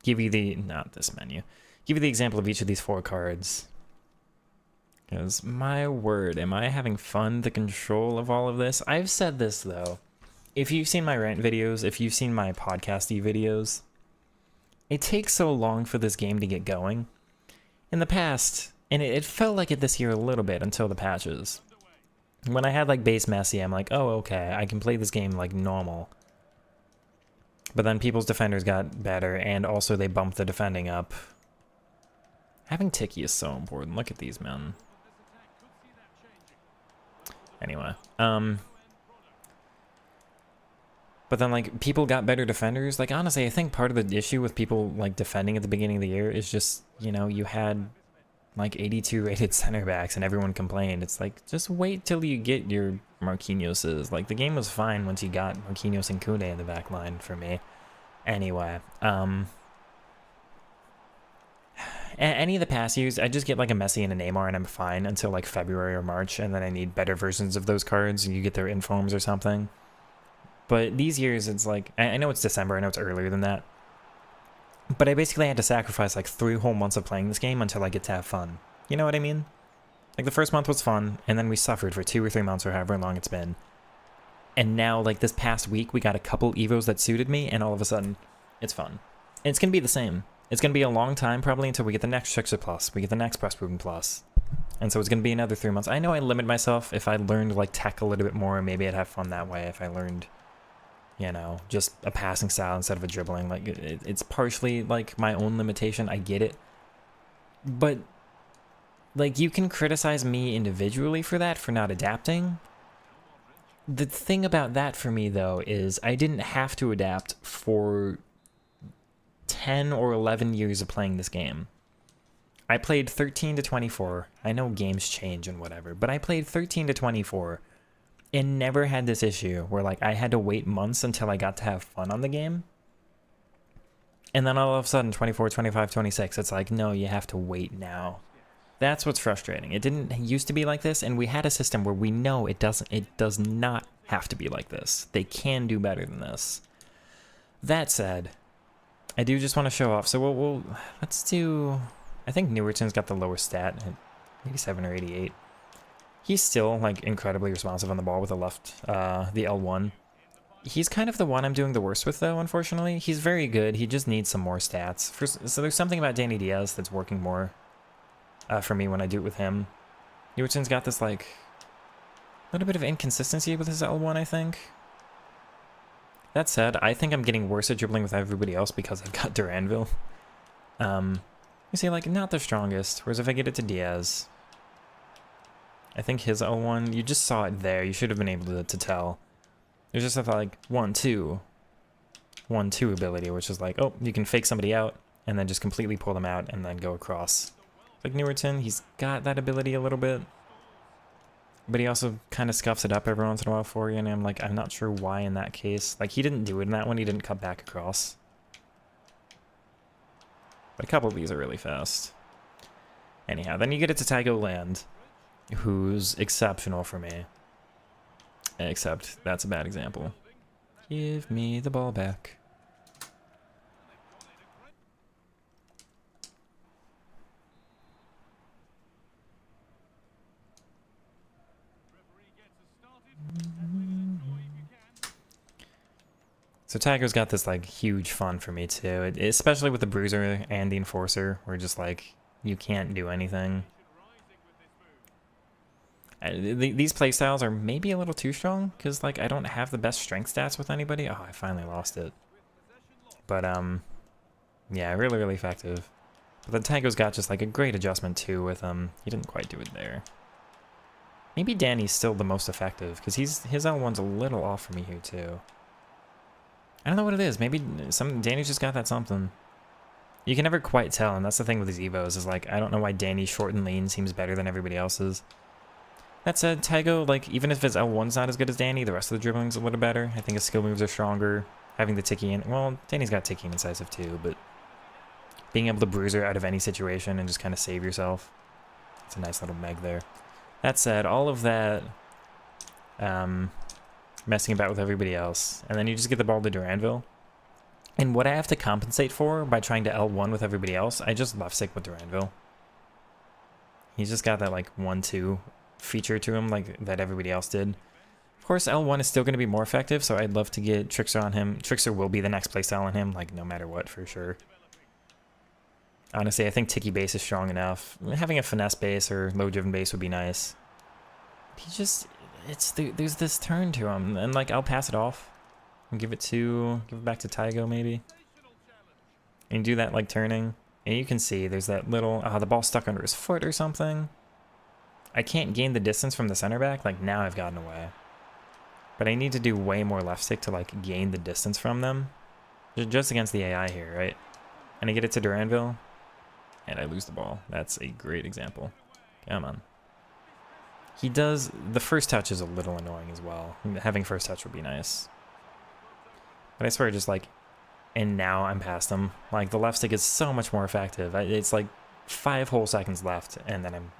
give you the, not this menu, give you the example of each of these 4 cards. Because my word, am I having fun, the control of all of this? I've said this though. If you've seen my rant videos, if you've seen my podcasty videos, it takes so long for this game to get going. In the past, and it felt like it this year a little bit until the patches. When I had like base Messi, I'm like, oh, okay, I can play this game like normal. But then people's defenders got better, and also they bumped the defending up. Having Tiki is so important. Look at these men. Anyway, but then like people got better defenders. Like honestly, I think part of the issue with people like defending at the beginning of the year is just, you know, you had like 82 rated center backs and everyone complained. It's like, just wait till you get your Marquinhoses. Like the game was fine once you got Marquinhos and Koundé in the back line for me. Anyway, any of the past years, I just get like a Messi and a Neymar and I'm fine until like February or March, and then I need better versions of those cards and you get their informs or something. But these years, it's like, I know it's December, I know it's earlier than that, but I basically had to sacrifice like 3 whole months of playing this game until I get to have fun. You know what I mean? Like the first month was fun, and then we suffered for 2 or 3 months or however long it's been. And now, like this past week, we got a couple Evos that suited me, and all of a sudden, it's fun. And it's going to be the same. It's going to be a long time probably until we get the next Trickster Plus, we get the next Press Movement Plus. And so it's going to be another 3 months. I know I limit myself. If I learned like tech a little bit more, maybe I'd have fun that way. If I learned, you know, just a passing style instead of a dribbling. Like it's partially like my own limitation. I get it. But like you can criticize me individually for that, for not adapting. The thing about that for me though is I didn't have to adapt for 10 or 11 years of playing this game. I played 13 to 24. I know games change and whatever, but I played 13 to 24 and never had this issue where like I had to wait months until I got to have fun on the game. And then all of a sudden 24, 25, 26, it's like, no, you have to wait now. That's what's frustrating. It didn't used to be like this, and we had a system where we know it does not have to be like this. They can do better than this. That said, I do just want to show off. So let's do, I think Newerton's got the lowest stat at 87 or 88. He's still like incredibly responsive on the ball with the left, the L1. He's kind of the one I'm doing the worst with though, unfortunately. He's very good. He just needs some more stats. So there's something about Danny Diaz that's working more for me when I do it with him. Newerton's got this like little bit of inconsistency with his L1, I think. That said, I think I'm getting worse at dribbling with everybody else because I've got Duranville. You see, like, not the strongest. Whereas if I get it to Diaz, I think his L1, you just saw it there. You should have been able to tell. There's just a like 1-2 ability, which is like, oh, you can fake somebody out and then just completely pull them out and then go across. Like Newerton, he's got that ability a little bit, but he also kind of scuffs it up every once in a while for you, and I'm like, I'm not sure why in that case. Like, he didn't do it in that one, he didn't cut back across. But a couple of these are really fast. Anyhow, then you get it to Tygo Land, who's exceptional for me. Except, that's a bad example. Give me the ball back. So Tiger's got this like huge fun for me too, especially with the Bruiser and the Enforcer, where just like you can't do anything. These playstyles are maybe a little too strong because like I don't have the best strength stats with anybody. Oh, I finally lost it. But yeah, really effective. But then Tango's got just like a great adjustment too with he didn't quite do it there. Maybe Danny's still the most effective because his L1's a little off for me here too. I don't know what it is. Maybe Danny's just got that something. You can never quite tell, and that's the thing with these Evos, is like, I don't know why Danny's short and lean seems better than everybody else's. That said, Tygo, like, even if his L1's not as good as Danny, the rest of the dribbling's a little better. I think his skill moves are stronger. Having the Tiki in, well, Danny's got Tiki incisive too, but being able to bruiser out of any situation and just kind of save yourself, it's a nice little meg there. That said, all of that, messing about with everybody else, and then you just get the ball to Duranville. And what I have to compensate for by trying to L1 with everybody else, I just left stick with Duranville. He's just got that like 1-2 feature to him like that everybody else did. Of course, L1 is still going to be more effective, so I'd love to get Trickster on him. Trickster will be the next playstyle on him, like no matter what, for sure. Honestly, I think Tiki base is strong enough. Having a finesse base or low driven base would be nice. He just, there's this turn to him, and like I'll pass it off and give it back to Tygo maybe, and do that like turning, and you can see there's that little the ball stuck under his foot or something. I can't gain the distance from the center back. Like now I've gotten away, but I need to do way more left stick to like gain the distance from them, just against the AI here, right? And I get it to Duranville, and I lose the ball. That's a great example. Come on. He does, the first touch is a little annoying as well. Having first touch would be nice. But I swear, just like, and now I'm past him. Like, the left stick is so much more effective. It's like 5 whole seconds left, and then I'm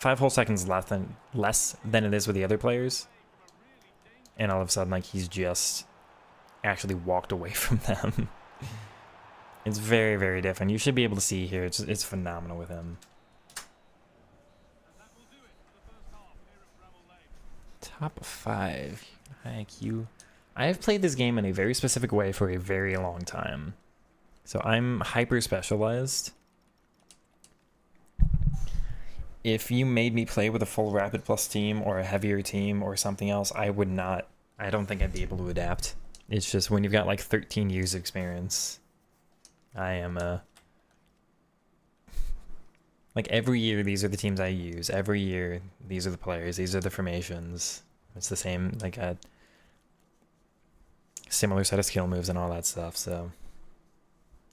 5 whole seconds left and less than it is with the other players. And all of a sudden, like, he's just actually walked away from them. It's very, very different. You should be able to see here. It's phenomenal with him. Top 5. High IQ. I have played this game in a very specific way for a very long time. So I'm hyper specialized. If you made me play with a full Rapid Plus team or a heavier team or something else, I would not. I don't think I'd be able to adapt. It's just when you've got like 13 years experience, I am like every year these are the teams I use. Every year these are the players. These are the formations. It's the same, like a similar set of skill moves and all that stuff. So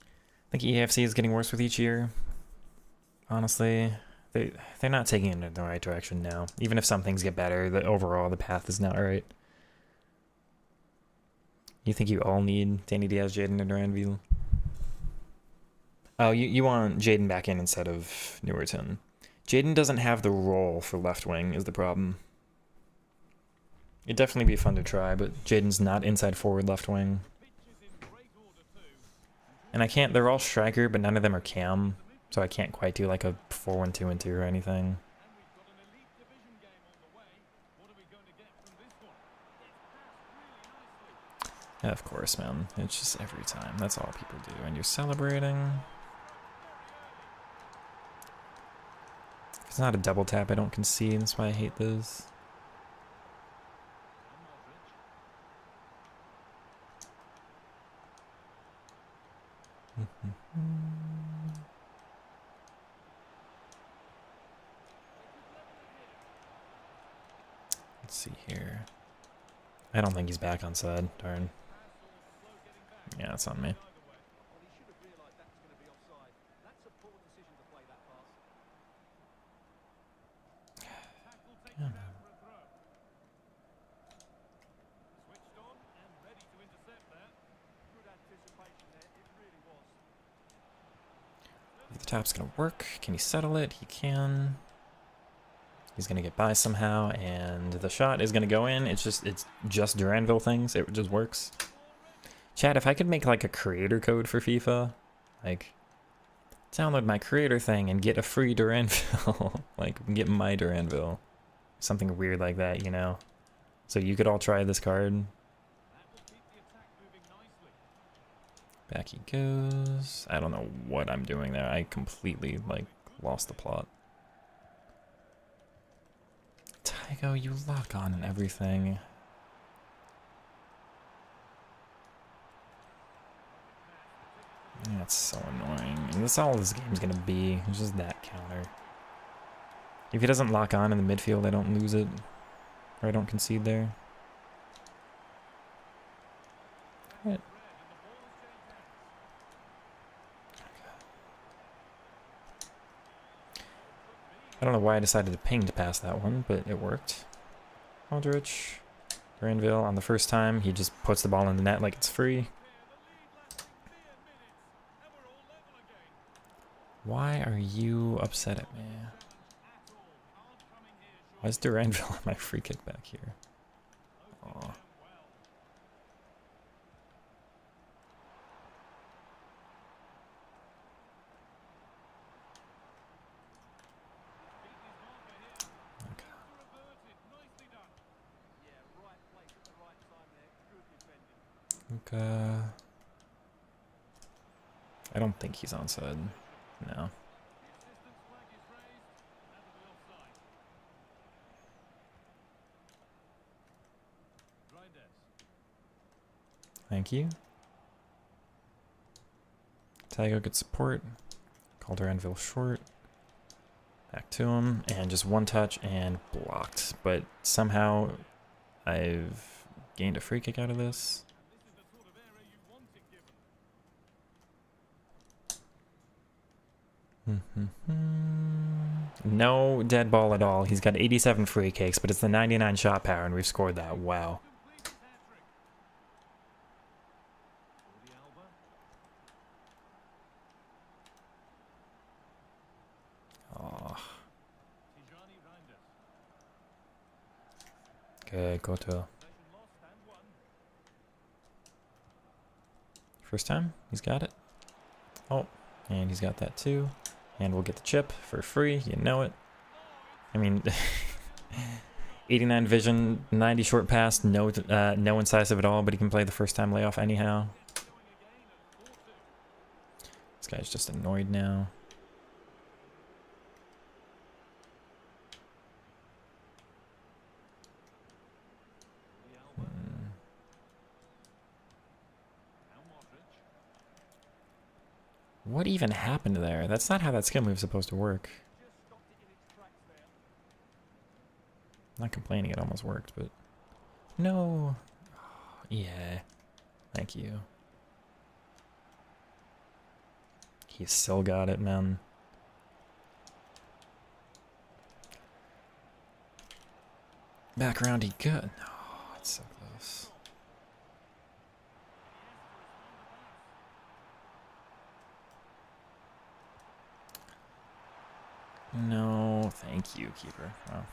I think EAFC is getting worse with each year. Honestly, they're not taking it in the right direction now. Even if some things get better, overall the path is not right. You think you all need Danny Diaz, Jaden, and Duranville? Oh, you want Jaden back in instead of Newerton. Jaden doesn't have the role for left wing is the problem. It'd definitely be fun to try, but Jaden's not inside forward left wing. And I can't, they're all striker, but none of them are cam, so I can't quite do like a 4-1-2-2 or anything. Yeah, of course, man. It's just every time. That's all people do. And you're celebrating. If it's not a double tap, I don't concede. That's why I hate those. Let's see here. I don't think he's back on side. Darn. Yeah, it's on me. Come on. If the tap's gonna work, can he settle it? He can. He's gonna get by somehow, and the shot is gonna go in. It's just Duranville things. It just works. Chat, if I could make like a creator code for FIFA, like download my creator thing and get a free Duranville, like get my Duranville, something weird like that, you know. So you could all try this card. Back he goes. I don't know what I'm doing there. I completely like lost the plot. Tygo, you lock on and everything. That's so annoying. And that's all this game's gonna be. It's just that counter. If he doesn't lock on in the midfield, I don't lose it. Or I don't concede there. Right. I don't know why I decided to ping to pass that one, but it worked. Aldrich, Duranville on the first time, he just puts the ball in the net like it's free. Why are you upset at me? Why is Duranville on my free kick back here? Aw. Okay. I don't think he's onside. No. Thank you. Tago gets support. Calder Anvil short. Back to him, and just one touch and blocked. But somehow I've gained a free kick out of this. No dead ball at all. He's got 87 free kicks, but it's the 99 shot power, and we've scored that. Wow. Oh. Good, Goto. First time, he's got it. Oh, and he's got that too. And we'll get the chip for free, you know it. I mean, 89 vision, 90 short pass, no incisive at all, but he can play the first time layoff anyhow. This guy's just annoyed now. What even happened there? That's not how that skill move's supposed to work. I'm not complaining, it almost worked, but... No! Oh, yeah. Thank you. He's still got it, man. Back around he good. Oh, it's so close. No, thank you, keeper. Oh. How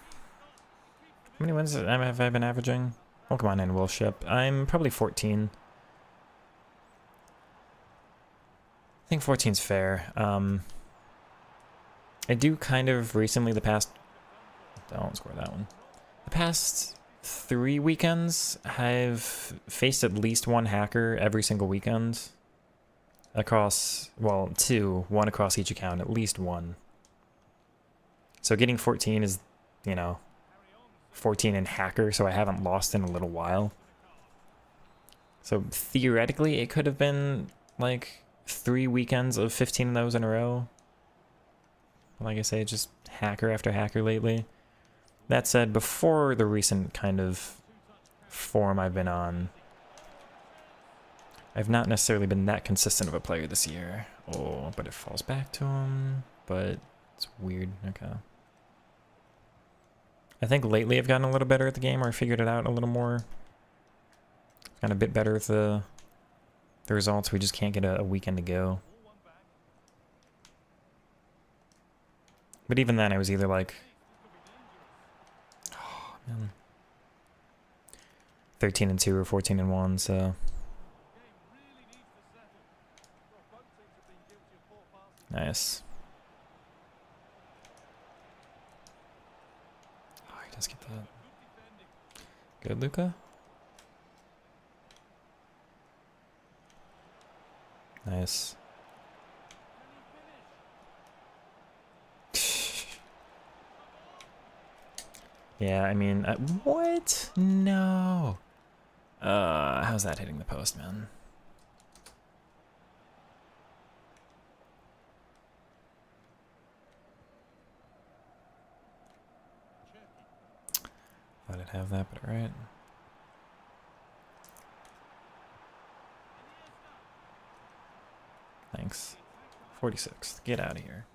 many wins have I been averaging? Oh, come on in, Will Ship. I'm probably 14. I think 14's fair. I do kind of recently, the past... Don't score that one. The past 3 weekends, I've faced at least one hacker every single weekend. Across, well, 2. 1 across each account, at least 1. So getting 14 is, you know, 14 in hacker, so I haven't lost in a little while. So theoretically, it could have been like 3 weekends of 15 of those in a row. Like I say, just hacker after hacker lately. That said, before the recent kind of form I've been on, I've not necessarily been that consistent of a player this year. Oh, but it falls back to him. But it's weird. Okay. I think lately I've gotten a little better at the game, or I figured it out a little more. Gotten a bit better with the results. We just can't get a weekend to go. But even then, I was either like... Oh, man. 13-2 or 14-1, so... Nice. Oh, he does get that. Good, Luca. Nice. Yeah, I mean, what? No. How's that hitting the post, man? Thought I'd have that, but alright. Thanks. 46th. Get out of here.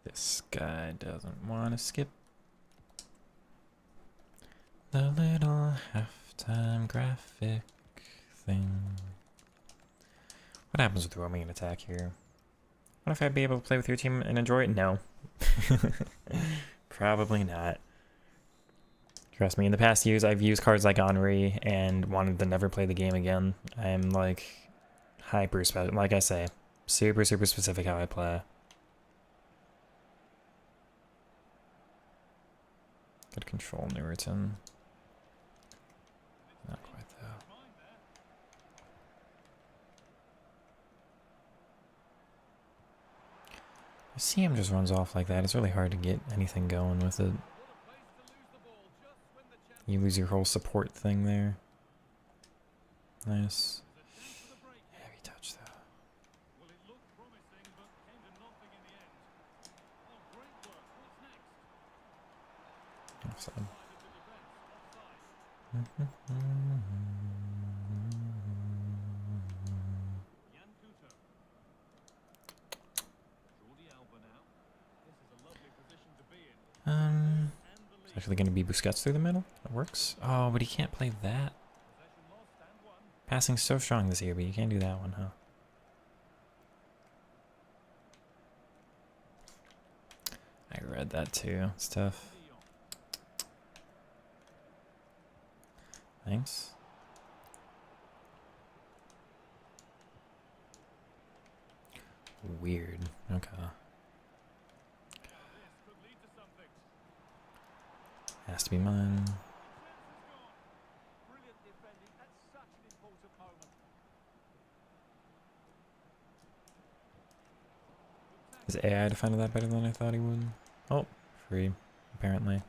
This guy doesn't want to skip the little halftime graphic thing. What happens with roaming an attack here? What if I'd be able to play with your team and enjoy it? No. Probably not. Trust me, in the past years I've used cards like Henri and wanted to never play the game again. I'm like hyper special, like I say, super specific how I play. Good control, Newerton. Not quite though. CM just runs off like that. It's really hard to get anything going with it. You lose your whole support thing there. Nice. Heavy touch though. Offside. It's actually going to be Busquets through the middle. That works. Oh, but he can't play that. Passing's so strong this year, but you can't do that one, huh? I read that too. It's tough. Thanks. Weird. Okay. Has to be mine. His AI defended that better than I thought he would. Oh, free, apparently.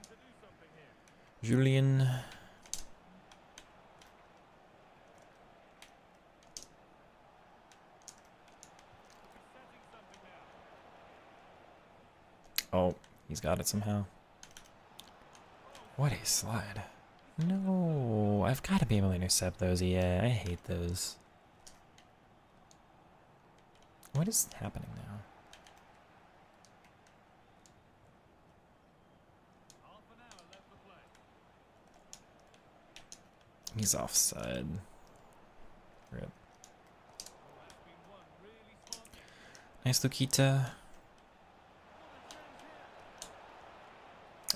Julian. Oh, he's got it somehow. What a slide. No, I've got to be able to intercept those. Yeah, I hate those. What is happening now? He's offside. Rip. Nice Lukita.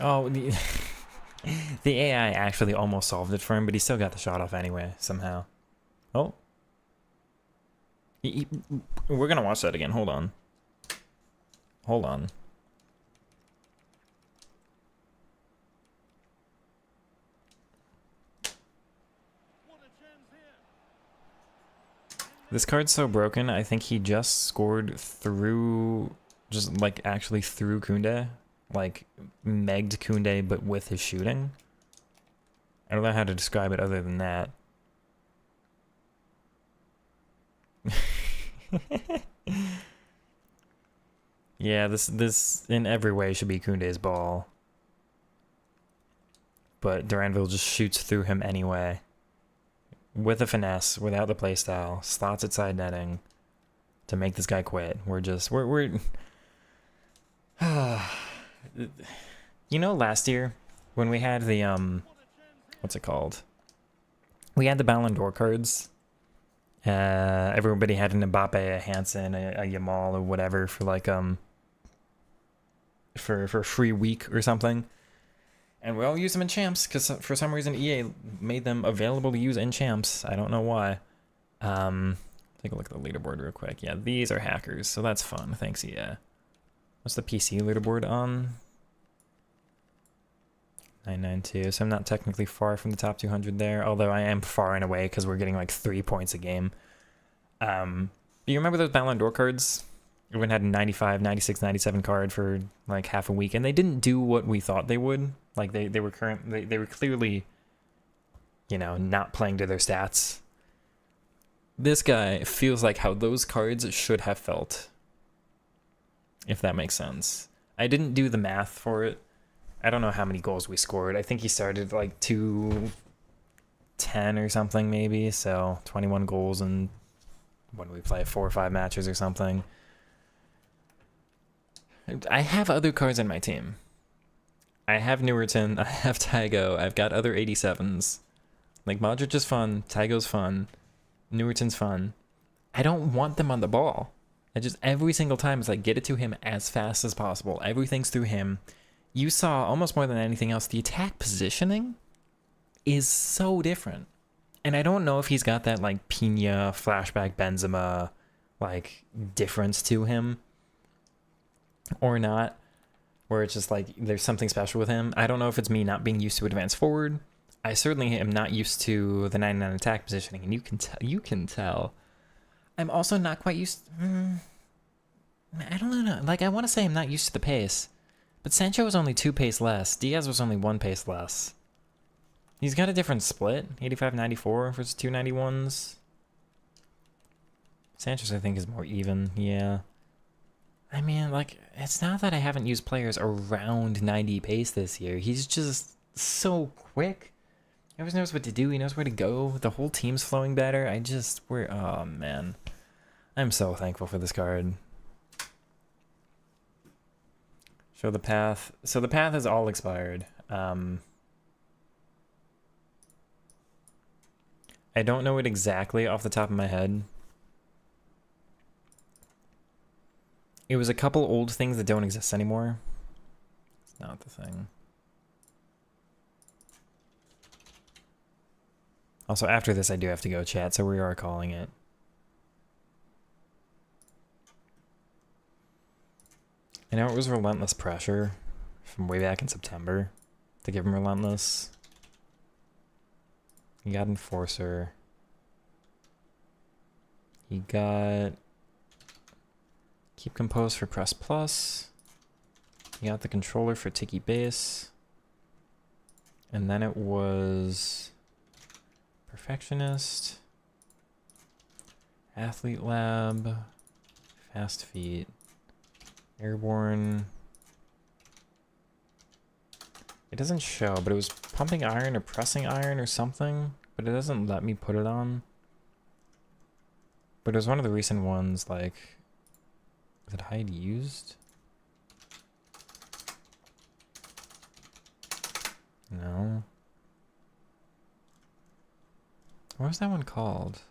Oh, the the AI actually almost solved it for him, but he still got the shot off anyway, somehow. Oh. We're gonna watch that again. Hold on. Hold on. This card's so broken, I think he just scored through, just like actually through Koundé. Like, megged Koundé, but with his shooting. I don't know how to describe it other than that. Yeah, this in every way should be Koundé's ball. But Duranville just shoots through him anyway. With a finesse, without the playstyle, slots at side netting to make this guy quit. We're you know, last year when we had the what's it called? We had the Ballon d'Or cards. Everybody had an Mbappe, a Hansen, a Yamal, or whatever for like for a free week or something. And we all use them in champs because for some reason EA made them available to use in champs. I don't know why. Take a look at the leaderboard real quick. Yeah, these are hackers, so that's fun. Thanks, EA. What's the PC leaderboard on? 992. So I'm not technically far from the top 200 there, although I am far and away because we're getting like 3 points a game. You remember those Ballon d'Or cards? Everyone had a 95, 96, 97 card for like half a week, and they didn't do what we thought they would. Like they were clearly, you know, not playing to their stats. This guy feels like how those cards should have felt, if that makes sense. I didn't do the math for it. I don't know how many goals we scored. I think he started like 210 or something maybe, so 21 goals in when we play 4 or 5 matches or something. I have other cards in my team. I have Newerton, I have Tygo, I've got other 87s. Like, Modric is fun, Tygo's fun, Newerton's fun. I don't want them on the ball. I just, every single time, it's like, get it to him as fast as possible. Everything's through him. You saw, almost more than anything else, the attack positioning is so different. And I don't know if he's got that, like, Pina, flashback Benzema, like, difference to him or not. where it's just like there's something special with him. I don't know if it's me not being used to advance forward. I certainly am not used to the 99 attack positioning, and you can tell. I'm also not quite used. I don't know. Like, I want to say I'm not used to the pace, but Sancho was only 2 pace less. Diaz was only 1 pace less. He's got a different split, 85-94 versus 291s. Sancho's, I think, is more even, yeah. I mean, like, it's not that I haven't used players around 90 pace this year. He's just so quick. He always knows what to do. He knows where to go. The whole team's flowing better. Oh, man. I'm so thankful for this card. Show the path. So the path is all expired. I don't know it exactly off the top of my head. It was a couple old things that don't exist anymore. It's not the thing. Also, after this, I do have to go, chat, so we are calling it. I know it was Relentless Pressure from way back in September to give him Relentless. He got Enforcer. He got Keep Composed for Press Plus. He got the controller for Tiki Base. And then it was Perfectionist, Athlete Lab, Fast Feet, Airborne. It doesn't show, but it was Pumping Iron or Pressing Iron or something, but it doesn't let me put it on. But it was one of the recent ones, like, that I had used. No. What was that one called?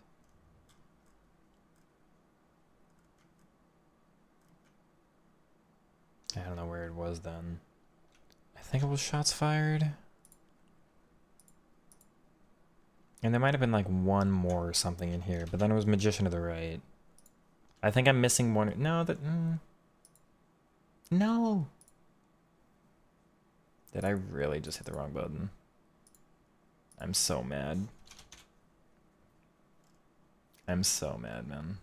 I don't know where it was then. I think it was Shots Fired. And there might have been like one more or something in here, but then it was Magician to the Right. I think I'm missing one. No, no. Did I really just hit the wrong button? I'm so mad. I'm so mad, man.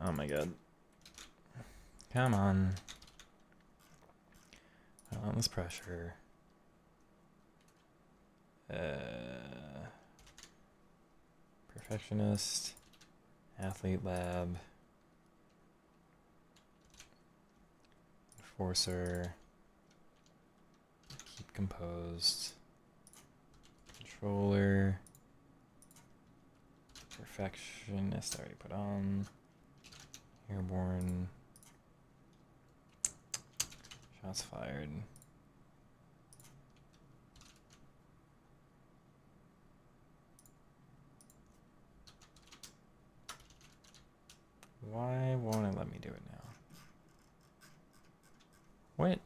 Oh my god. Come on. Relentless Pressure. Perfectionist. Athlete Lab. Enforcer. Keep Composed. Controller. Perfectionist, I already put on. Airborne. Shots Fired. Why won't it let me do it now? What?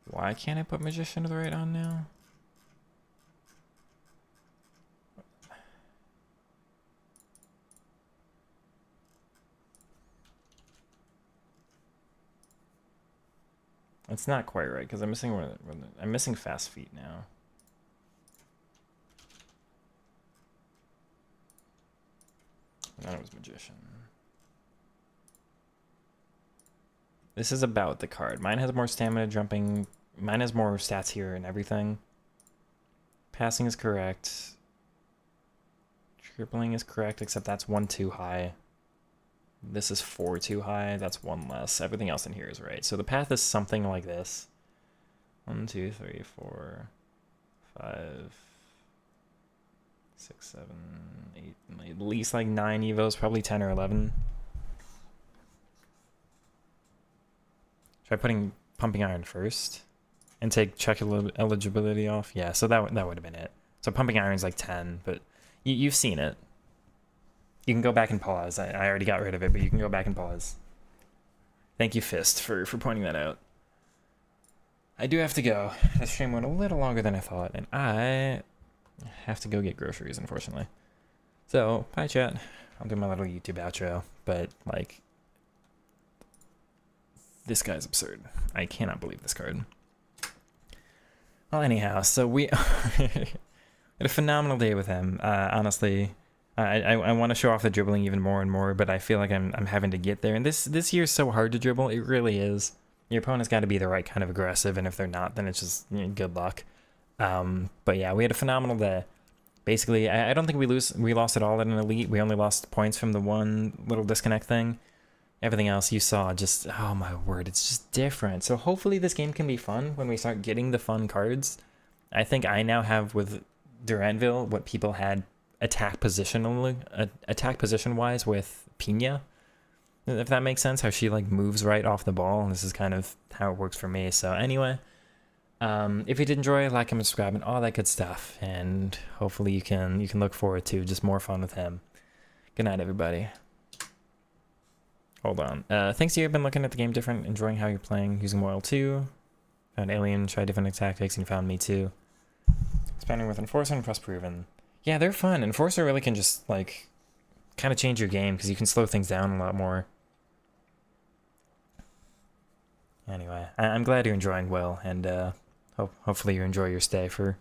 Why can't I put Magician to the Right on now? It's not quite right because I'm missing I'm missing Fast Feet now. And then it was Magician. This is about the card. Mine has more stamina, jumping. Mine has more stats here and everything. Passing is correct. Tripling is correct, except that's 1 too high. This is 4 too high. That's 1 less. Everything else in here is right. So the path is something like this. 1, 2, 3, 4, 5, 6, 7, 8, at least like 9 evos, probably 10 or 11. Try putting Pumping Iron first and take check eligibility off. Yeah, so that would have been it. So Pumping Iron's like 10, but you've seen it. You can go back and pause. I already got rid of it, but you can go back and pause. Thank you, Fist, for pointing that out. I do have to go. The stream went a little longer than I thought, and I have to go get groceries, unfortunately. So, bye chat. I'll do my little YouTube outro, but like, this guy's absurd. I cannot believe this card. Well, anyhow, so we had a phenomenal day with him. Honestly, I want to show off the dribbling even more and more, but I feel like I'm having to get there. And this year's so hard to dribble. It really is. Your opponent's got to be the right kind of aggressive, and if they're not, then it's just good luck. But yeah, we had a phenomenal day. Basically, I don't think we lost at all at an elite. We only lost points from the one little disconnect thing. Everything else you saw, just, oh my word, it's just different. So hopefully this game can be fun when we start getting the fun cards. I think I now have with Duranville what people had attack position-wise with Pina. If that makes sense, how she like moves right off the ball. And this is kind of how it works for me. So anyway, if you did enjoy, like, comment, subscribe, and all that good stuff. And hopefully you can look forward to just more fun with him. Good night, everybody. Hold on. Thanks to you, I've been looking at the game different, enjoying how you're playing, using Moil 2. Found Alien, tried different tactics, and you found me too. Expanding with Enforcer and Press Proven. Yeah, they're fun. Enforcer really can just, like, kind of change your game, because you can slow things down a lot more. Anyway, I'm glad you're enjoying Will, and hopefully you enjoy your stay for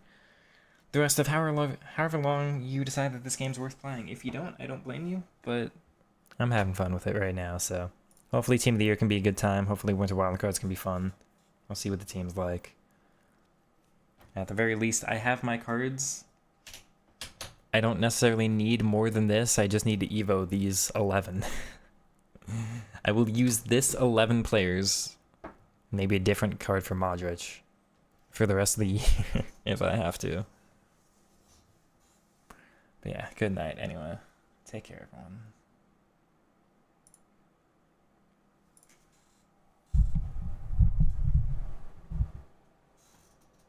the rest of however long you decide that this game's worth playing. If you don't, I don't blame you, but I'm having fun with it right now, so hopefully Team of the Year can be a good time. Hopefully Winter Wildcards can be fun. We'll see what the team's like. At the very least, I have my cards. I don't necessarily need more than this. I just need to Evo these 11. I will use this 11 players, maybe a different card for Modric, for the rest of the year if I have to. But yeah, good night anyway. Take care, everyone.